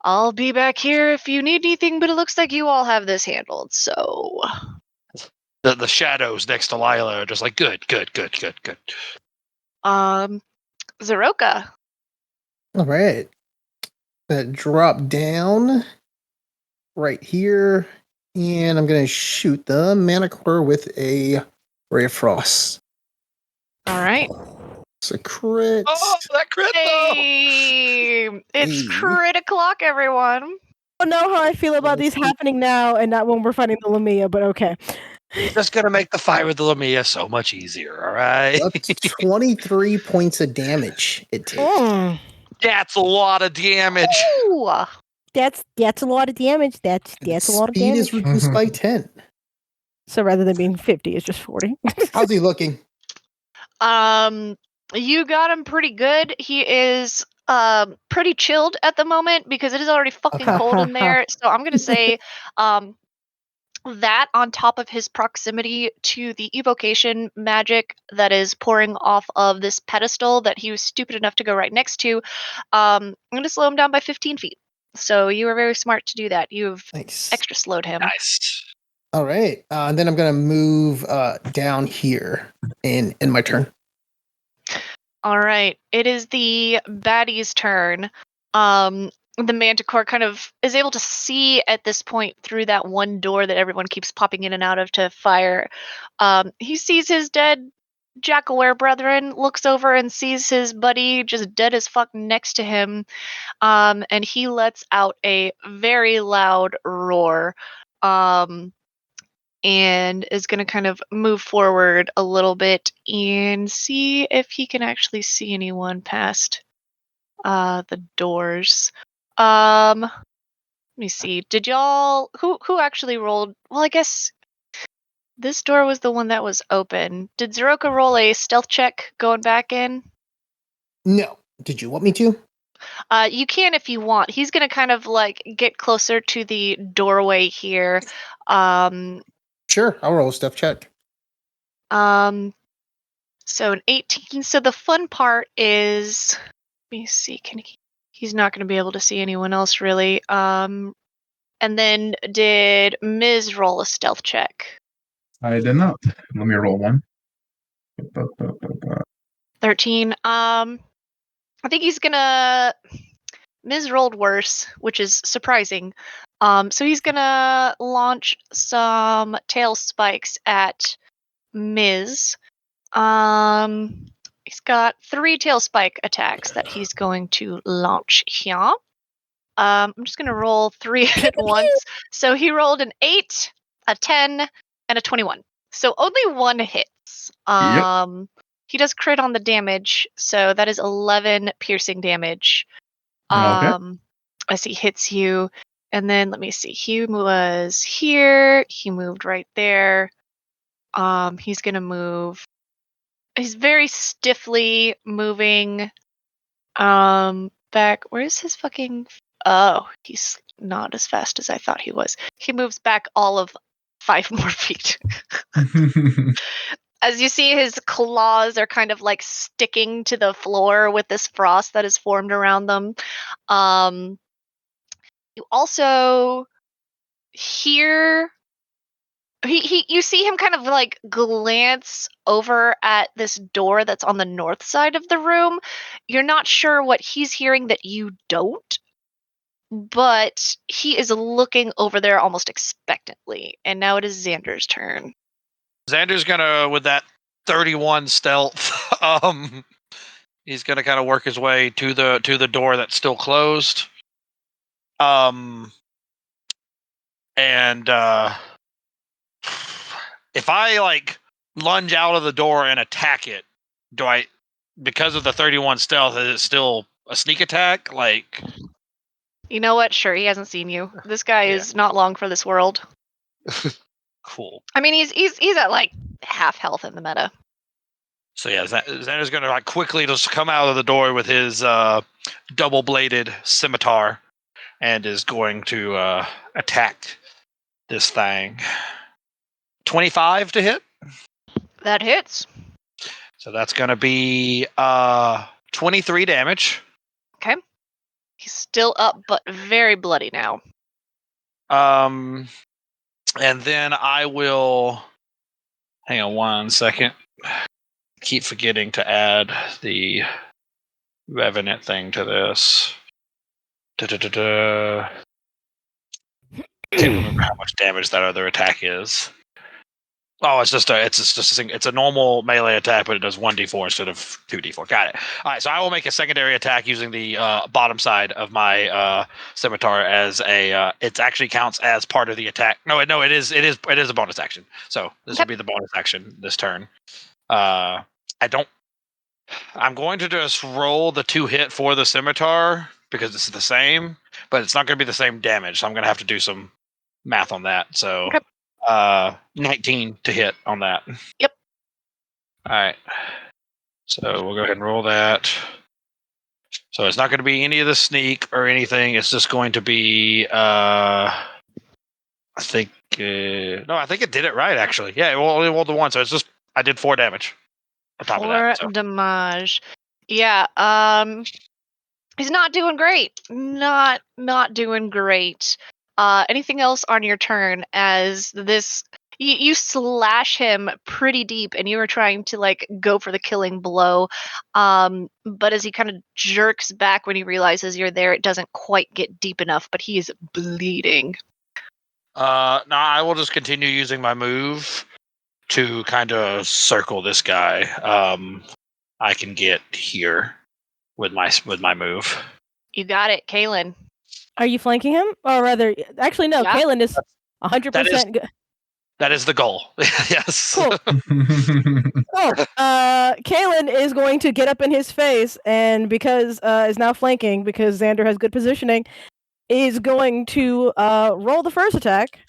I'll be back here if you need anything, but it looks like you all have this handled, so... The shadows next to Lila are just like, good. Zeroka. All right. Drop down right here, and I'm gonna shoot the Manticore with a Ray of Frost. All right. It's a crit. Oh, that crit though! Hey! It's Hey. crit o'clock, everyone. I don't know how I feel about these happening now and not when we're fighting the Lamia, but okay. Just gonna make the fight with the Lamia so much easier, alright? That's 23 points of damage it takes. That's a lot of damage. Ooh. That's a lot of damage. That's a lot of Speed damage. is reduced by 10. So rather than being 50, it's just 40. How's he looking? You got him pretty good. He is pretty chilled at the moment because it is already fucking cold in there. So I'm gonna say that on top of his proximity to the evocation magic that is pouring off of this pedestal that he was stupid enough to go right next to, I'm gonna slow him down by 15 feet. So you were very smart to do that. You've Nice. extra slowed him. Nice. All right. And then I'm going to move down here in my turn. All right. It is the baddie's turn. The Manticore kind of is able to see at this point through that one door that everyone keeps popping in and out of to fire. He sees his dead Jackaware brethren, looks over and sees his buddy just dead as fuck next to him, and he lets out a very loud roar. And is going to kind of move forward a little bit and see if he can actually see anyone past the doors. Let me see. Did y'all who actually rolled? Well, I guess this door was the one that was open. Did Zeroka roll a stealth check going back in? No. Did you want me to? You can if you want. He's gonna kind of like get closer to the doorway here. Sure, I'll roll a stealth check. So an 18. So the fun part is, let me see. He's not going to be able to see anyone else really. And then did Ms. roll a stealth check? I did not. Let me roll one. 13. I think he's gonna. Ms. rolled worse, which is surprising. So he's gonna launch some tail spikes at Ms. He's got 3 tail spike attacks that he's going to launch here. I'm just gonna roll 3 at once. So he rolled an 8, a 10, and a 21. So only 1 hits. Yep. He does crit on the damage, so that is 11 piercing damage. Okay. As he hits you. And then let me see. He was here. He moved right there. He's gonna move. He's very stiffly moving back. Where is his fucking... Oh, he's not as fast as I thought he was. He moves back all of 5 more feet. As you see, his claws are kind of like sticking to the floor with this frost that is formed around them. You also hear... you see him kind of like glance over at this door that's on the north side of the room. You're not sure what he's hearing that you don't, but he is looking over there almost expectantly. And now it is Xander's turn. Xander's gonna, with that 31 stealth, he's gonna kind of work his way to the door that's still closed. And if I like lunge out of the door and attack it, do I, because of the 31 stealth, is it still a sneak attack? Like, You know what? Sure, he hasn't seen you. This guy Yeah. is not long for this world. cool. I mean, he's at like half health in the meta. So yeah, Xander's going to like quickly just come out of the door with his double-bladed scimitar and is going to attack this thing. 25 to hit. That hits. So that's going to be 23 damage. Okay. He's still up, but very bloody now. And then I will. Hang on 1 second. Keep forgetting to add the Revenant thing to this. Da-da-da-da. Can't remember how much damage that other attack is. Oh, it's a normal melee attack, but it does 1d4 instead of 2d4. Got it. All right, so I will make a secondary attack using the bottom side of my scimitar as a. It actually counts as part of the attack. No, it is a bonus action. So this will be the bonus action this turn. I'm going to just roll the 2 hit for the scimitar because it's the same, but it's not going to be the same damage. So I'm going to have to do some math on that. So, 19 to hit on that. Yep. All right. So we'll go ahead and roll that. So it's not going to be any of the sneak or anything. It's just going to be, I think it did it right actually. Yeah, it only rolled the 1, so it's just I did 4 damage on top of that. So. Damage. Yeah. He's not doing great. Not doing great. Anything else on your turn as this you slash him pretty deep and you were trying to like go for the killing blow. But as he kind of jerks back when he realizes you're there, it doesn't quite get deep enough, but he is bleeding. No, I will just continue using my move to kind of circle this guy. I can get here with my move. You got it, Kaylin. Are you flanking him? Or rather, actually, no. Yeah. Kaylin is 100% good. That is the goal. Yes. Cool. Cool. Kaylin is going to get up in his face, and because is now flanking because Xander has good positioning, is going to roll the first attack.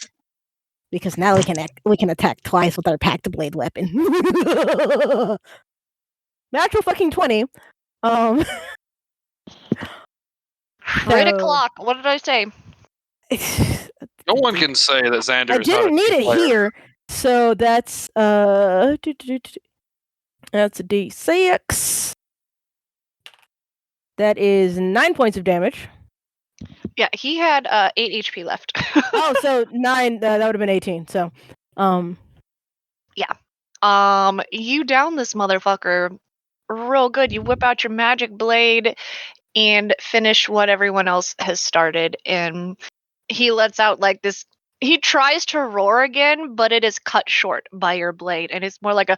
Because now we can attack twice with our packed blade weapon. Natural fucking 20. Right o'clock. What did I say? No one can say that Xander I is not a didn't need team it player. here, so that's a D6. That is 9 points of damage. Yeah, he had 8 HP left. Oh, so 9. That would have been 18. So, you down this motherfucker real good. You whip out your magic blade and finish what everyone else has started, and he lets out like this. He tries to roar again, but it is cut short by your blade, and it's more like a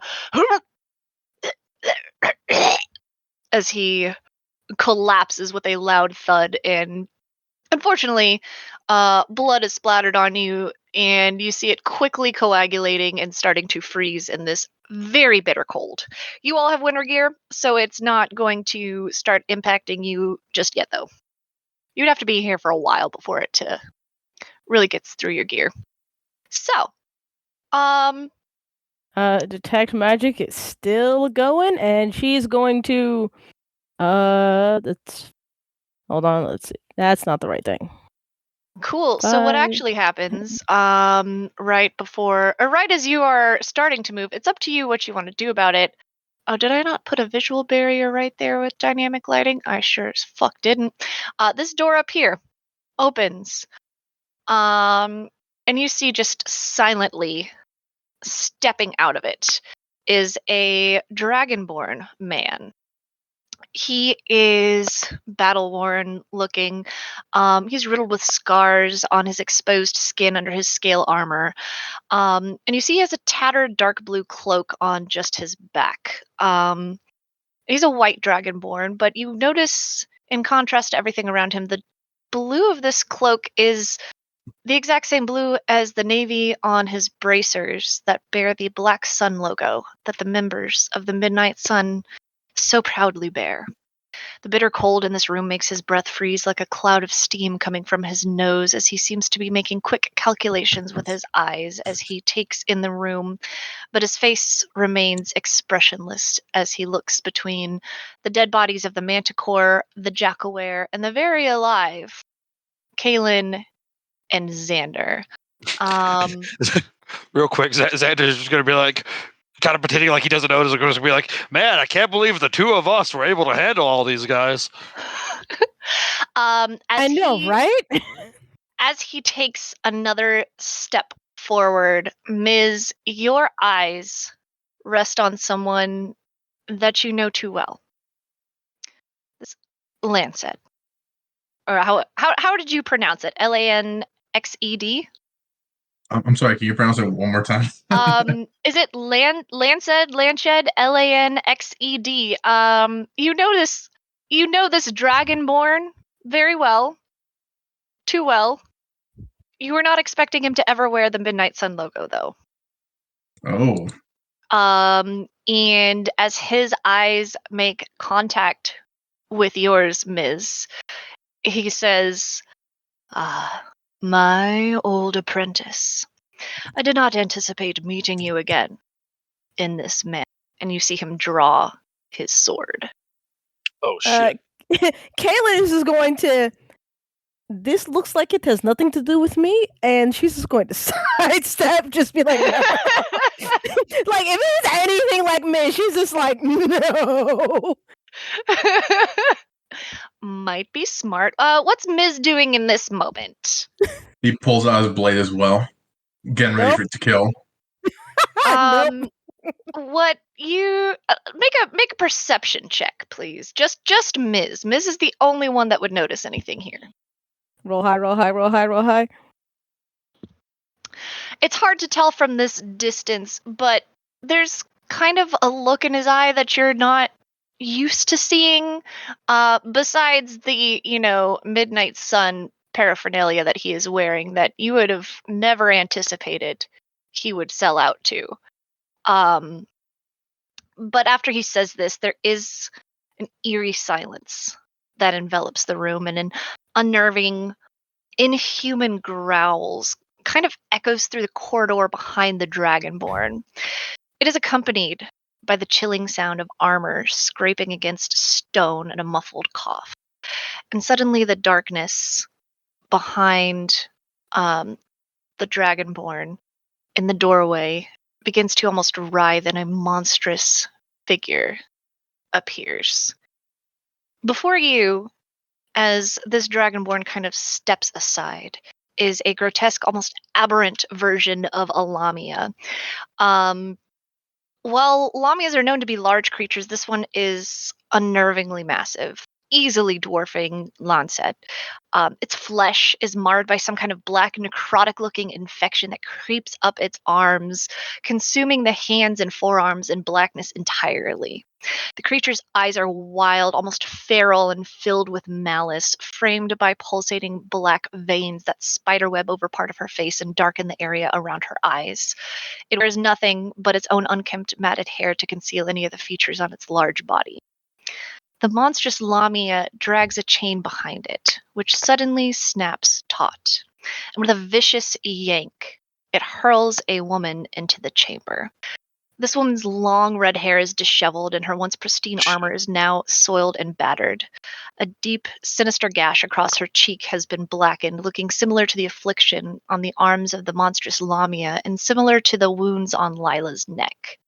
as he collapses with a loud thud, and unfortunately, blood is splattered on you, and you see it quickly coagulating and starting to freeze in this very bitter cold. You all have winter gear, so it's not going to start impacting you just yet, though. You'd have to be here for a while before it to really gets through your gear. So, detect magic is still going, and she's going to that's hold on, let's see. That's not the right thing. Cool. So what actually happens right as you are starting to move, it's up to you what you want to do about it. Oh, did I not put a visual barrier right there with dynamic lighting? I sure as fuck didn't. This door up here opens. And you see just silently stepping out of it is a dragonborn man. He is battle-worn looking. He's riddled with scars on his exposed skin under his scale armor. And you see he has a tattered dark blue cloak on just his back. He's a white dragonborn, but you notice, in contrast to everything around him, the blue of this cloak is the exact same blue as the navy on his bracers that bear the Black Sun logo that the members of the Midnight Sun so proudly bear. The bitter cold in this room makes his breath freeze like a cloud of steam coming from his nose as he seems to be making quick calculations with his eyes as he takes in the room, but his face remains expressionless as he looks between the dead bodies of the manticore, the jackaware, and the very alive Kaylin and Xander. Real quick, Xander's just going to be like, kind of pretending like he doesn't notice. Going to be like, man, I can't believe the two of us were able to handle all these guys. I know, right? As he takes another step forward, Ms., your eyes rest on someone that you know too well. This Lancet. Or how did you pronounce it? Lanxed? I'm sorry, can you pronounce it one more time? Is it Lanced? Lanxed? You know this Dragonborn very well. Too well. You were not expecting him to ever wear the Midnight Sun logo, though. Oh. And as his eyes make contact with yours, Ms., he says, my old apprentice. I did not anticipate meeting you again in this manner. And you see him draw his sword. Oh, shit. Kaylin is just going to. This looks like it has nothing to do with me, and she's just going to sidestep, just be like, no. Like, if it's anything like me, she's just like, no. Might be smart. What's Ms. doing in this moment? He pulls out his blade as well, getting ready for it to kill. Nope. What you make a perception check, please. Just Ms. Ms. is the only one that would notice anything here. Roll high, roll high, roll high, roll high. It's hard to tell from this distance, but there's kind of a look in his eye that you're not used to seeing. Besides the, Midnight Sun paraphernalia that he is wearing that you would have never anticipated he would sell out to. But after he says this, there is an eerie silence that envelops the room, and an unnerving, inhuman growls kind of echoes through the corridor behind the Dragonborn. It is accompanied by the chilling sound of armor scraping against stone and a muffled cough. And suddenly the darkness behind the Dragonborn in the doorway begins to almost writhe, and a monstrous figure appears. Before you, as this Dragonborn kind of steps aside, is a grotesque, almost aberrant version of a Lamia. While Lamias are known to be large creatures, this one is unnervingly massive, easily dwarfing Lancet. Its flesh is marred by some kind of black, necrotic-looking infection that creeps up its arms, consuming the hands and forearms in blackness entirely. The creature's eyes are wild, almost feral, and filled with malice, framed by pulsating black veins that spiderweb over part of her face and darken the area around her eyes. It wears nothing but its own unkempt, matted hair to conceal any of the features on its large body. The monstrous Lamia drags a chain behind it, which suddenly snaps taut. And with a vicious yank, it hurls a woman into the chamber. This woman's long red hair is disheveled, and her once pristine armor is now soiled and battered. A deep, sinister gash across her cheek has been blackened, looking similar to the affliction on the arms of the monstrous Lamia and similar to the wounds on Lila's neck.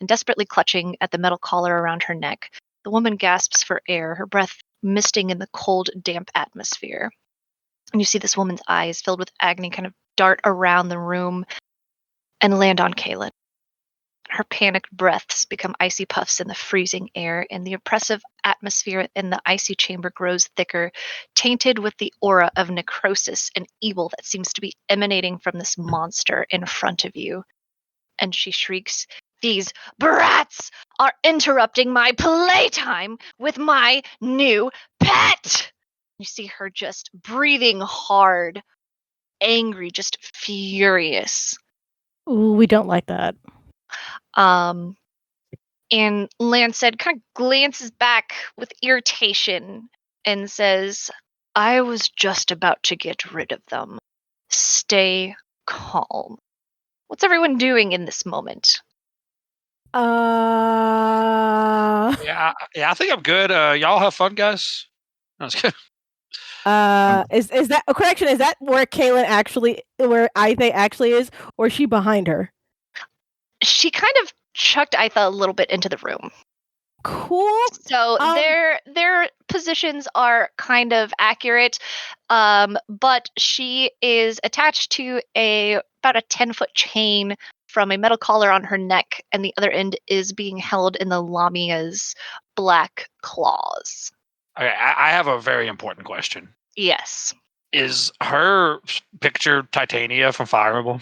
And desperately clutching at the metal collar around her neck, the woman gasps for air, her breath misting in the cold, damp atmosphere. And you see this woman's eyes, filled with agony, kind of dart around the room and land on Kaylin. Her panicked breaths become icy puffs in the freezing air, and the oppressive atmosphere in the icy chamber grows thicker, tainted with the aura of necrosis and evil that seems to be emanating from this monster in front of you. And she shrieks, "These brats are interrupting my playtime with my new pet!" You see her just breathing hard, angry, just furious. Ooh, we don't like that. And Lancet kind of glances back with irritation and says, I was just about to get rid of them. Stay calm. What's everyone doing in this moment? Yeah, I think I'm good. Y'all have fun, guys. That's good. Is that a correction? Is that where Kaylin where Aithe actually is, or is she behind her? She kind of chucked Aithe a little bit into the room. Cool. So their positions are kind of accurate, but she is attached to about a 10-foot chain from a metal collar on her neck, and the other end is being held in the Lamia's black claws. Okay, I have a very important question. Yes. Is her picture Titania from Fire Emblem?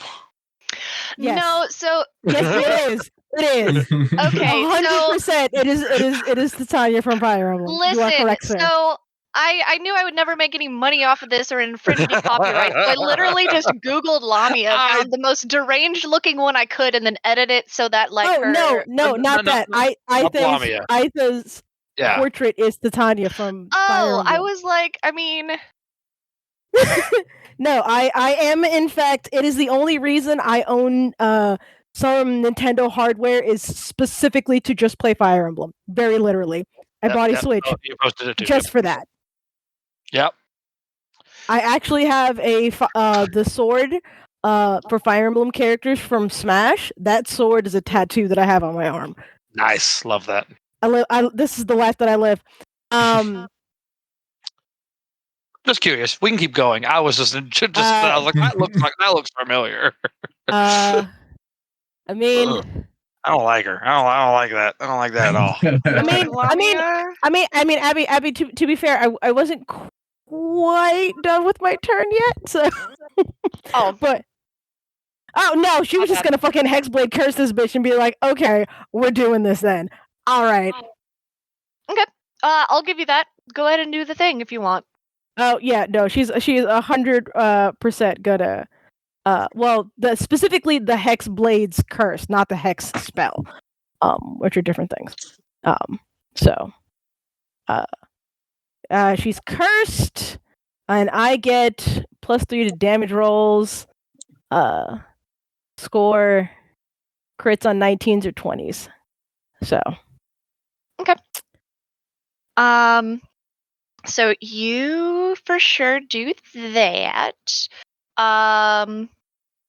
Yes. No, so yes, it is. It is. Okay, 100%. It is Titania from Fire Emblem. You are listen, correct, sir. so I knew I would never make any money off of this or infringe any copyright, so I literally just Googled Lamia, found the most deranged looking one I could, and then edited it so that no, not that. Lamia. Aithe's Yeah. portrait is Titania from Fire Oh, Emblem. I was like, I mean, no, I am in fact. It is the only reason I own some Nintendo hardware is specifically to just play Fire Emblem. Very literally, I bought a Switch Oh, you posted it too. just for that. Yep. I actually have the sword for Fire Emblem characters from Smash. That sword is a tattoo that I have on my arm. Nice, love that. This is the life that I live. Just curious. We can keep going. I was just I was like that looks familiar. I mean, Ugh. I don't like her. I don't like that. I don't like that at all. I mean, Abby. To be fair, I wasn't quite done with my turn yet. So, but oh no, she was just gonna fucking Hexblade curse this bitch and be like, okay, we're doing this then. All right. Okay. I'll give you that. Go ahead and do the thing if you want. Oh yeah, no, she's 100% gonna. Well, specifically the Hex Blade's curse, not the Hex spell, which are different things. So, she's cursed, and I get +3 to damage rolls. Score crits on 19s or 20s. So. Okay. So you for sure do that.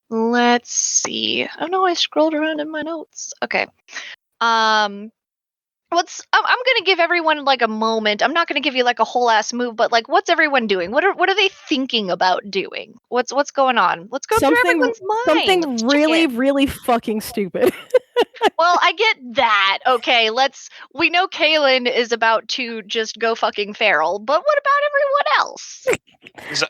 Let's see. Oh no, I scrolled around in my notes. Okay. I'm gonna give everyone like a moment. I'm not gonna give you like a whole ass move, but like, what's everyone doing? What are they thinking about doing? What's going on? Let's go through everyone's mind. Something really fucking stupid. Well, I get that. Okay, we know Kaylin is about to just go fucking feral, but what about everyone else?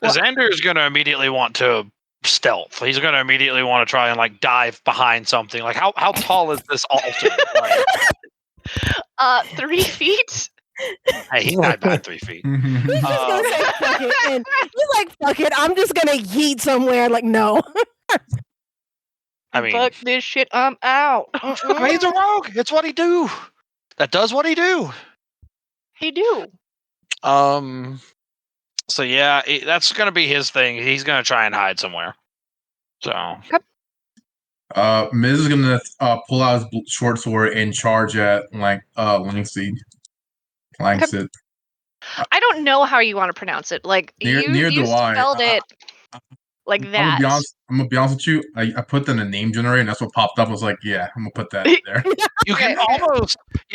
Xander is gonna immediately want to stealth. He's gonna immediately want to try and like dive behind something. Like how tall is this altar? Like, 3 feet. Hey, he's not bad 3 feet. He's just gonna say fuck it, and he's like, fuck it, I'm just gonna yeet somewhere. Like, no. I mean, fuck this shit, I'm out. I mean, he's a rogue. It's what he do. That does what he do. He do. So yeah, that's gonna be his thing. He's gonna try and hide somewhere. So. Miz is gonna pull out his short sword and charge at Langsseed. Langsseed. I don't know how you want to pronounce it. Like you spelled it like that. I'm gonna be honest with you. I put that in a name generator, and that's what popped up. I was like, yeah, I'm gonna put that there. You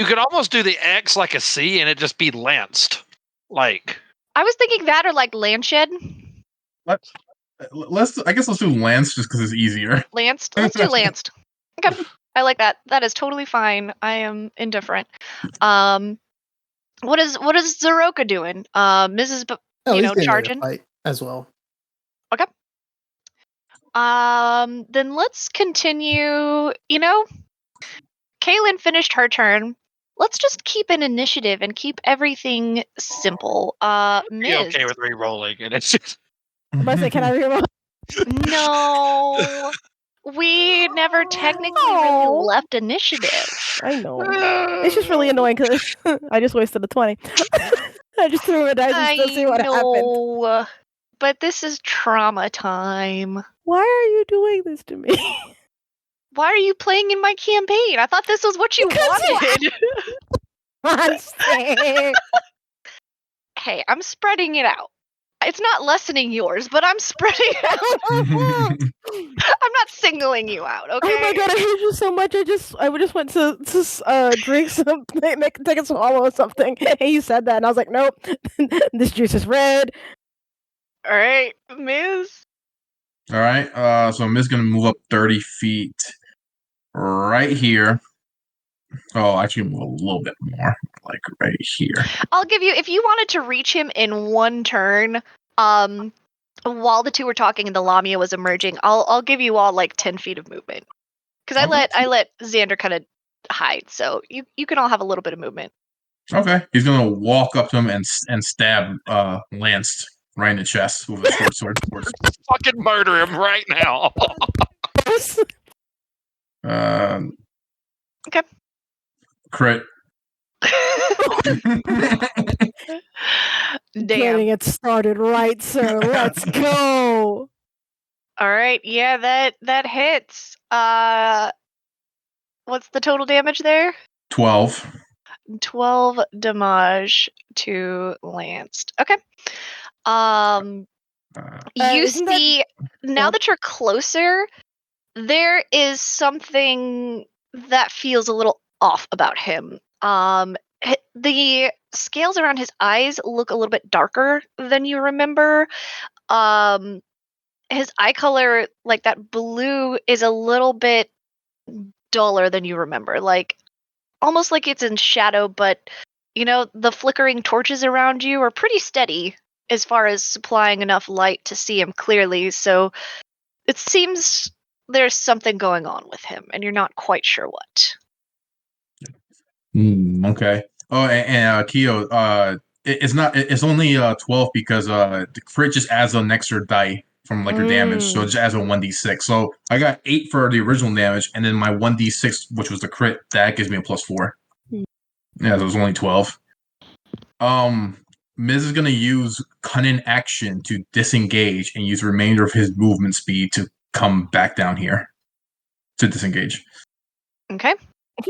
could almost do the X like a C, and it just be lanced. Like I was thinking that, or like Landshed. I guess let's do Lance just because it's easier. Lanced. Let's do Lanced. Okay, I like that. That is totally fine. I am indifferent. What is Zeroka doing? Mrs. charging fight as well. Okay. Then let's continue. Kaylin finished her turn. Let's just keep an initiative and keep everything simple. Miz. Okay with re-rolling, and it's just. I say, can I re-roll? No. We never technically really Oh. left initiative. I know. It's just really annoying because I just wasted a 20. I just threw a dice and still see what happened. know, but this is trauma time. Why are you doing this to me? Why are you playing in my campaign? I thought this was what you Because you wanted. Monster. Hey, I'm spreading it out. It's not lessening yours, but I'm spreading it out. I'm not singling you out, okay? Oh my god, I hate you so much. I just went to drink something, take a swallow or something, and you said that, and I was like, nope, this juice is red. All right, Ms. All right. So Miz gonna move up 30 feet right here. Oh, actually, move a little bit more, like right here. I'll give you, if you wanted to reach him in one turn, while the two were talking and the Lamia was emerging, I'll give you all like 10 feet of movement. Because I let Xander kind of hide, so you can all have a little bit of movement. Okay. He's gonna walk up to him and stab Lance right in the chest with a short sword. Fucking murder him right now. Okay. Crit. Damn. Getting it started right, sir. Let's go. All right, yeah, that hits. What's the total damage there? 12. 12 damage to Lanced. Okay. You isn't that- see, now that you're closer, there is something that feels a little off about him. The scales around his eyes look a little bit darker than you remember. His eye color, like that blue, is a little bit duller than you remember. Like almost like it's in shadow, but the flickering torches around you are pretty steady as far as supplying enough light to see him clearly. So it seems there's something going on with him, and you're not quite sure what. Okay. Oh, and Keo, it's not. It's only 12 because the crit just adds an extra die from like your damage, so it just adds a 1d6. So I got 8 for the original damage, and then my 1d6, which was the crit, that gives me a +4. Yeah, so it was only 12. Miz is gonna use cunning action to disengage and use the remainder of his movement speed to come back down here to disengage. Okay.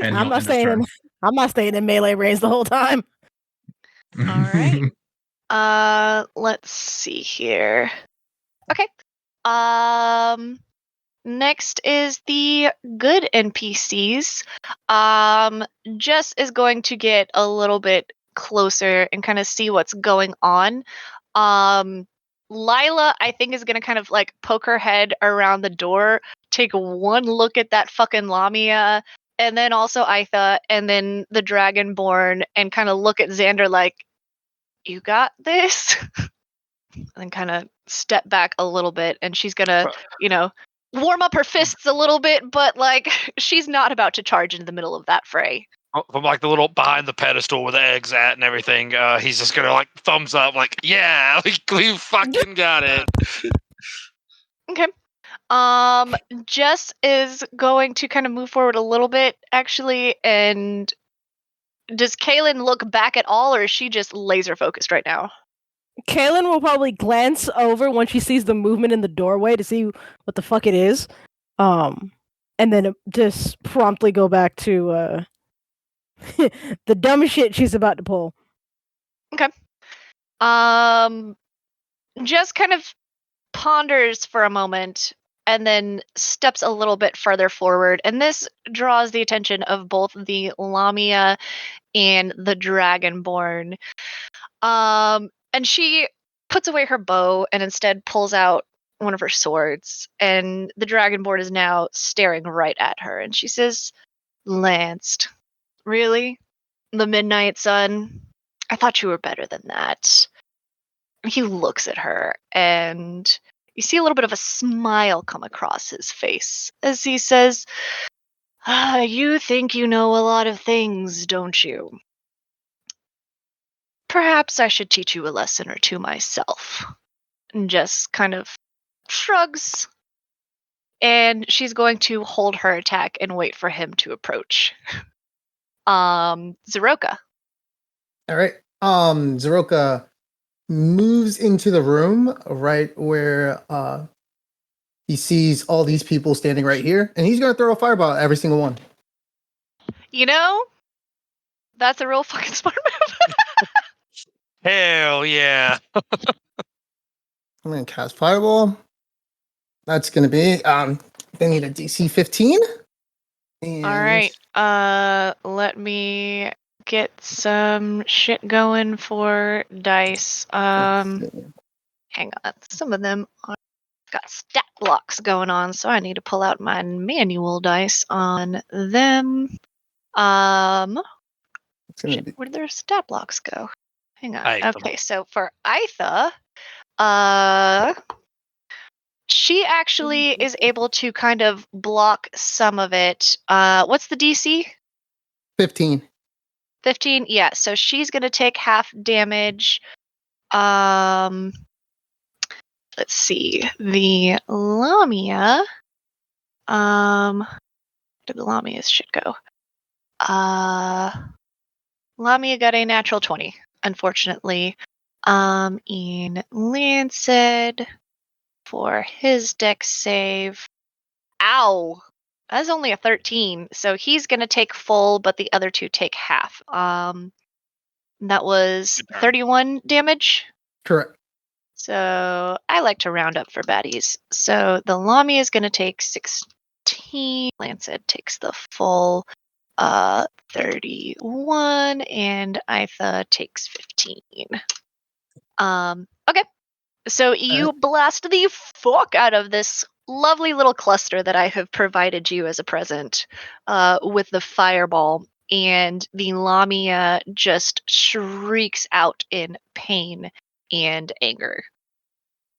And I'm not staying in melee range the whole time. All right. Let's see here. Okay. Next is the good NPCs. Jess is going to get a little bit closer and kind of see what's going on. Lila, I think, is going to kind of like poke her head around the door, take one look at that fucking Lamia, and then also Aitha, and then the Dragonborn, and kind of look at Xander like, you got this? And kind of step back a little bit, and she's gonna, warm up her fists a little bit, but like she's not about to charge into the middle of that fray. From like the little behind the pedestal where the egg's at and everything, he's just gonna like thumbs up, like, yeah, we fucking got it. Okay. Jess is going to kind of move forward a little bit, actually, and does Kaylin look back at all, or is she just laser focused right now? Kaylin will probably glance over when she sees the movement in the doorway to see what the fuck it is. And then just promptly go back to the dumb shit she's about to pull. Okay. Just kind of ponders for a moment and then steps a little bit further forward, and this draws the attention of both the Lamia and the Dragonborn. And she puts away her bow and instead pulls out one of her swords, and the Dragonborn is now staring right at her, and she says, "Lanced, really? The Midnight Sun? I thought you were better than that." He looks at her, and you see a little bit of a smile come across his face as he says, "You think you know a lot of things, don't you? Perhaps I should teach you a lesson or two myself." And just kind of shrugs and she's going to hold her attack and wait for him to approach. Zeroka. All right. Zeroka moves into the room right where he sees all these people standing right here, and he's gonna throw a fireball at every single one. You know, that's a real fucking smart move. Hell yeah. I'm gonna cast fireball. That's gonna be they need a DC 15. And All right. Let me get some shit going for dice. Hang on. Some of them are got stat blocks going on, so I need to pull out my manual dice on them. Shit, where did their stat blocks go? Hang on. Aetha. Okay, so for Aetha, she actually is able to kind of block some of it. What's the DC? 15. 15? Yeah, so she's going to take half damage. Let's see. The Lamia. Where did the Lamia's shit go? Lamia got a natural 20, unfortunately. And Lancet for his dex save. Ow! That's only a 13, so he's gonna take full, but the other two take half. That was 31 damage. Correct. So I like to round up for baddies. So the Lamia is gonna take 16. Lancet takes the full 31, and Aetha takes 15. Okay. So you blast the fuck out of this lovely little cluster that I have provided you as a present with the fireball, and the Lamia just shrieks out in pain and anger.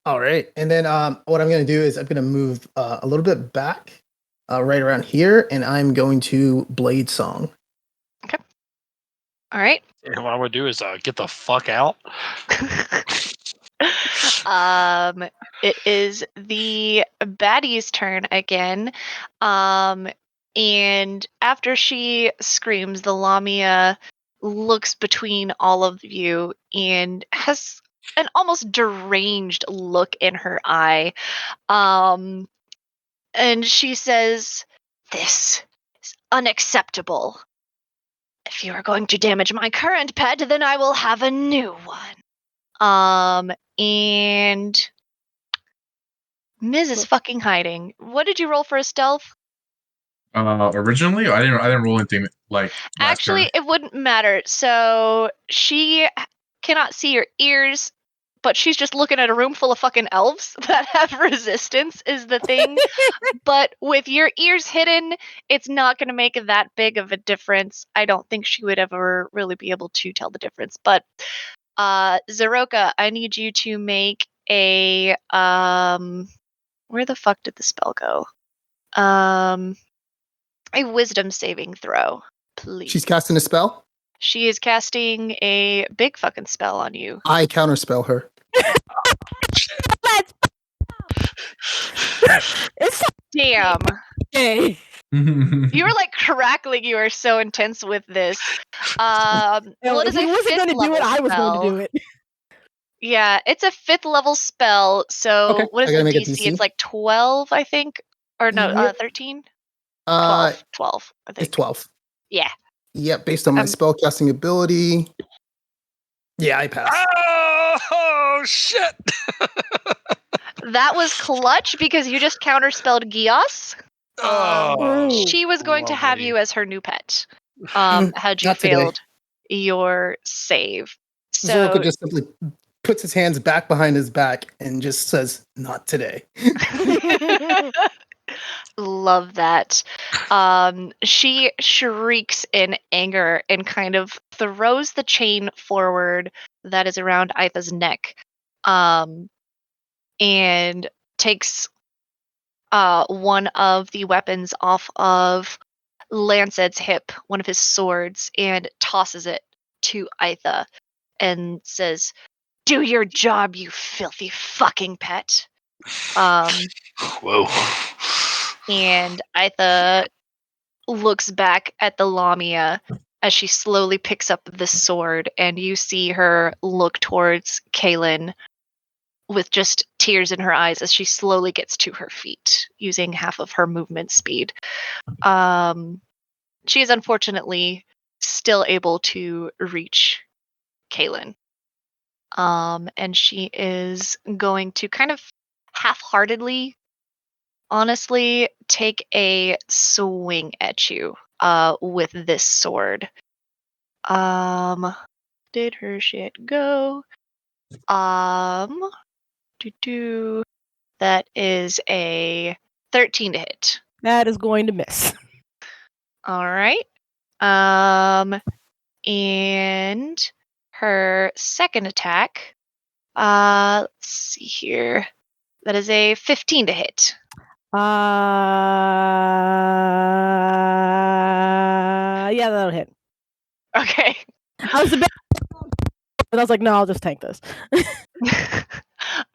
All right. And then what I'm going to do is I'm going to move a little bit back right around here, and I'm going to Blade Song. Okay. All right. And what I would do is get the fuck out. It is the baddie's turn again. And after she screams, the Lamia looks between all of you and has an almost deranged look in her eye. And she says, "This is unacceptable. If you are going to damage my current pet, then I will have a new one." And Miz is fucking hiding. What did you roll for a stealth? Originally, I didn't roll anything like last Actually, turn. it wouldn't matter. So she cannot see your ears, but she's just looking at a room full of fucking elves that have resistance is the thing. But with your ears hidden, it's not going to make that big of a difference. I don't think she would ever really be able to tell the difference. But Zeroka, I need you to make a where the fuck did the spell go? A wisdom saving throw, please. She's casting a spell? She is casting a big fucking spell on you. I counterspell her. Damn. Okay. You were like crackling. You are so intense with this. Well, it is he a wasn't going to do it. I was going to do it. Yeah, it's a 5th level spell. So Okay, what is I the gotta make a DC? DC. It's like 12, I think. Or no, Yep. 13? 12. 12, I think. It's 12. Yeah. Yep, based on my spellcasting ability. Yeah, I pass. Oh shit! That was clutch because you just counterspelled Gios. She was going to have you as her new pet. Had you Not today. failed your save. So Zeroka just simply puts his hands back behind his back and just says, "Not today." love that. She shrieks in anger and kind of throws the chain forward that is around Aetha's neck. And takes one of the weapons off of Lancet's hip, one of his swords, and tosses it to Aetha and says, "Do your job, you filthy fucking pet." Whoa. And Aitha looks back at the Lamia as she slowly picks up the sword, and you see her look towards Kaylin with just tears in her eyes as she slowly gets to her feet, using half of her movement speed. She is unfortunately still able to reach Kaylin. And she is going to kind of half-heartedly, honestly, take a swing at you with this sword. Did her shit go? That is a 13 to hit. That is going to miss. All right. And her second attack. Let's see here. That is a 15 to hit. Yeah, that'll hit. Okay. I was a bit, but I was like, no, I'll just tank this.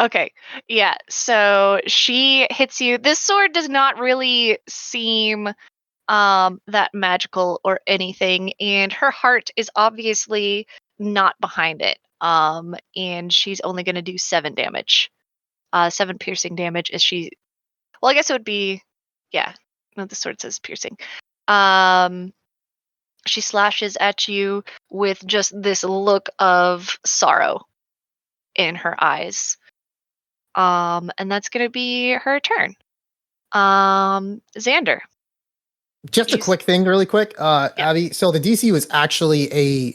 Okay. Yeah. So she hits you. This sword does not really seem that magical or anything, and her heart is obviously not behind it. And she's only going to do 7 damage. 7 piercing damage as she. Well, I guess it would be. Yeah. No, the sword says piercing. She slashes at you with just this look of sorrow in her eyes. And that's gonna be her turn. Xander. Just a quick thing, really quick, Abby. So the DC was actually a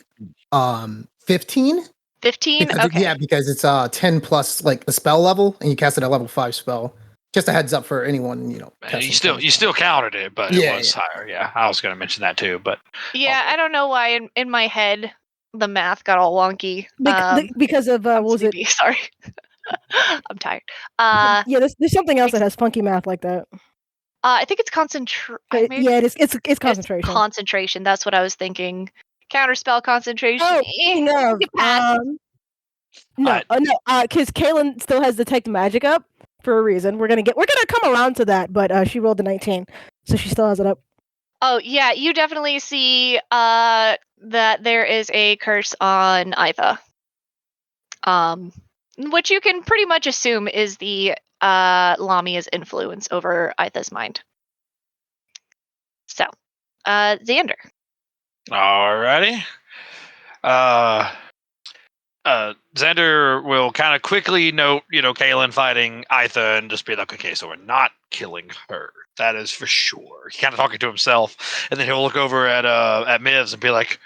15. 15? Because Okay. Yeah, because it's 10 plus like the spell level, and you cast it at level 5 spell. Just a heads up for anyone, You casting still spells. counted it, but Yeah, it was higher. Yeah, I was going to mention that too, but Yeah, I don't know why in my head the math got all wonky. Because of what was it? Sleepy, sorry. I'm tired. Yeah, there's something else that has funky math like that. I think it's concentration. Yeah, it's concentration. Concentration. That's what I was thinking. Counterspell concentration. Oh, speaking of, no, because Kaylin still has detect magic up for a reason. We're gonna come around to that, but she rolled a 19, so she still has it up. Oh yeah, you definitely see that there is a curse on Aitha. Which you can pretty much assume is the Lamia's influence over Aitha's mind. So, Xander. Alrighty. Xander will kind of quickly note, Kaylin fighting Aitha and just be like, okay, so we're not killing her. That is for sure. He's kind of talking to himself, and then he'll look over at Mivs and be like,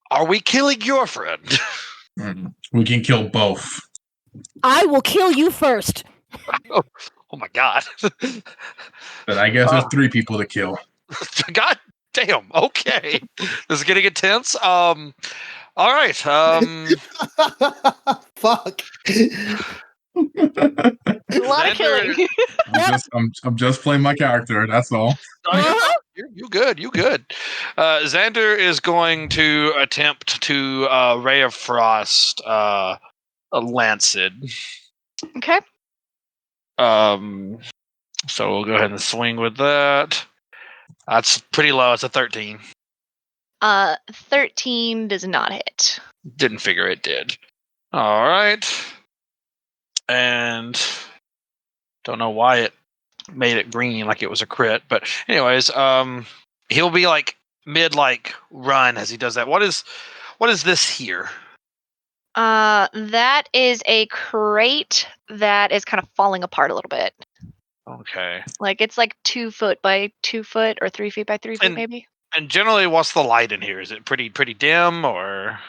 are we killing your friend? We can kill both. I will kill you first. Oh my god. But I guess there's 3 people to kill. God damn. Okay. This is getting intense. All right. Fuck. A lot of killing. I'm just playing my character. That's all. You good. You good. Xander is going to attempt to Ray of Frost Lancid. Okay. So we'll go ahead and swing with that. That's pretty low. It's a 13. 13 does not hit. Didn't figure it did. All right. And don't know why it made it green like it was a crit, but anyways, he'll be like mid run as he does that. What is this here? That is a crate that is kind of falling apart a little bit. Okay. Like it's like 2 foot by 2 foot or 3 feet by 3 feet, maybe. And generally, what's the light in here? Is it pretty dim or?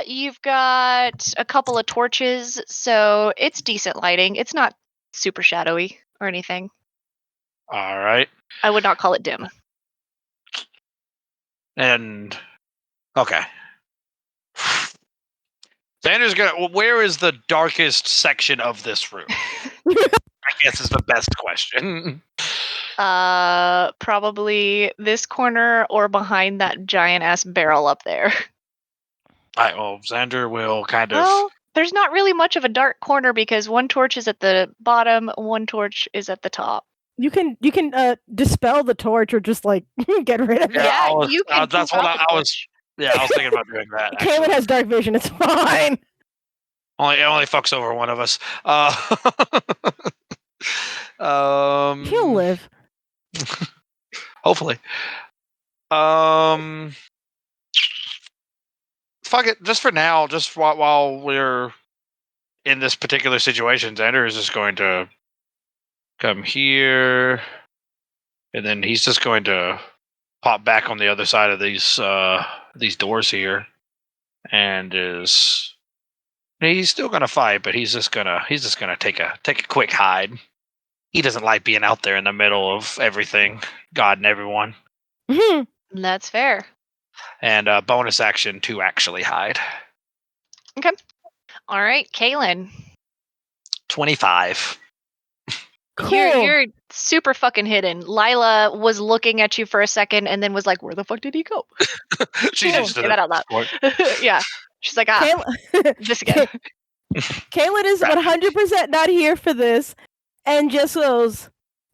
You've got a couple of torches, so it's decent lighting. It's not super shadowy or anything. All right. I would not call it dim. And okay. Xander's gonna. Where is the darkest section of this room? I guess is the best question. Probably this corner or behind that giant ass barrel up there. Xander will kind of. Well, there's not really much of a dark corner because one torch is at the bottom, one torch is at the top. You can dispel the torch or just like get rid of it. Yeah, I was, you can that's poof what out the I was. Yeah, I was thinking about doing that. Kaylin Actually, has dark vision. It's fine. it only fucks over one of us. He'll live. Hopefully. Fuck it. Just for now, just while we're in this particular situation, Xander is just going to come here, and then he's just going to pop back on the other side of these doors here, and he's still gonna fight, but he's just gonna take a quick hide. He doesn't like being out there in the middle of everything, God and everyone. That's fair. And bonus action to actually hide. Okay. All right, Kaylin. 25. Cool. You're super fucking hidden. Lila was looking at you for a second and then was like, "Where the fuck did he go?" She's used to Say that out loud. Yeah. She's like, this again. Kaylin is 100% not here for this, and just goes,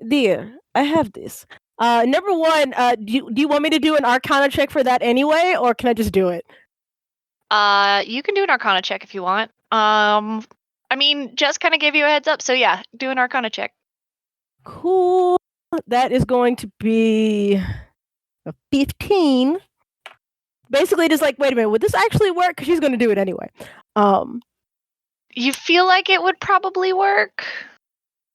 "Dear, I have this. Number one, do you want me to do an Arcana check for that anyway, or can I just do it?" You can do an Arcana check if you want. I mean, Jess kind of gave you a heads up, so yeah, do an Arcana check. Cool. That is going to be a 15. Basically, just like, wait a minute, would this actually work? Because she's going to do it anyway. You feel like it would probably work.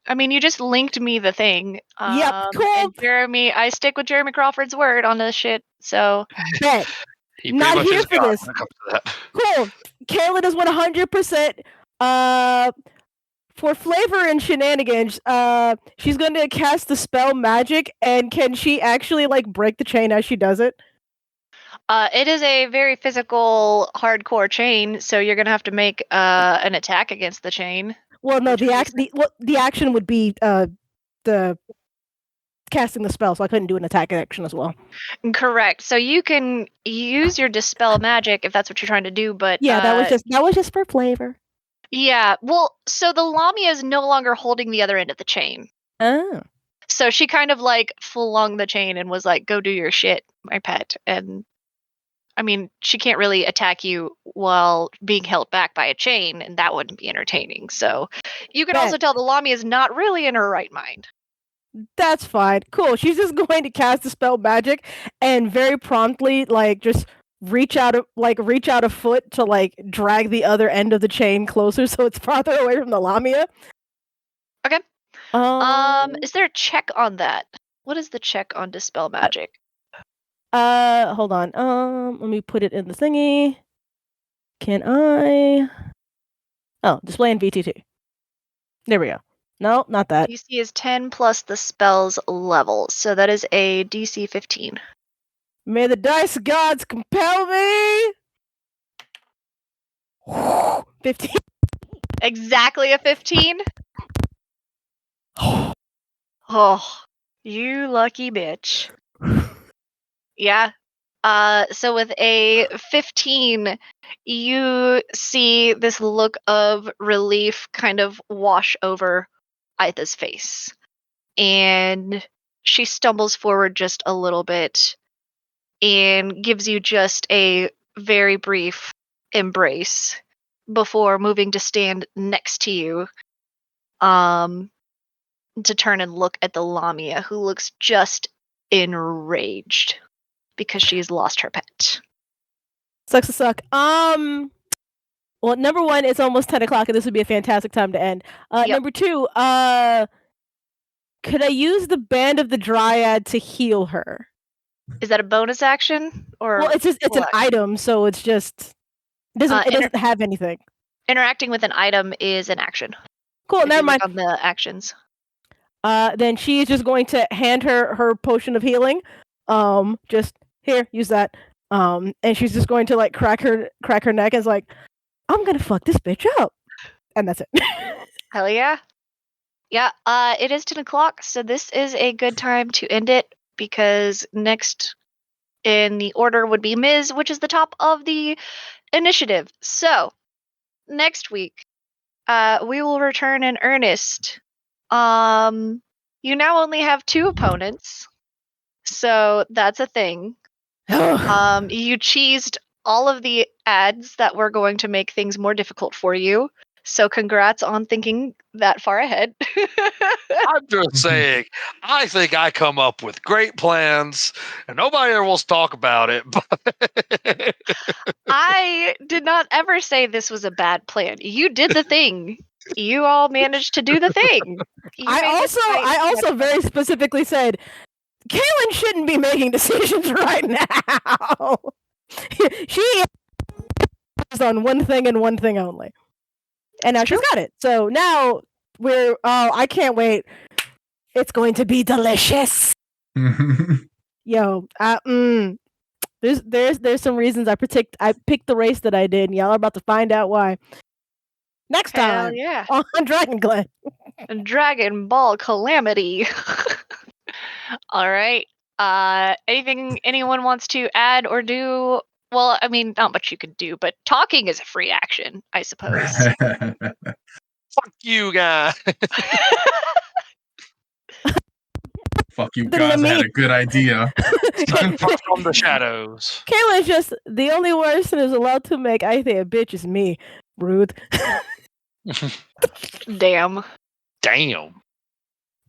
I mean, you just linked me the thing. Yep, cool. And Jeremy, I stick with Jeremy Crawford's word on this shit, so. Bet. He Not pretty much here is for God this. when it comes to that. Cool. Kaylin is 100%. For flavor and shenanigans, she's going to cast the spell magic, and can she actually like break the chain as she does it? It is a very physical, hardcore chain, so you're gonna have to make an attack against the chain. Well, no, the action would be the casting the spell, so I couldn't do an attack action as well. Correct. So you can use your dispel magic if that's what you're trying to do, but yeah, that was just for flavor. Yeah, well, so the Lamia is no longer holding the other end of the chain. Oh. So she kind of like flung the chain and was like, "Go do your shit, my pet." And I mean, she can't really attack you while being held back by a chain, and that wouldn't be entertaining. So you can also tell the Lamia is not really in her right mind. That's fine. Cool. She's just going to cast the spell magic and very promptly like just reach out a foot to like drag the other end of the chain closer so it's farther away from the Lamia. Okay. Is there a check on that? What is the check on dispel magic? Hold on. Let me put it in the thingy. Can I? Oh, display in VTT. There we go. No, not that. DC is 10 plus the spell's level, so that is a DC 15. May the dice gods compel me. 15. Exactly a 15? Oh, you lucky bitch. Yeah. So with a 15, you see this look of relief kind of wash over Aitha's face. And she stumbles forward just a little bit and gives you just a very brief embrace before moving to stand next to you. To turn and look at the Lamia, who looks just enraged because she's lost her pet. Sucks to suck. Well, number one, it's almost 10 o'clock, and this would be a fantastic time to end. Yep. Number two, could I use the Band of the Dryad to heal her? Is that a bonus action or? Well, it's an item, so it's just it doesn't have anything. Interacting with an item is an action. Cool, never mind. On the actions. Then she is just going to hand her potion of healing. Just here, use that. And she's just going to like crack her neck and is like, I'm gonna fuck this bitch up, and that's it. Hell yeah. Yeah. It is 10 o'clock, so this is a good time to end it because next in the order would be Ms., which is the top of the initiative. So next week, we will return in earnest. you now only have 2 opponents. So that's a thing. You cheesed all of the ads that were going to make things more difficult for you. So congrats on thinking that far ahead. I'm just saying, I think I come up with great plans, and nobody ever wants to talk about it. But I did not ever say this was a bad plan. You did the thing. You all managed to do the thing. You made this fight I also much very specifically said Kaylin shouldn't be making decisions right now. She is on one thing and one thing only. And now she's got it. So now I can't wait. It's going to be delicious. Yo, there's some reasons I picked the race that I did, and y'all are about to find out why. Next Hell time yeah. on Dragon Glen. Dragon Ball Calamity. All right. Anything anyone wants to add or do? Well, I mean, not much you could do, but talking is a free action, I suppose. fuck you, guy. Fuck you Better than guys, I had me. a good idea. From the shadows. Kayla's just the only person who's allowed to make I think a bitch is me. Rude. Damn. Damn.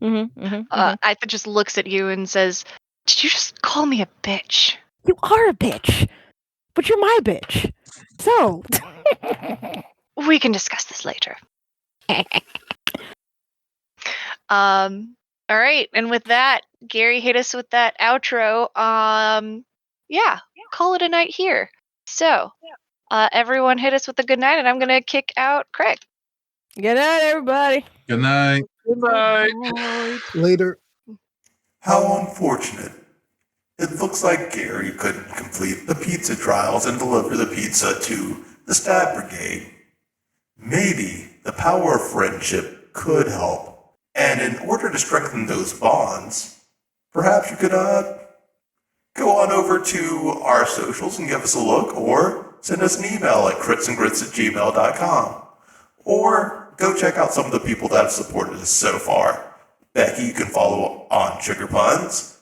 Aitha just looks at you and says, "Did you just call me a bitch?" You are a bitch, but you're my bitch. So We can discuss this later. All right, and with that, Gary hit us with that outro. Yeah, call it a night here. So, everyone hit us with a good night, and I'm gonna kick out Craig. good night, everybody. Good night. Good night. Later. How unfortunate. It looks like Gary couldn't complete the pizza trials and deliver the pizza to the Stab Brigade. Maybe the power of friendship could help. And in order to strengthen those bonds, perhaps you could go on over to our socials and give us a look, or send us an email at critsandgrits@gmail.com. Or go check out some of the people that have supported us so far. Becky, you can follow on Sugar Puns.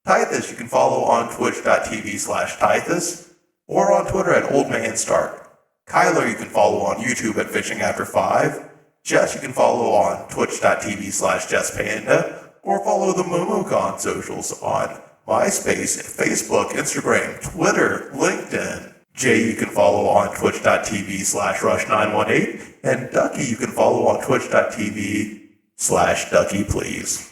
Tithus, you can follow on twitch.tv/Tithus, or on Twitter at OldManStark. Kyler, you can follow on YouTube at Fishing After 5. Jess, you can follow on twitch.tv/JessPanda, or follow the Momoka on socials on MySpace, Facebook, Instagram, Twitter, LinkedIn. Jay, you can follow on twitch.tv/Rush918, and Ducky, you can follow on twitch.tv/DuckyPlease.